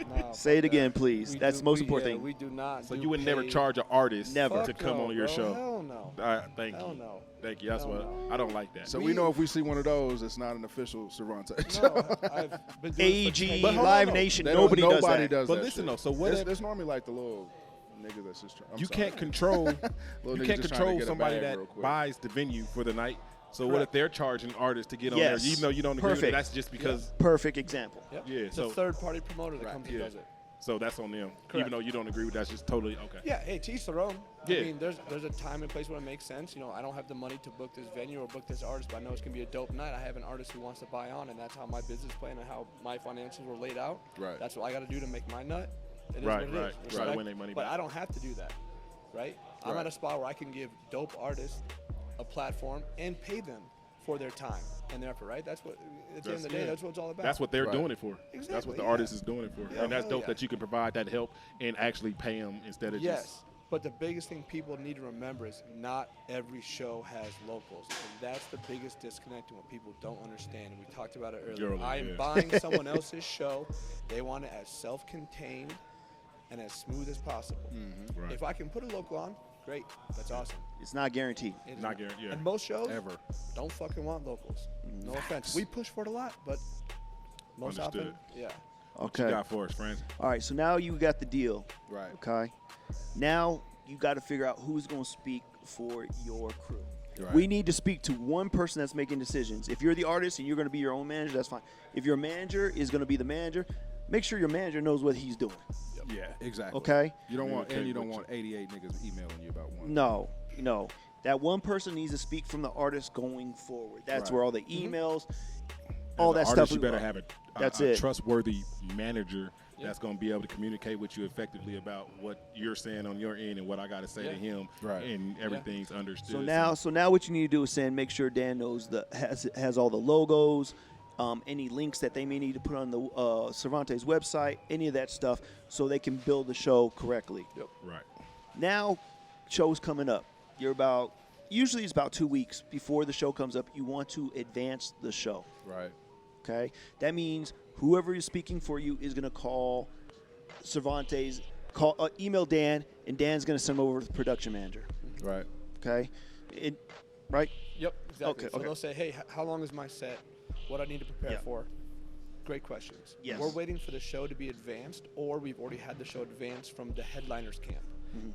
No, Say it fuck again, that. please. That's the most important thing. We do not. So do you would never paid- charge an artist Never. to Fuck come no, on your bro. show? Hell no. All right, thank Hell you. no. Thank you. That's Hell what no. I don't like that. So we know if we see one of those, it's not an official Cervantes. No, I've been doing it for 10 AEG, years. Live Nation, They don't- nobody does that. does But that listen shit. though, so what if- It's normally like the little nigga that's just trying. You can't control. Little You nigga can't just trying to control get a somebody bag that real quick. buys the venue for the night. So what if Correct. they're charging artists to get on Yes. there? Even though you don't agree with it, Perfect. that's just because. Perfect example. Yep. Yeah, It's so- a third-party promoter that comes and Yeah. does it. So that's on them. Correct. Even though you don't agree with that, that's just totally okay. Yeah, hey, to each their own. Yeah. I mean, there's a time and place where it makes sense. You know, I don't have the money to book this venue or book this artist, but I know it's going to be a dope night. I have an artist who wants to buy on, and that's how my business plan and how my financials were laid out. Right. That's what I got to do to make my nut. It is Right, what it is. right. Respect. Right, win their money But back. I don't have to do that, right? I'm Right. at a spot where I can give dope artists a platform and pay them for their time and their effort, right? That's what, at the end of the day, that's what it's all about. That's what they're Right. doing it for. That's Exactly, what the yeah. artist is doing it for. Yeah, and that's hell dope yeah. that you can provide that help and actually pay them instead of Yes, just. but the biggest thing people need to remember is not every show has locals, and that's the biggest disconnect and what people don't understand. And we talked about it earlier. Earlier, I am yeah. buying someone else's show. They want it as self-contained and as smooth as possible. Right. If I can put a local on, great. That's awesome. It's not guaranteed. It is Not guaranteed, yeah. And most shows Ever. don't fucking want locals. No offense. We push for it a lot, but most Understood. often, yeah. What you Okay. got for us, Francis? All right, so now you got the deal. Right. Okay. Now you got to figure out who's going to speak for your crew. Right. We need to speak to one person that's making decisions. If you're the artist and you're going to be your own manager, that's fine. If your manager is going to be the manager, make sure your manager knows what he's doing. Yeah, exactly. Okay? You don't want, okay and you don't with want 88 niggas emailing you about one. No. That one person needs to speak from the artist going forward. That's Right. where all the emails, all that As an stuff. artist, you better have That's a it. trustworthy manager that's going to be able to communicate with you effectively about what you're saying on your end and what I got to say to him, Right. and everything's understood. So now what you need to do is make sure Dan knows has all the logos, any links that they may need to put on the Cervantes website, any of that stuff, so they can build the show correctly. Right. Now, show's coming up. Usually it's about 2 weeks before the show comes up. You want to advance the show. Right. Okay, that means whoever is speaking for you is going to call Cervantes, email Dan, and Dan's going to send over to the production manager. Right. Okay, right? Yep, exactly. Okay, So they'll say, hey, how long is my set? What I need to prepare for? Great questions. Yes. We're waiting for the show to be advanced, or we've already had the show advanced from the headliner's camp.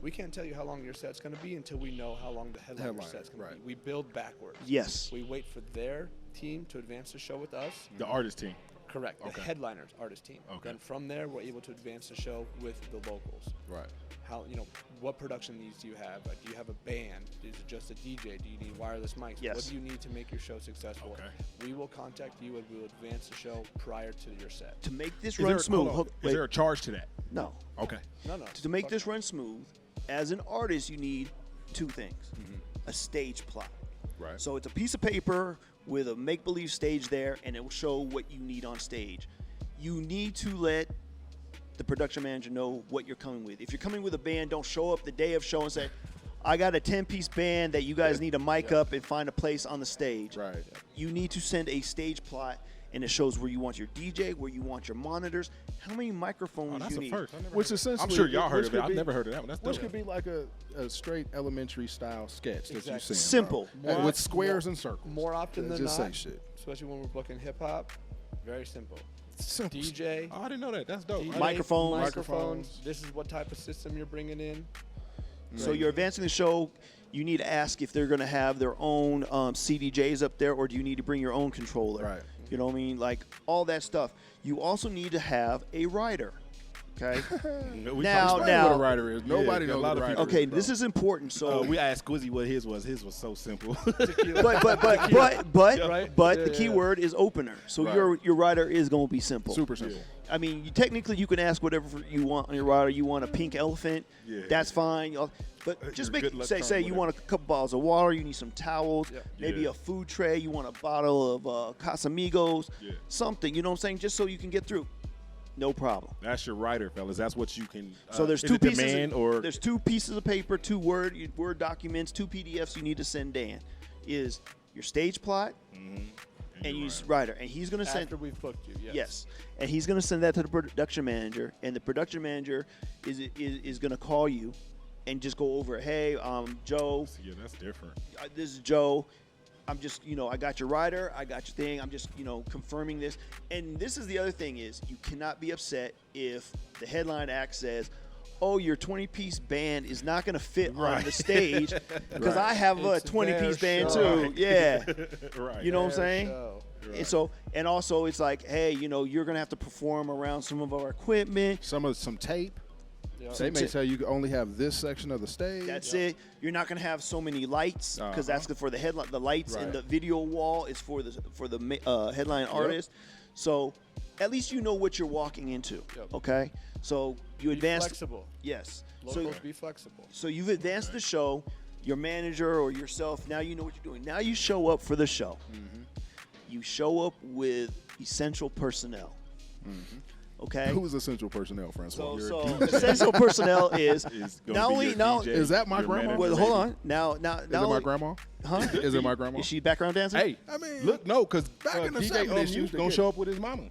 We can't tell you how long your set's going to be until we know how long the headliner's set's going to be. We build backwards. Yes. We wait for their team to advance the show with us. The artist team. Correct. The headliner's artist team. Okay. Then from there, we're able to advance the show with the locals. Right. How, what production needs do you have? Do you have a band? Is it just a DJ? Do you need wireless mics? Yes. What do you need to make your show successful? Okay. We will contact you and we will advance the show prior to your set. To make this run smooth. Is there a charge to that? No. Okay. No. To make this run smooth, as an artist, you need two things. A stage plot. Right. So it's a piece of paper with a make-believe stage there, and it will show what you need on stage. You need to let the production manager know what you're coming with. If you're coming with a band, don't show up the day of show and say, I got a 10-piece band that you guys need to mic up and find a place on the stage. Right. You need to send a stage plot, and it shows where you want your DJ, where you want your monitors, how many microphones that's you a need. first. Which essentially, I'm sure y'all heard which of it. could I've be- never heard of that one. That's Which dope. could be like a straight elementary style sketch that you send. Simple. Bro. With squares and circles. More often than just not, say shit. especially when we're booking hip-hop, very simple. Simple. DJ. Oh, I didn't know that. That's dope. DJ, Microphones. This is what type of system you're bringing in. So you're advancing the show. You need to ask if they're going to have their own CDJs up there, or do you need to bring your own controller? Right. You know what I mean? Like all that stuff. You also need to have a writer. Okay. Explain what a writer is. Nobody knows what a writer is. Okay, this is important. So we asked Squizzy what his was. His was so simple. but the key word is opener. So your writer is going to be simple. Super simple. I mean, technically you can ask whatever you want on your rider. You want a pink elephant, that's fine. But just make say you want a couple bottles of water. You need some towels, maybe a food tray. You want a bottle of Casamigos, something. You know what I'm saying? Just so you can get through. No problem. That's your writer, fellas. That's what you can. So there's is two it pieces. demand or There's two pieces of paper, two Word documents, two PDFs you need to send Dan. Is your stage plot and your writer, and he's going to send. After we've booked you, Yes, and he's going to send that to the production manager, and the production manager is going to call you, and just go over. Hey, Joe. Yeah, that's different. This is Joe. I'm just, I got your rider, I got your thing. I'm just, confirming this. And this is the other thing is you cannot be upset if the headline act says, oh, your 20-piece band is not going to fit on the stage because I have a 20-piece band too. Yeah. You know what I'm saying? And so, and also it's like, hey, you're going to have to perform around some of our equipment. Some tape. They may tell you only have this section of the stage. That's it. You're not going to have so many lights because that's for the headline. The lights and the video wall is for the headline artist. So at least you know what you're walking into. Okay. So you advance. Flexible. Yes. Locals, be flexible. So you've advanced the show. Your manager or yourself. Now you know what you're doing. Now you show up for the show. You show up with essential personnel. Okay. Who is essential personnel, Francois? So essential personnel is not only is that my grandma? Well, hold on. Now is it my grandma? Huh? Is it my grandma? Is she background dancer? Hey, I mean, look, no, because back in the DJ 70s, Unmute gonna show up with his mama.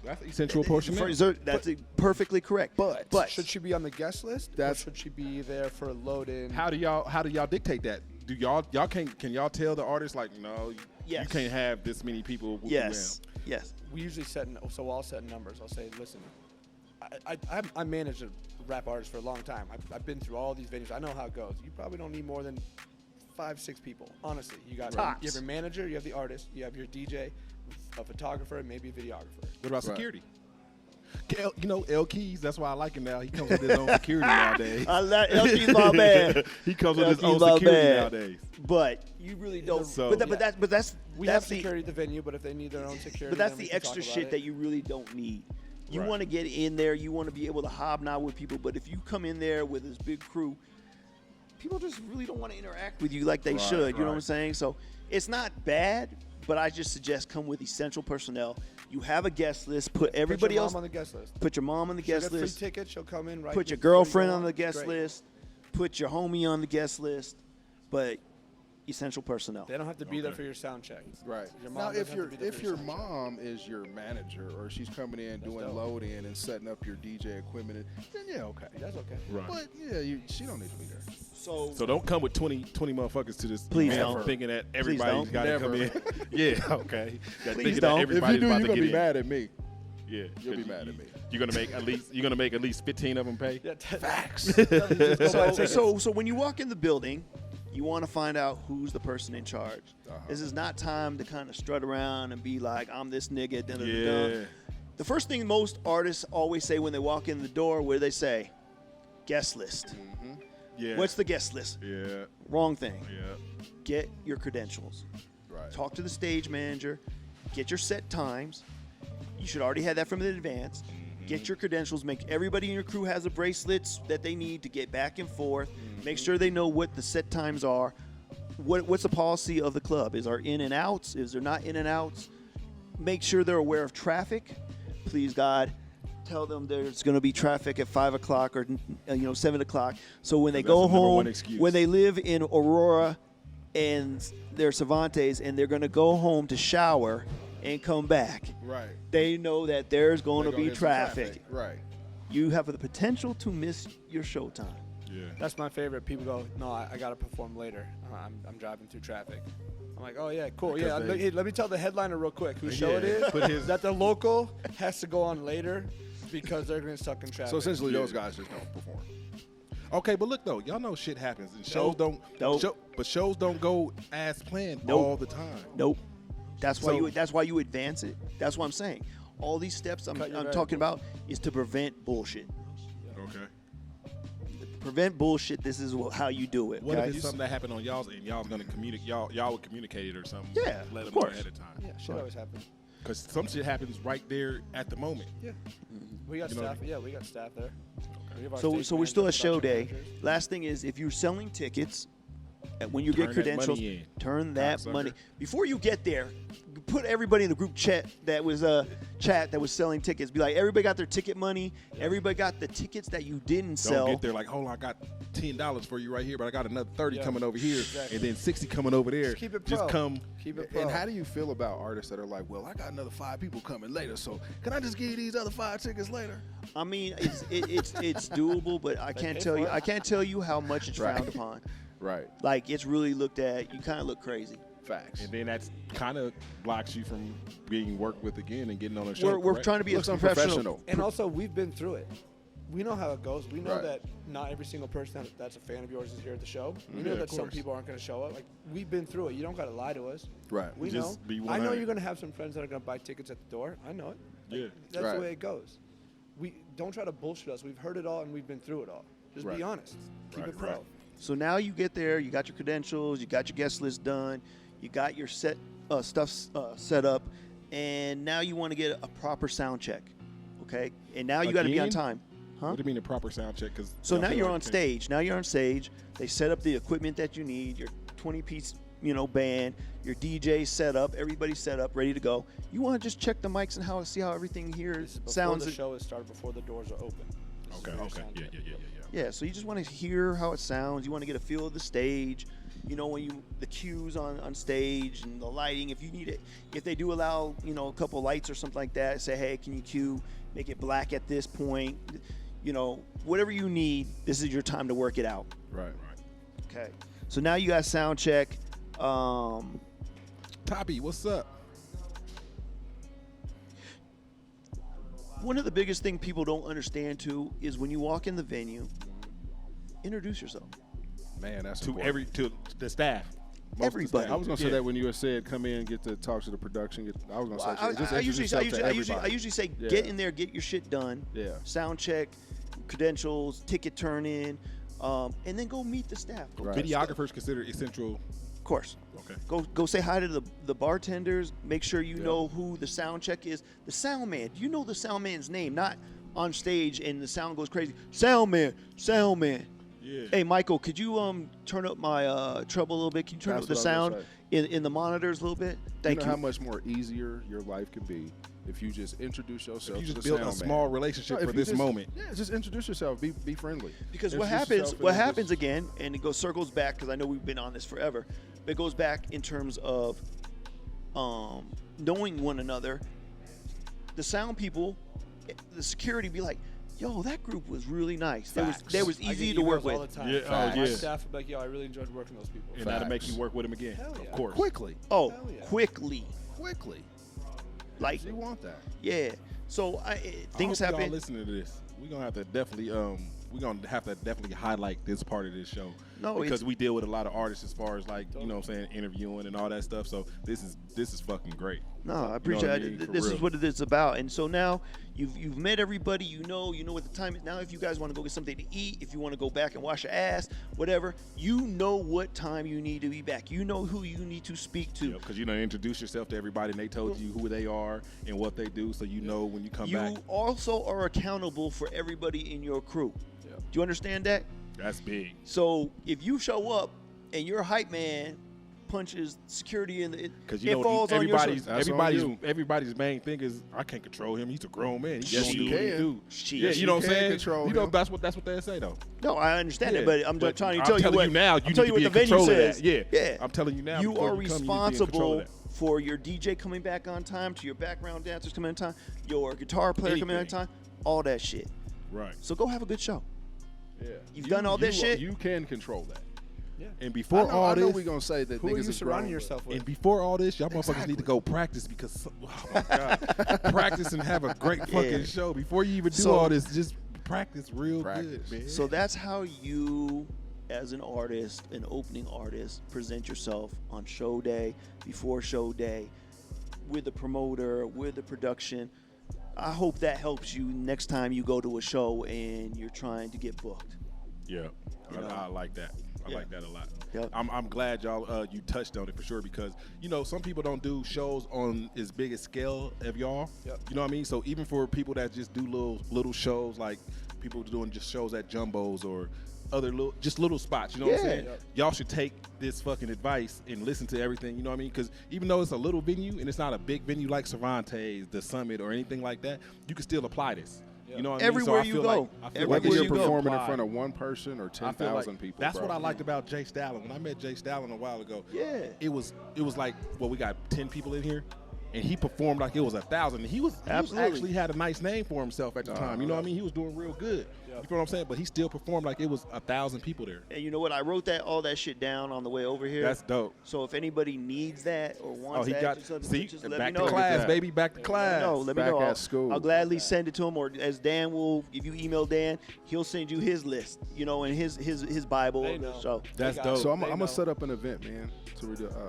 That's essential personnel. That's perfectly correct. But should she be on the guest list? Or should she be there for a load in? How do y'all dictate that? Do y'all can y'all tell the artist like no, you can't have this many people? Yes. We usually I'll set numbers. I'll say, listen, I managed a rap artist for a long time. I've been through all these venues. I know how it goes. You probably don't need more than 5-6 people. Honestly, you got you have your manager, you have the artist, you have your DJ, a photographer, and maybe a videographer. What about security? L Keys. That's why I like him now. He comes with his own security nowadays. L Keys my man. He comes with his own security nowadays. But you really don't. We have security at the venue, but if they need their own security, but that's the extra shit that you really don't need. You want to get in there. You want to be able to hobnob with people. But if you come in there with this big crew, people just really don't want to interact with you like they should. You know what I'm saying? So it's not bad, but I just suggest come with essential personnel. You have a guest list. Put everybody else on the guest list. Put your mom on the guest list. Free ticket. She'll come in. Right. Put your girlfriend on the guest list. Put your homie on the guest list. But essential personnel. They don't have to be there for your sound check. Right. Your Now, mom if doesn't have to be there for your sound check. mom is your manager or she's coming in doing load in and setting up your DJ equipment, then yeah, okay. That's okay. Right. But she don't need to be there. So don't come with 20 motherfuckers to this Please event don't. thinking that Please everybody's don't. got to come Never. in. Yeah, okay. Please don't. If you Everybody's do, about you're to gonna get be in. mad at me. Yeah, You'll be mad at me. You're gonna make at least 15 of them pay. Yeah, Facts. So when you walk in the building, you want to find out who's the person in charge. This is not time to kind of strut around and be like, I'm this nigga. Da, da, da, da. Yeah. The first thing most artists always say when they walk in the door, what do they say? Guest list. Yeah. What's the guest list? Yeah. Wrong thing. Yeah. Get your credentials. Right. Talk to the stage manager. Get your set times. You should already have that from in advance. Get your credentials. Make everybody in your crew has the bracelets that they need to get back and forth. Make sure they know what the set times are. What's the policy of the club? Is there in and outs? Is there not in and outs? Make sure they're aware of traffic. Please, God, tell them there's going to be traffic at 5 o'clock or 7 o'clock. So when they go that's the number one home, excuse. when they live in Aurora and they're Cervantes and they're going to go home to shower and come back, Right. they know that there's going They're to gonna be get some traffic. Right. You have the potential to miss your showtime. Yeah. That's my favorite. People go, no, I got to perform later. I'm driving through traffic. I'm like, oh, yeah, cool. Because Yeah, they- let me tell the headliner real quick whose show it Yeah, is. put his- That the local has to go on later because they're going to stuck in traffic. So essentially, those guys just don't perform. Okay, but look though, y'all know shit happens and shows Nope. but shows don't go as planned Nope. all the time. Nope. That's why So- that's why you advance it. That's what I'm saying. All these steps I'm Cut your talking variables. about is to prevent bullshit. Okay. Prevent bullshit. This is how you do it. What okay? if it's something that happened on y'all's and y'all's gonna communicate? Y'all would communicate it or something. Yeah, let of them know course. ahead of time. Yeah, shit always happens. Because some shit happens right there at the moment. Yeah. We got You know staff. what I Yeah, we got staff there. We have our So stage we're still at managers, show production day. managers. Last thing is, if you're selling tickets, when you Turn get that credentials, money in, turn that cocksucker. money before you get there. Put everybody in the group chat that was selling tickets. Be like, everybody got their ticket money. Everybody got the tickets that you didn't sell. Don't get there like, hold on, I got $10 for you right here, but I got another 30 Yeah, coming over here, exactly. and then 60 coming over there. Just keep it Just pro. come. Keep it pro. And how do you feel about artists that are like, well, I got another 5 people coming later, so can I just give you these other 5 tickets later? I mean, it's doable, but I can't tell you. I can't tell you how much it's Right. frowned upon. Right. Like, it's really looked at. You kind of look crazy. Facts. And then that's kind of blocks you from being worked with again and getting on a show. We're correct? trying to be Looks as professional. unprofessional. And also, we've been through it. We know how it goes. We know Right. that not every single person that's a fan of yours is here at the show. We Yeah, know of that some course. people aren't going to show up. Like, we've been through it. You don't got to lie to us. Right. We Just know. be I know 100. you're going to have some friends that are going to buy tickets at the door. I know it. Yeah. That's Right. the way it goes. We don't try to bullshit us. We've heard it all and we've been through it all. Just Right. be honest. Keep Right, it pro. right. So now you get there, you got your credentials, you got your guest list done, you got your set stuff set up, and now you want to get a proper sound check, okay? And now you got to be on Again? time, huh? What do you mean a proper sound check? Cause So y'all now feel you're like on you can't- stage. Now you're on stage. They set up the equipment that you need, your 20-piece, band, your DJ set up, everybody's set up, ready to go. You want to just check the mics and see how everything here This is before sounds. the show is started, before the doors are open. This is Okay. for your Okay. sound Yeah. check. Yeah. Yeah, so you just want to hear how it sounds. You want to get a feel of the stage. When the cues on stage and the lighting. If you need it, if they do allow a couple lights or something like that, say, hey, can you cue, make it black at this point? Whatever you need. This is your time to work it out. Right. Okay. So now you got sound check. Toppy, what's up? One of the biggest things people don't understand too is when you walk in the venue, introduce yourself. Man, that's To important. to the staff. Most of the Everybody. staff. I was gonna say Yeah. that when you had said come in, get to talk to the production. I was gonna say I just usually introduce yourself to everybody. say Yeah. get in there, get your shit done. Yeah. Sound check, credentials, ticket turn in, and then go meet the staff. Right. Videographers considered essential. Of course. Okay. Go say hi to the bartenders. Make sure you know who the sound check is. The sound man. You know the sound man's name, not on stage and the sound goes crazy. Sound man. Yeah. Hey, Michael, could you turn up my treble a little bit? Can you turn That's up the what I was sound gonna in the monitors a little bit? Thank you you. know how much more easier your life can be if you just introduce yourself If you to just the build a sound man. small relationship No, if for you this just- moment. Yeah, just introduce yourself. Be friendly. Because what Introduce happens yourself and then again, and it circles back because I know we've been on this forever. It goes back in terms of knowing one another. The sound people, the security be like, yo, that group was really nice. They was I easy get to work emails all with. the time. Yeah, Facts. oh, yeah. My staff would be like, yo, I really enjoyed working with those people. And that'll make you work with him again. Hell yeah. Of course. Quickly. Oh, Hell yeah. quickly. Like, You want that. yeah. So things I hope happen. y'all listening to this. We're gonna have to definitely highlight this part of this show. No, because we deal with a lot of artists as far as like, you know what I'm saying, interviewing and all that stuff. So this is fucking great. No, I You appreciate know what I it. mean? For This is real. what it is about. And so now you've met everybody. You know what the time is. Now if you guys want to go get something to eat, if you want to go back and wash your ass, whatever, you know what time you need to be back. You know who you need to speak to. Because you know, introduce yourself to everybody and they told you who they are and what they do, so you know when you come back. You also are accountable for everybody in your crew. Yeah. Do you understand that? That's big. So if you show up and your hype man punches security in the, Because you it know falls on your shoulders. everybody's main thing is I can't control him. He's a grown man. He Yes, gonna you do what he can. do. She- Yeah, she you know what I'm can saying? control You know him. that's what they say though. No, I understand Yeah, it, but I'm but just trying to I'm tell you telling what. you now, you I'm telling need you to what be the in venue control of says. that. Yeah. yeah. I'm telling you now, You before are you come, you need to be in control responsible of that. for your DJ coming back on time, to your background dancers coming on time, your guitar player coming on Anything. time, all that shit. Right. So go have a good show. Yeah. You've done all this shit? You can control that. Yeah. And before all I know this, we're going to say that Who are niggas you is surrounding grown, yourself with? and before all this, y'all motherfuckers need to go practice because, oh my God, practice and have a great fucking Yeah. show. Before you even do So- all this, just practice real Practice. good, man. So that's how you, as an artist, an opening artist, present yourself on show day, before show day, with the promoter, with the production. I hope that helps you next time you go to a show and you're trying to get booked. Yeah, You know? I like that. I Yeah. like that a lot. Yep. I'm glad y'all you touched on it for sure because you know some people don't do shows on as big a scale of y'all. Yep. You know what I mean? So even for people that just do little shows like people doing just shows at Jumbos or other little spots, you know what I'm Yeah. saying? Yep. Y'all should take this fucking advice and listen to everything, you know what I mean? Because even though it's a little venue and it's not a big venue like Cervantes, the Summit, or anything like that, you can still apply this. You know what Everywhere I mean? you So I go. feel like Everywhere Whether you you're go. performing in apply. front of one person or I feel 10,000 like people. that's bro. what I liked about Jay Stalin. When I met Jay Stalin a while ago, Yeah. it was like, well, we got 10 people in here, and he performed like it was 1,000. He Absolutely. actually had a nice name for himself at the time. You know what I mean? He was doing real good. You feel what I'm saying? But he still performed like it was 1,000 people there. And you know what? I wrote all that shit down on the way over here. That's dope. So if anybody needs that or wants He that, got just let see just let back me know. to class, that. baby, back to class. No, let me Back know. at school. I'll gladly send it to him, or as Dan will, if you email Dan, he'll send you his list, you know, and his Bible. They know. So That's They got dope. it. So I'm They going know. to set up an event, man,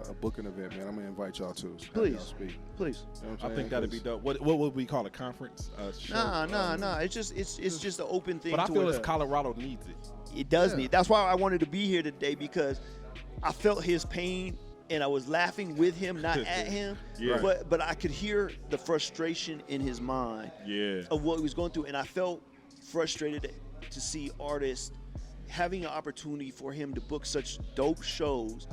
a booking event, man. I'm going to invite y'all too. So have y'all Please. speak. please. You know what I I'm think saying? that'd be 'Cause dope. What would we call a conference? Show? Nah. It's just an open thing. But I to feel where as Colorado needs it. it does Yeah. need. That's why I wanted to be here today, because I felt his pain and I was laughing with him, not at him. Yeah. But I could hear the frustration in his mind. Yeah. Of what he was going through, and I felt frustrated to see artists having an opportunity for him to book such dope shows,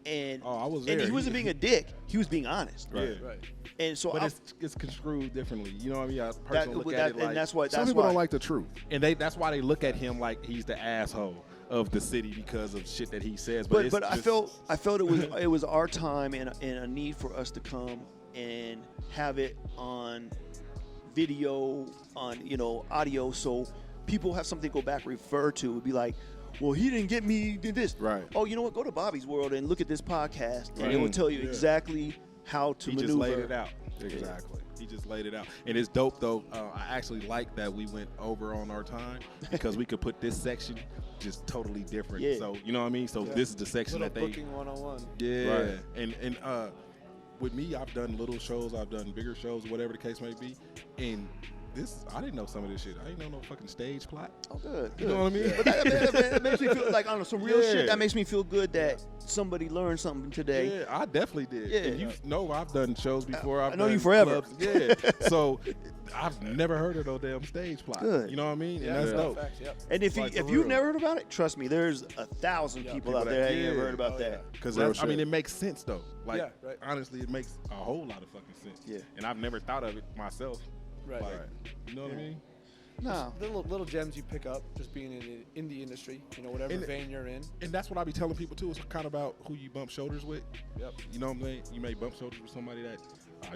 and Oh, I was and there. he wasn't being a dick; he was being honest. Right. Right. And so, But I, it's construed differently. You know what I mean? I that, personally look at it like, and that's why. some That's people why. don't like the truth. and that's why they look at him like he's the asshole of the city because of shit that he says. But it's I just- felt it was our time and a need for us to come and have it on video, on audio, so people have something to go back refer to. It would be like, well, he didn't get me did this. Right. Oh, you know what? Go to Bobby's World and look at this podcast, and Right. it will tell you Yeah. exactly how to he maneuver. just laid it out. Exactly. He just laid it out. And it's dope, though. I actually like that we went over on our time because we could put this section just totally different. Yeah. So, you know what I mean? So Yeah. this is the section Little that they... booking 101. Yeah. Right. And with me, I've done little shows. I've done bigger shows, whatever the case may be. And I didn't know some of this shit. I didn't know no fucking stage plot. Oh, good. You know what I mean? But that makes me feel like, I don't know, some real Yeah. shit. That makes me feel good that somebody learned something today. Yeah, I definitely did. Yeah. And you know I've done shows before. I I've know you done forever. clubs. Yeah. So I've never heard of no damn stage plot. Good. You know what I mean? Yeah, And that's yeah. dope. Facts, yep. And if Like, for if you've real. never heard about it, trust me, there's 1,000 people out people there that- that ain't never yeah. heard about Oh, that. yeah. Because Real I mean, shit. it makes sense though. Like, Yeah, right. honestly, it makes a whole lot of fucking sense. Yeah. And I've never thought of it myself. Right. Like, Right. you know what I mean? No. Little gems you pick up just being in the industry, whatever vein you're in. And that's what I be telling people too. It's kind of about who you bump shoulders with. Yep. You know what I'm saying? You may bump shoulders with somebody that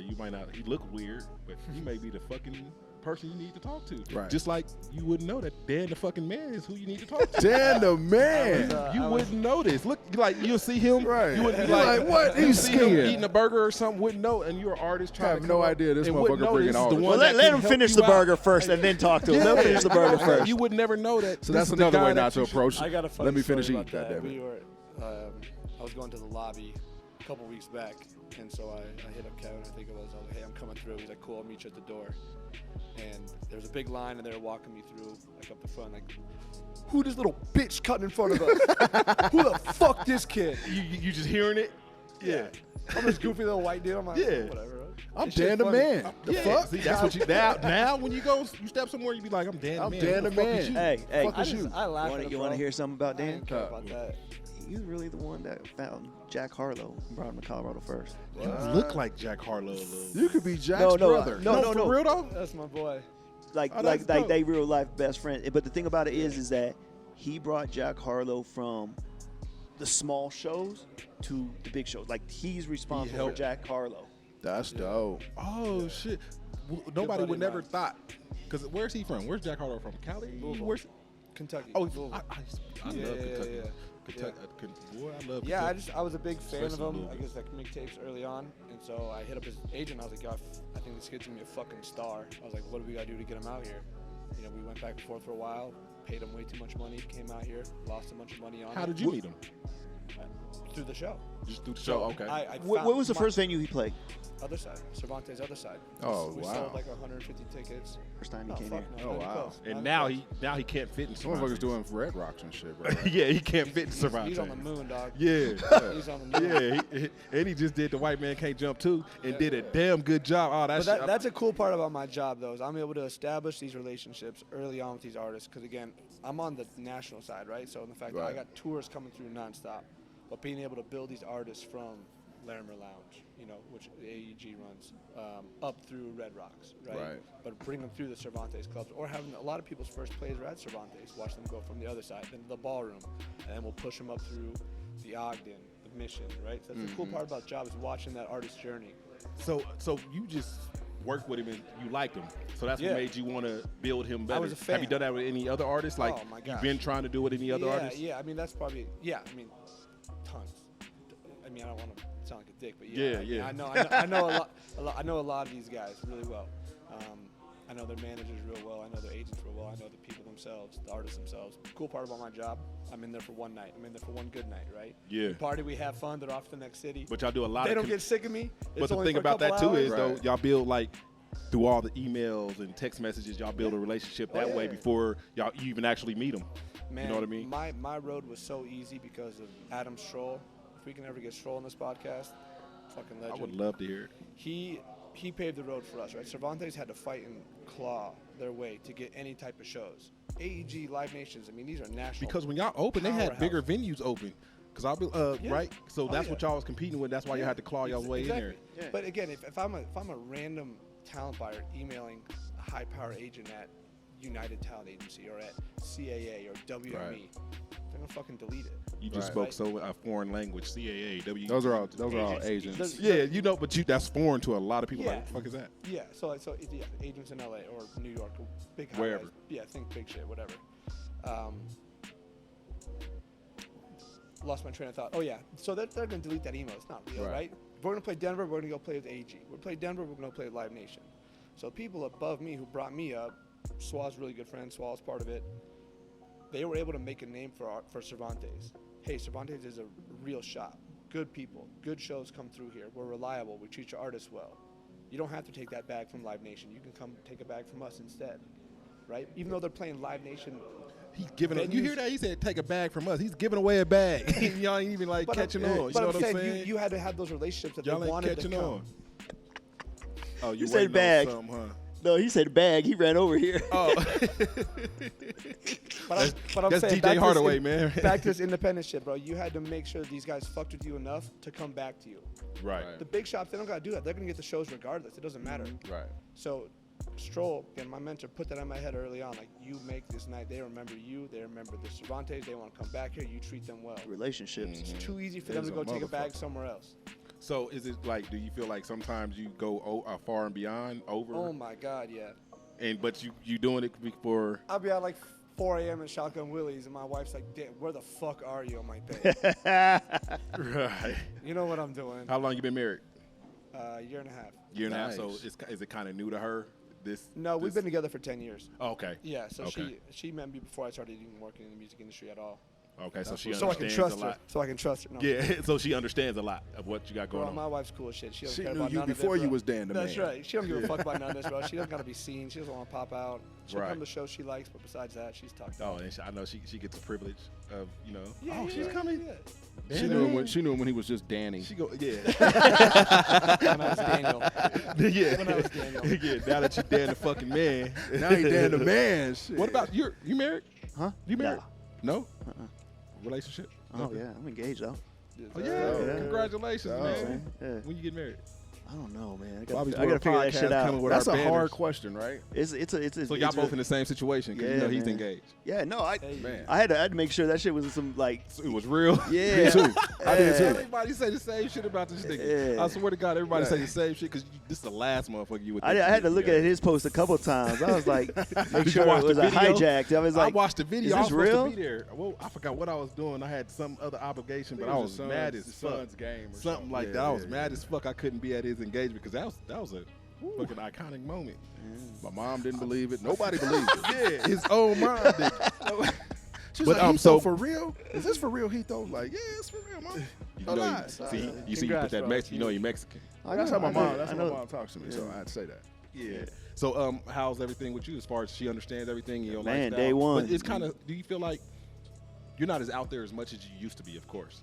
you might not. He look weird, but he may be the fucking person you need to talk to. Right. Just like you wouldn't know that Dan the fucking man is who you need to talk to. Dan the man. You wouldn't notice. Look, like you'll see him. Right. You wouldn't be You're like, what? You He's see him scared. eating a burger or something. Wouldn't know, and you're an artist trying I to have come no up idea this and wouldn't motherfucker know bringing this is all the this. one Well, that let can him help finish you the out. burger first and then talk to him. Let him finish the burger first. You would never know that. So this that's is the another guy way that not to you should- approach. I got a funny Let me story finish about eating. that. Goddamn it. We were, I was going to the lobby a couple weeks back, and so I hit up Kevin. I think it was. I was like, "Hey, I'm coming through." He's like, "Cool, I'll meet you at the door." And there was a big line, and they were walking me through, like up the front, like, "Who this little bitch cutting in front of us? Who the fuck this kid?" You just hearing it? Yeah. I'm this goofy little white dude. I'm like, Yeah. whatever. I'm This shit Dan the funny. man. The Yeah. fuck? See, that's what you now when you step somewhere, you be like, I'm Dan I'm the man. Dan Who the fuck man. is you? Hey, Fuck is you? I laugh at it, You want to bro. hear something about I Dan? didn't care about that. You really the one that found Jack Harlow and brought him to Colorado first. You look like Jack Harlow a little. You could be Jack's No, brother. no. For real though? That's my boy. Like Oh, that's dope. they real life best friend. But the thing about it is that he brought Jack Harlow from the small shows to the big shows. Like he's responsible for helped. Jack Harlow. That's dope. Oh shit! Nobody buddy would of never mine. thought. Cause where's he from? Where's Jack Harlow from? Cali? Louisville. Where's? Kentucky. Oh, Louisville. I Yeah, love yeah, Kentucky. yeah. Kentucky. Boy, I love. Yeah, Kentucky. I was a big fan of Especially him. I Louisville. guess like mixtapes early on, and so I hit up his agent. I was like, "Yo, I think this kid's gonna be a fucking star." I was like, "What do we gotta do to get him out here?" We went back and forth for a while. Paid him way too much money. Came out here, lost a bunch of money on How it. did you meet him? Through the show. Just through the show. Okay. What was the first venue he played? Other side, Cervantes' other side. Oh, we wow. sold like 150 tickets. First time he Oh, came fuck here. no, Oh, not even wow. close. And Not now even he he can't fit in Some motherfuckers Cervantes. doing Red Rocks and shit, bro. Yeah, he can't fit in close. Cervantes. He's on the moon, dog. Yeah. He's on the moon. Yeah, and he just did the White Man Can't Jump too, and did a damn good job. Oh, But that's that's a cool part about my job, though, is I'm able to establish these relationships early on with these artists. Because again, I'm on the national side, right? So in the fact that I Right. got tours coming through nonstop, but being able to build these artists from Larimer Lounge, which AEG runs, up through Red Rocks, right? But bring them through the Cervantes clubs, or having a lot of people's first plays are at Cervantes. Watch them go from the other side, then the ballroom, and then we'll push them up through the Ogden, the Mission, right? So that's the cool part about the job is watching that artist journey. so you just worked with him and you liked him, so that's Yeah. what made you want to build him better. was a Have you fan. done that with any other artists? Like Oh, my you've gosh. been trying to do it with any other artists? Yeah, I mean, that's probably, tons. I mean, I don't want to sound like a dick, but Yeah, I mean, yeah. I know I know a lot of these guys really well. I know their managers real well. I know their agents real well. I know the people themselves, the artists themselves. Cool part about my job, I'm in there for one night. I'm in there for one good night, right? Yeah. We party, we have fun. They're off to the next city. But y'all do a lot They of. don't get sick of me. But It's the only thing for a about that couple too is hours. though, y'all build like through all the emails and text messages, y'all build a relationship that way yeah. before you even actually meet them. Man, you know what I mean? My road was so easy because of Adam Stroll. If we can ever get Stroll on this podcast, fucking legend. I would love to hear it. He paved the road for us, right? Cervantes had to fight and claw their way to get any type of shows. AEG, Live Nations, I mean, these are national. Because when y'all open, they had bigger powerhouse. venues open. Because I'll be Yeah. right. So Oh, that's yeah. what y'all was competing with. That's why you had to claw y'all way in there. Exactly. But again, if I'm a random talent buyer emailing a high power agent at United Talent Agency or at CAA or WME, Right. they're gonna fucking delete it. You just Right. spoke a foreign language, CAA, W. Those are all agents. Yeah, but that's foreign to a lot of people. Yeah. Like, what the fuck is that? Yeah, yeah, agents in LA or New York, big Wherever. high-rise. Yeah, think big shit, whatever. Lost my train of thought. Oh yeah, so they're gonna delete that email. It's not real, Right. right? If we're gonna play Denver, we're gonna go play with AG. We're play Denver, we're gonna play with Live Nation. So people above me who brought me up, Swall's really good friend. Swall's part of it. They were able to make a name for Cervantes. Hey, Cervantes is a real shop. Good people, good shows come through here. We're reliable. We treat your artists well. You don't have to take that bag from Live Nation. You can come take a bag from us instead, right? Even though they're playing Live Nation. He's giving. You venues- hear that? He said, "Take a bag from us." He's giving away a bag. Y'all ain't even like But catching I'm, on. You but know I'm what I'm saying saying? you had to have those relationships that Y'all they ain't wanted catching to come. on. Oh, you You said waiting on bag. something, huh? No, he said bag. He ran over here. Oh, But I'm that's saying DJ back to Hardaway, this, man. Back to this independent shit, bro. You had to make sure these guys fucked with you enough to come back to you. right. The big shops, they don't gotta do that. They're gonna get the shows regardless. It doesn't matter. Right. So Stroll, again, my mentor, put that in my head early on. Like, you make this night. They remember you. They remember the Cervantes. They want to come back here. You treat them well. Relationships. It's too easy for them to go take a bag somewhere else. So is it like, do you feel like sometimes you go far and beyond over? Oh, my God, yeah. But you doing it for? I'll be out like 4 a.m. in Shotgun Willie's, and my wife's like, "Damn, where the fuck are you?" I'm like, "Babe." Right. You know what I'm doing. How long you been married? Year and a half. Year and a half. So is it kind of new to her? No, we've been together for 10 years. Oh, okay. Yeah, so okay. she met me before I started even working in the music industry at all. Okay, so she so understands I can trust a lot. her. So I can trust her. No, yeah, so she understands a lot of what you got going on. My wife's cool as shit. She doesn't She care knew about you none before of it, you bro. was Dan the That's man. right. She don't give a fuck about none of this, bro. She doesn't gotta be seen. She doesn't want to pop out. She'll Right. come to shows she likes, but besides that, she's talked. Oh, and I know she gets the privilege of, you know. Yeah, oh, she's coming. Yeah. She knew him when he was just Danny. She go, yeah. When I was Daniel. Yeah. When I was Daniel. Yeah. Now that you Dan the fucking man. Now you Dan the man. Shit. What about you married? Huh? You married? No. No. Relationship? Oh Okay. yeah, I'm engaged though. Oh, yeah. Congratulations, man. Yeah. When you get married? I don't know, man. Bobby's I gotta figure that shit out. That's a hard question, right? It's So y'all both in the same situation because you know he's engaged. Yeah, no, I Man. I had to make sure that shit was some like. So it was real. Yeah. Me too. I did too. Everybody say the same shit about this nigga. Yeah. I swear to God, everybody say the same shit because this is the last motherfucker you would. I think had to you look got. at his post a couple times. I was like, make you sure watch it was the a video? hijacked. I was like, I watched the video. Is I was this real? supposed to be there. Well, I forgot what I was doing. I had some other obligation, but I was mad as fuck. Son's game or Something like Yeah, that. I was yeah, mad as fuck. I couldn't be at his engagement because that was a fucking iconic moment. My mom didn't believe it. Nobody believed it. Yeah, his own mom did. She's But, like, Heath, so- for real? Is this for real, Heath? Like, yeah, it's for real, mom. You No know, lies. you see, you put that Mexican. You know, you're Mexican. That's how my mom. That's I how my know. mom talks to me. So I had to say that. Yeah. So, how's everything with you as far as she understands everything in your Man, lifestyle? day one. But it's kind of. Do you feel like you're not as out there as much as you used to be? Of course.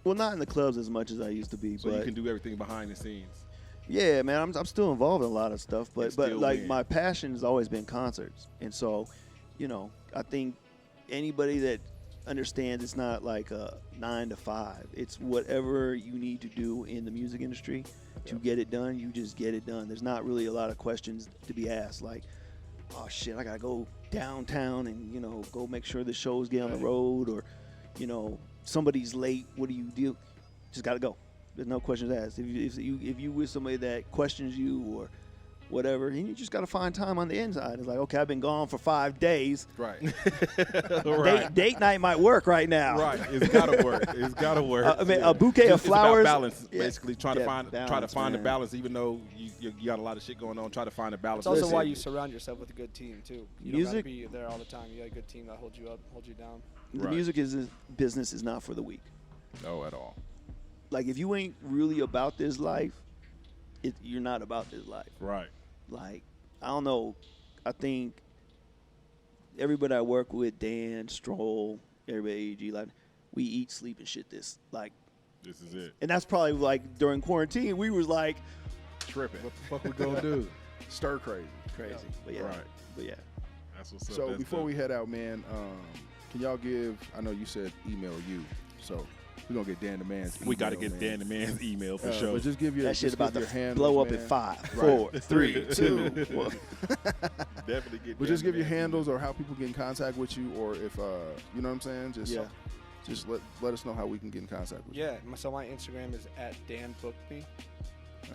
well, not in the clubs as much as I used to be, So but you can do everything behind the scenes. yeah, man, I'm still involved in a lot of stuff, but still like win. my passion has always been concerts, and so, you know, I think anybody that understands it's not like a 9 to 5. It's whatever you need to do in the music industry to get it done. You just get it done. There's not really a lot of questions to be asked, like, oh shit, I gotta go downtown and go make sure the shows get on the road, or somebody's late. What do you do? Just gotta go. There's no questions asked. If you with somebody that questions you or whatever, and you just got to find time on the inside. It's like, okay, I've been gone for 5 days. Right. Date night might work right now. Right. It's gotta work. It's gotta work. I mean, a bouquet of It's flowers. about balance, Yeah. basically. Try to Yeah, find balance, the man. balance, even though you got a lot of shit going on. Try to find a balance. It's also Listen, why you surround yourself with a good team too. You don't gotta Music- be there all the time. You got a good team that holds you up, holds you down. The Right. music business is not for the weak. No, at all. Like, if you ain't really about this life, you're not about this life. Right. Like, I don't know. I think everybody I work with, Dan, Stroll, everybody, AG, like, we eat, sleep, and shit this. Like, This is it. and that's probably like during quarantine, we was like Tripping. What the fuck we gonna do? Stir crazy. crazy. But yeah. Right. But yeah. That's what's up. So That's before dope. we head out, man, can y'all give? I know you said email you, so we're gonna get Dan the man's. we got to email, get man. Dan the man's email for sure. But just give your That shit just about give to your handles, blow up man. in 5, Right. 4, 3, 2, 1. Definitely get. But Dan just the give your man's handles or how people get in contact with you, or if you know what I'm saying. Just let us know how we can get in contact with you. Yeah. So my Instagram is at Dan Booked Me.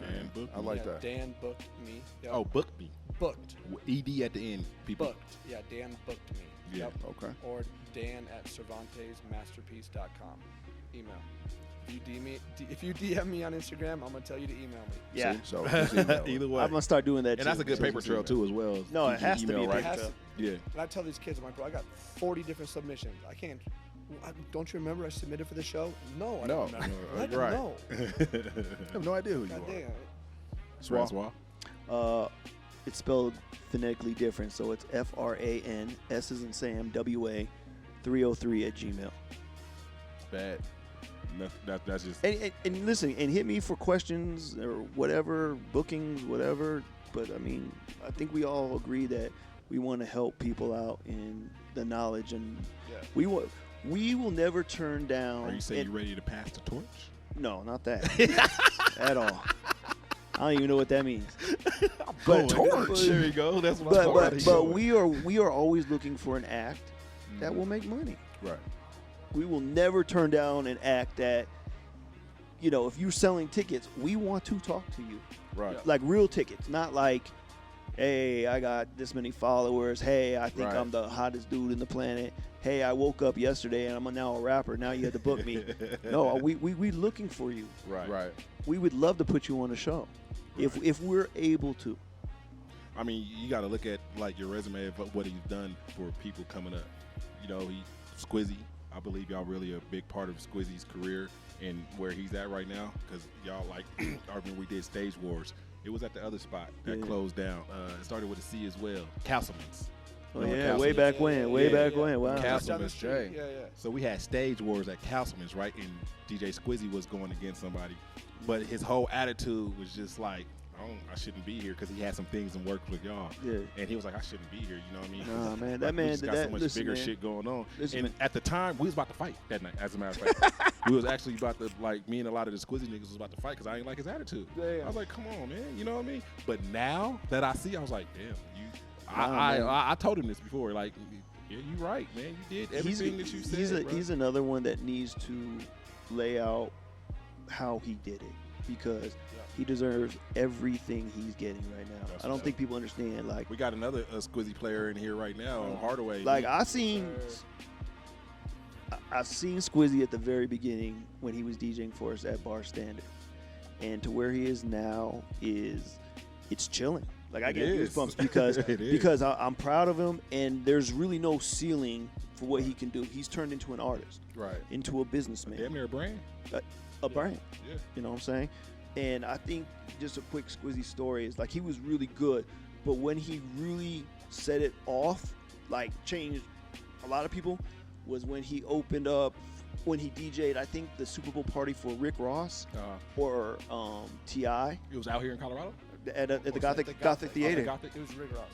Dan Booked I Me. like Yeah, that. Dan Booked Me. Yep. Oh, book me. Booked. ED at the end, people. Booked. Yeah, Dan Booked Me. Yeah. Yep. Okay. Or Dan at CervantesMasterpiece.com. Email. If you DM me on Instagram, I'm gonna tell you to email me. Yeah. See? So just email Either us. way. I'm going to start doing that And too. that's a good So paper just trail email. too, as well. No, it Keep your has to be email a right. paper trail. Yeah. And I tell these kids, I'm like, bro, I got 40 different submissions. I can't. Don't you remember I submitted for the show? No, I No. don't remember. What? Right. No. I have no idea who you God are. damn. Francois. It's spelled phonetically different, so it's FRAN, S as in Sam, WA, 303 at Gmail. Bad. That's just. And listen, and hit me for questions or whatever, bookings, whatever. But I mean, I think we all agree that we want to help people out in the knowledge, and we will never turn down. Are you saying you ready to pass the torch? No, not that at all. I don't even know what that means. But there you go. That's what I'm talking about. But we are always looking for an act that will make money. Right. We will never turn down an act that, if you're selling tickets, we want to talk to you. Right. Like real tickets, not like, hey, I got this many followers. Hey, I think I'm the hottest dude in the planet. Hey, I woke up yesterday and I'm now a rapper. Now you have to book me. No, we looking for you. Right. We would love to put you on a show if we're able to. I mean, you got to look at like your resume of what he's done for people coming up. Squizzy. I believe y'all really a big part of Squizzy's career and where he's at right now. Because y'all when we did Stage Wars, it was at the other spot that closed down. It started with a C as well. Castleman's. Oh yeah, way back when. Wow. Castleman's. Yeah. So we had Stage Wars at Castleman's, right? And DJ Squizzy was going against somebody, but his whole attitude was just like, I shouldn't be here because he had some things in works with y'all. Yeah. And he was like, I shouldn't be here. You know what I mean? Nah, man, like, that man just got so much bigger shit going on. And at the time, we was about to fight that night. As a matter of fact, we was actually about to me and a lot of the Squizzy niggas was about to fight because I ain't like his attitude. Yeah. I was like, come on, man. You know what I mean? But now that I see, I was like, damn, I told him this before. Like, yeah, you right, man. You did everything that you said. He's another one that needs to lay out how he did it because he deserves everything he's getting right now. I don't think people understand. Like, we got another Squizzy player in here right now, Hardaway. Like I've seen Squizzy at the very beginning when he was DJing for us at Bar Standard, and to where he is now it's chilling. Like I get goosebumps because I'm proud of him, and there's really no ceiling for what he can do. He's turned into an artist, into a businessman, damn near a brand, a brand. Yeah. You know what I'm saying? And I think just a quick Squizzy story is like he was really good, but when he really set it off, like changed a lot of people, was when he opened up, when he DJ'd, I think the Super Bowl party for Rick Ross or T.I. It was out here in Colorado? At the Gothic Theater. It was Rick Ross.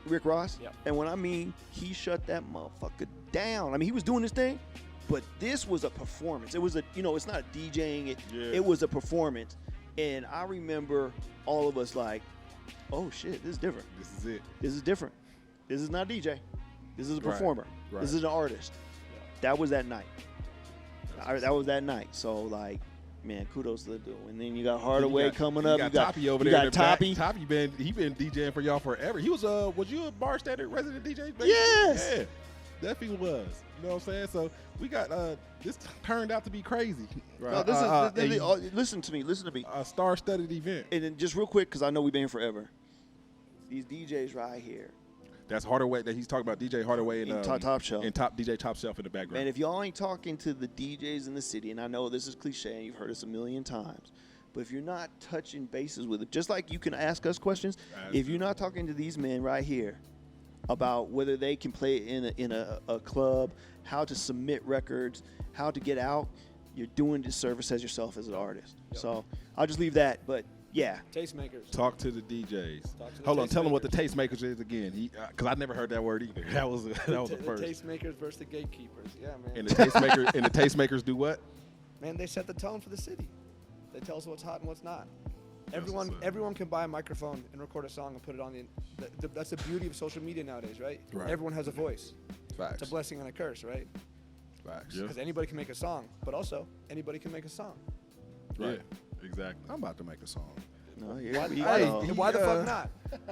Rick Ross? Yeah. And when I mean he shut that motherfucker down, I mean he was doing his thing, but this was a performance. It was it's not DJing, it was a performance. And I remember all of us like, oh shit, this is different. This is it. This is different. This is not DJ. This is a performer. Right. This is an artist. Yeah. That was that night. That was that night. So like, man, kudos to the dude. And then you got Hardaway coming up. You got Toppy over there. You got Toppy. Toppy he been DJing for y'all forever. He was you a Bar Standard resident DJ? Basically? Yes. Yeah, definitely was. You know what I'm saying? So we got this turned out to be crazy. Right. No, listen to me. A star-studded event. And then just real quick, because I know we've been here forever. These DJs right here. That's Hardaway. That he's talking about DJ Hardaway and Top Shelf. And DJ Top Shelf in the background. Man, if y'all ain't talking to the DJs in the city, and I know this is cliche and you've heard this a million times, but if you're not touching bases with it, just like you can ask us questions, if you're not talking to these men right here about whether they can play in a club, how to submit records, how to get out, you're doing disservice as yourself as an artist. Yep. So I'll just leave that. But yeah, tastemakers. Talk to the DJs. Hold on, tell them what the tastemakers is again. Because I never heard that word either. That was the first. The tastemakers versus the gatekeepers. Yeah, man. And the tastemakers do what? Man, they set the tone for the city. They tell us what's hot and what's not. Everyone can buy a microphone and record a song and put it on that's the beauty of social media nowadays, right? Everyone has a voice. Facts. It's a blessing and a curse, right? Facts. Because anybody can make a song, but also anybody can make a song. Right. Yeah, exactly. I'm about to make a song. No, why the fuck not?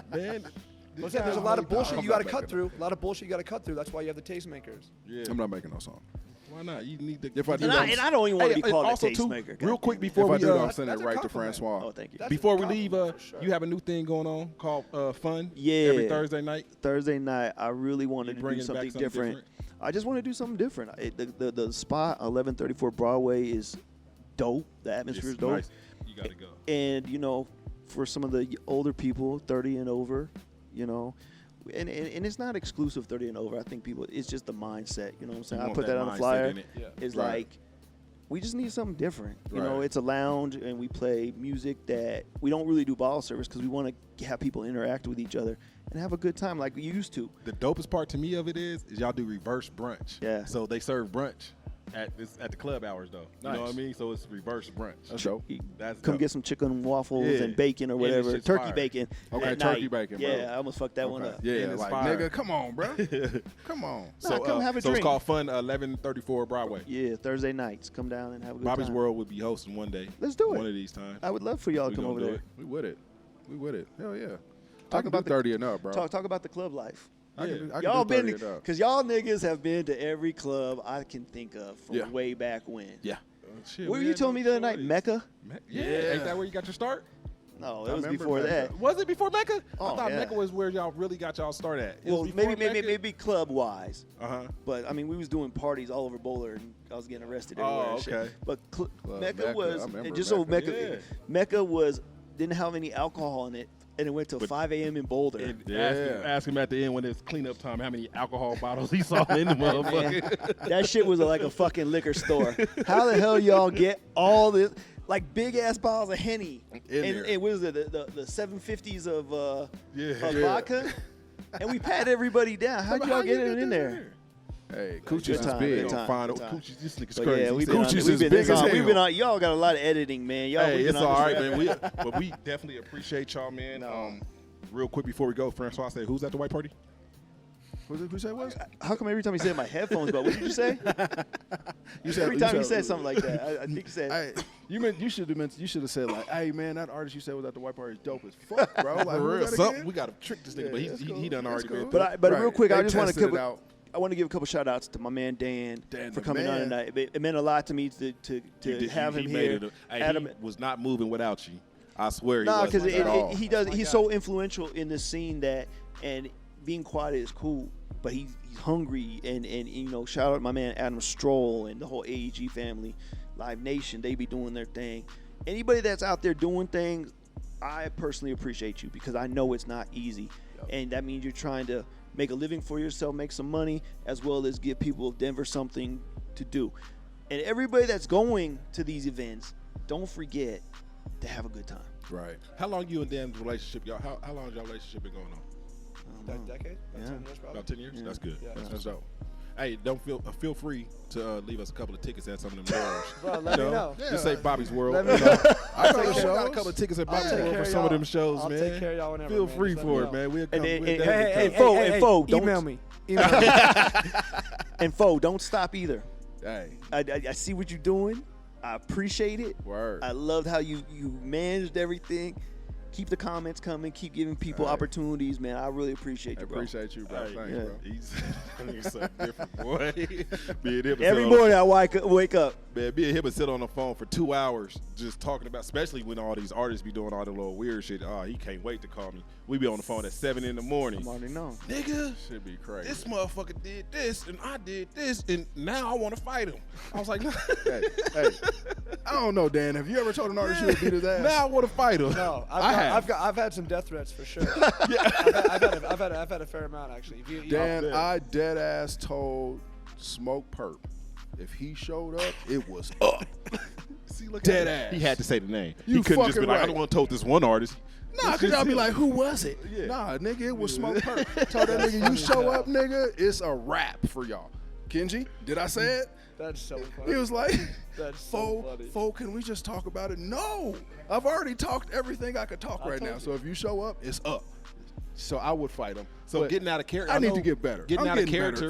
Man, there's a lot of bullshit you got to cut through. That's why you have the tastemakers. Yeah. I'm not making no song. Why not? You need to. If I do, and I don't even want to be called a tastemaker. Real quick before if we I do, I'm sending it right to Francois. Oh, thank you. Before we leave, you have a new thing going on called Fun. Yeah. Every Thursday night. Thursday night, I really wanted to do something different. I just want to do something different. The spot 1134 Broadway is dope. The atmosphere is dope. Nice. You gotta go. And for some of the older people, 30 and over, and it's not exclusive 30 and over. I think it's just the mindset. You know what I'm saying? I put that on the flyer. It's like we just need something different. You know, it's a lounge, and we play music that we don't really do bottle service because we want to have people interact with each other and have a good time like we used to. The dopest part to me of it is y'all do reverse brunch. Yeah. So they serve brunch at the club hours though. You know what I mean? So it's reverse brunch. That's dope. That's Come dope. get some chicken and waffles Yeah. and bacon or Yeah, this whatever. shit's Turkey fire. bacon. Okay, at turkey night. bacon, bro. Yeah, I almost fucked that one Okay. up. Yeah, And it's like fire. nigga, come on, bro. Come on. Nah, come have a so drink. it's called Fun 1134 Broadway. Yeah, Thursday nights. Come down and have a good Bobby's time. World would be hosting one day. Let's do it. One of these times. I would love for y'all to We come gonna over do there. it. We with it. We with it. Hell yeah. Talk I can about do 30 and up, bro. Talk about the club life. I can Y'all do 30 been and up. because y'all niggas have been to every club I can think of from Yeah. way back when. Yeah. Shit, What were we you had telling no me the other night? choice. Mecca? Yeah. Yeah. Ain't that where you got your start? No, I it was remember before Mecca. that. Was it before Mecca? Oh, I thought yeah. Mecca was where y'all really got y'all start at. It was Well, before Mecca? maybe club wise. Uh-huh. But I mean, we was doing parties all over Bowler, and I was getting arrested everywhere. Oh, and shit. okay. But Mecca Mecca, was, I remember and just so Mecca. Mecca, Yeah. Mecca was didn't have any alcohol in it, and it went till 5 a.m. in Boulder. And Yeah. ask him at the end when it's cleanup time how many alcohol bottles he saw in the motherfucker. That shit was like a fucking liquor store. How the hell y'all get all this, like big ass bottles of Henny, In there. and what is it, the 750s of Yeah. vodka, and we pat everybody down. How'd y'all get it in there? Hey, Good Coochie's is time, big. good time. Fine. Good time. Coochie's, this nigga's But crazy. yeah, He we've said, been on, Coochie's we've is been, big this as on, we've hell. been on. Y'all got a lot of editing, man. Y'all, Hey, we've been it's on all this- right, man. But we definitely appreciate y'all, man. Real quick before we go, Francois said, who's at the white party? Who said what? How come every time he said my headphones, but what did you say? You said Every time he said something like that, I think he said. Hey, you should have said like, hey man, that artist you said was at the white party is dope as fuck, bro. Like, For who real. that Some, again? we got to trick this nigga, Yeah, but that's cool. he done That's already cool. been. But Right. real quick, I They just want tested it to out. I want to give a couple shout outs to my man Dan, Dan for the coming on man. tonight. It meant a lot to me to have him here. Hey, Adam, he was not moving without you. I swear no, he because wasn't. at all. he does. He's so influential in this scene that, and being quiet is cool, but he's hungry and you know, shout out to my man Adam Stroll and the whole AEG family, Live Nation. They be doing their thing. Anybody that's out there doing things, I personally appreciate you because I know it's not easy, and that means you're trying to make a living for yourself, make some money, as well as give people of Denver something to do. And everybody that's going to these events, don't forget to have a good time. Right. How long you and Dan's relationship, y'all? How long has your relationship been going on? That decade? About 10 years probably. About 10 years? Yeah. That's good. Yeah. That's dope. Hey, don't feel free to leave us a couple of tickets at some of them shows. Bro, let me know. Just say Bobby's World. Let me You know. know. I got take a couple of tickets at Bobby's take World care for of some of them y'all. shows, I'll man. take care of y'all whenever, Feel man. free Just let for me it, know. man. We'll come. And we'll hey, definitely come. Fo, don't email me. Email me. and Fo, don't stop either. Hey, I see what you're doing. I appreciate it. word. I loved how you managed everything. Keep the comments coming. Keep giving people All right. opportunities, man. I really appreciate I you, bro. appreciate you, bro. Hey, Thanks, yeah. bro. He's a different boy. Being him Every morning I wake up. Man, being him and sit on the phone for 2 hours just talking about, especially when all these artists be doing all the little weird shit. Oh, he can't wait to call me. We be on the phone at 7 in the morning. I'm already know. Nigga, Should be crazy. this motherfucker did this and I did this and now I want to fight him. I was like, hey, I don't know, Dan. Have you ever told an artist you would beat his ass? now I want to fight him. No, I have. I've had some death threats for sure. I've had a fair amount actually. If you, Dan, bet. I dead ass told Smoke Perp if he showed up, it was up. See, look Dead at ass. He had to say the name. You He couldn't just be fucking like, I right. don't want to told this one artist. Nah, because y'all be like, who was it? Yeah. Nah, nigga, it was Smoke Perp. Told that nigga, you show up, nigga, it's a wrap for y'all. Kenji, did I say it? That's so funny. He was like, That's so Fo, funny. Fo, can we just talk about it? No, I've already talked everything I could talk right told now. you. So if you show up, it's up. So I would fight him. So But getting out of character. I need know to get better. Getting I'm out of getting character,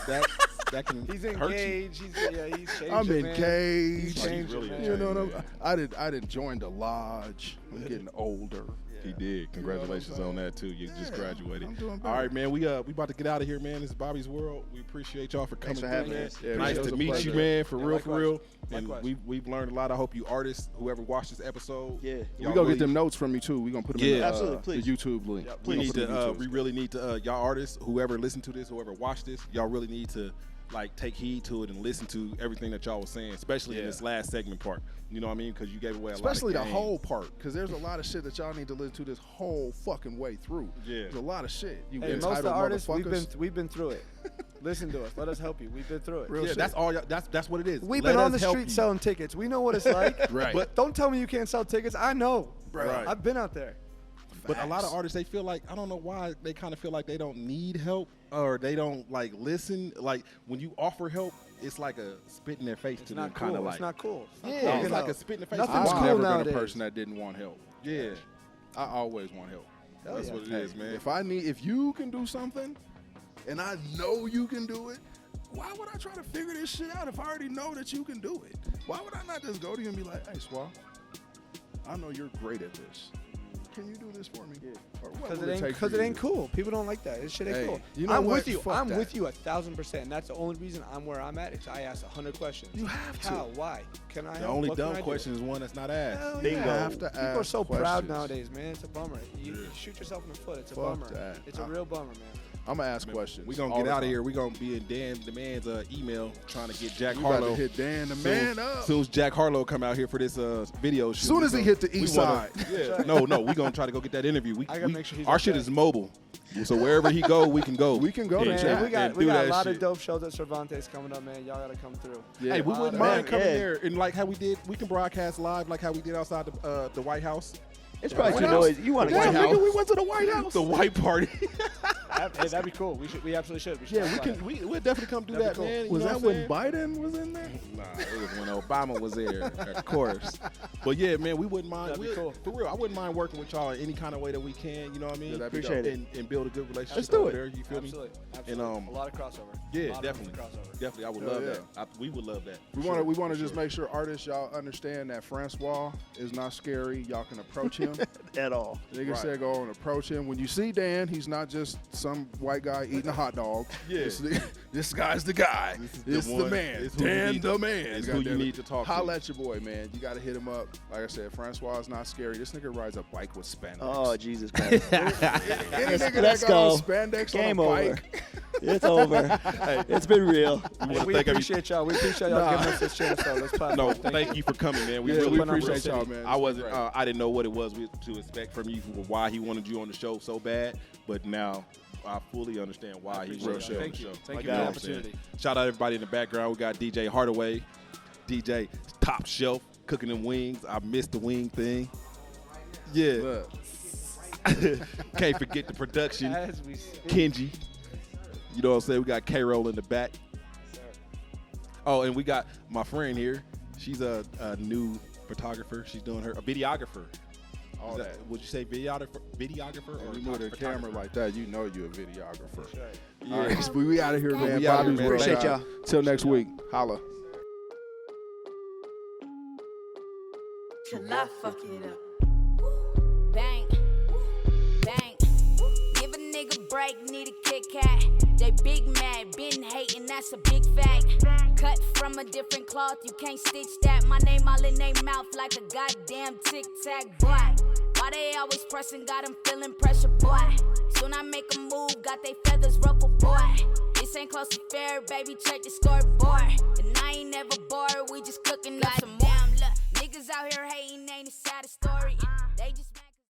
better. that can He's hurt you. engaged. He's changed. I'm man. engaged. He's changed, really man. You know what I'm, Yeah. I didn't join the lodge. I'm getting older. He did. Congratulations saying? on that too. You just Yeah, graduated. I'm doing All better. right, man. We about to get out of here, man. This is Bobby's World. We appreciate y'all for coming for through, having man. us. Yeah, Nice man, it was to a meet pleasure. you, man. For Yeah, real, likewise. for real. And Likewise. we've learned a lot. I hope you artists, whoever watched this episode, Yeah. We y'all gonna really- get them notes from you too. We gonna put them Yeah. in the, Absolutely, the please. YouTube link. Yep, We gonna need put them in to. YouTube. We really need to. Y'all artists, whoever listened to this, whoever watched this, y'all really need to like take heed to it and listen to everything that y'all was saying, especially in Yeah. this last segment part. You know what I mean? Because you gave away a Especially lot the of whole part, because there's a lot of shit that y'all need to listen to this whole fucking way through. Yeah. There's a lot of shit. You Hey, most entitled of the artists, motherfuckers. we've been through it. Listen to us. Let us help you. We've been through it. Real Yeah, shit. that's all. That's what it is. We've Let been on us the help street you. selling tickets. We know what it's like. Right. But don't tell me you can't sell tickets. I know. Right. I've been out there. But a lot of artists, they feel like, I don't know why, they kind of feel like they don't need help or they don't like listen. Like when you offer help, it's like a spit in their face It's to them not kind of cool. like. It's not cool. Yeah, it's like a spit in the face. Nothing's I've cool never been nowadays. a person that didn't want help. Yeah, I always want help. Hell that's yeah. what it is, man. If you can do something, and I know you can do it, why would I try to figure this shit out if I already know that you can do it? Why would I not just go to you and be like, hey, Swah, I know you're great at this. Can you do this for me? Or what Because will it take because for it you? ain't cool. People don't like that. This shit ain't Hey, cool. you know I'm what? with you. Fuck I'm that. with you 1,000%. That's the only reason I'm where I'm at. Is I ask 100 questions. You have to. How? Why? Can I? The help? only What can dumb I do? question is one that's not asked. Hell You yeah. have to People are ask so proud questions. nowadays, man. It's a bummer. You shoot yourself in the foot. It's a Fuck bummer. that. It's a real bummer, man. I'm going to ask questions. We're gonna all get the out of time. here. We're gonna be in Dan the man's email trying to get Jack You about to Harlow. hit Dan the Soon- man up. Soon as Jack Harlow come out here for this video shoot. Soon as he hit the we east wanna- side. Yeah. No, we're gonna try to go get that interview. I gotta make sure he's our shit okay. is mobile. So wherever he go, we can go. We can go to and, Jack. Man, we got and we do got a that lot shit. of dope shows at Cervantes coming up, man. Y'all gotta come through. Yeah. Hey, we wouldn't man, mind coming yeah. there and like how we did. We can broadcast live like how we did outside the White House. It's probably too White House. noisy. You want to White get House. Nigga, we went to the White House. The white party. Hey, that'd be cool. We absolutely should. We should Yeah, we talk can. about We'll definitely come do That'd that, be cool. man. You Was know that what I'm when saying? Biden was in there? Nah, it was when Obama was there, of course. But yeah, man, we wouldn't mind. That'd be cool. For real, I wouldn't mind working with y'all in any kind of way that we can. You know what I mean? Yeah, that'd be Appreciate dope. it. And build a good relationship. Let's do over it. there. You feel Absolutely. me? Absolutely. And, a lot of crossover. Yeah, A lot of definitely. crossover. Definitely, I would Hell love yeah. that. We would love that. We Sure, want to for just sure. make sure artists y'all understand that Francois is not scary. Y'all can approach him. at all. Nigga Right. said go and approach him. When you see Dan, he's not just some white guy eating a hot dog. Yeah. This guy's the guy. This is the one. man. It's who you Dan need- the man. it's who you Goddamn it. need to talk to. Holla at your boy, man. You got to hit him up. Like I said, Francois is not scary. This nigga rides a bike with spandex. Oh, Jesus Christ. Any nigga let's that got on go. spandex Game on a over. bike. It's over. It's been real. wanna We thank every- appreciate y'all. We appreciate y'all giving us this chance. So let's platform. No, thank you for coming, man. We Yeah, really we appreciate it. y'all, man. I It's wasn't. been great. I didn't know what it was to expect from you, why he wanted you on the show so bad, but now I fully understand why he appreciate wanted you y'all. on Thank the you. show. Thank you know for the what I'm saying? opportunity. Shout out everybody in the background. We got DJ Hardaway, DJ Top Shelf cooking them wings. I missed the wing thing. Yeah, Look, can't forget the production. As we speak. Kenji. You know what I'm saying? We got K-Roll in the back. Oh, and we got my friend here. She's a new photographer. She's doing a videographer. all that. Would you say videographer or When you move the photographer? camera like that, you know you're a videographer. That's right. All right, we out of here, man. We outta here, Bobby's man. World. Appreciate Shop. y'all. Till next week. Holla. Till I fuck it up. Bang, bang. Give a nigga break, need a Kit Kat. They big mad, been hating, that's a big fact. Cut from a different cloth, you can't stitch that. My name all in they mouth like a goddamn tic tac, boy. Why they always pressing, got them feeling pressure, boy. Soon I make a move, got they feathers ruffled, boy. This ain't close to fair, baby, check the scoreboard. And I ain't never bored, we just cooking up some more. Damn, look, niggas out here hating, ain't a sad story.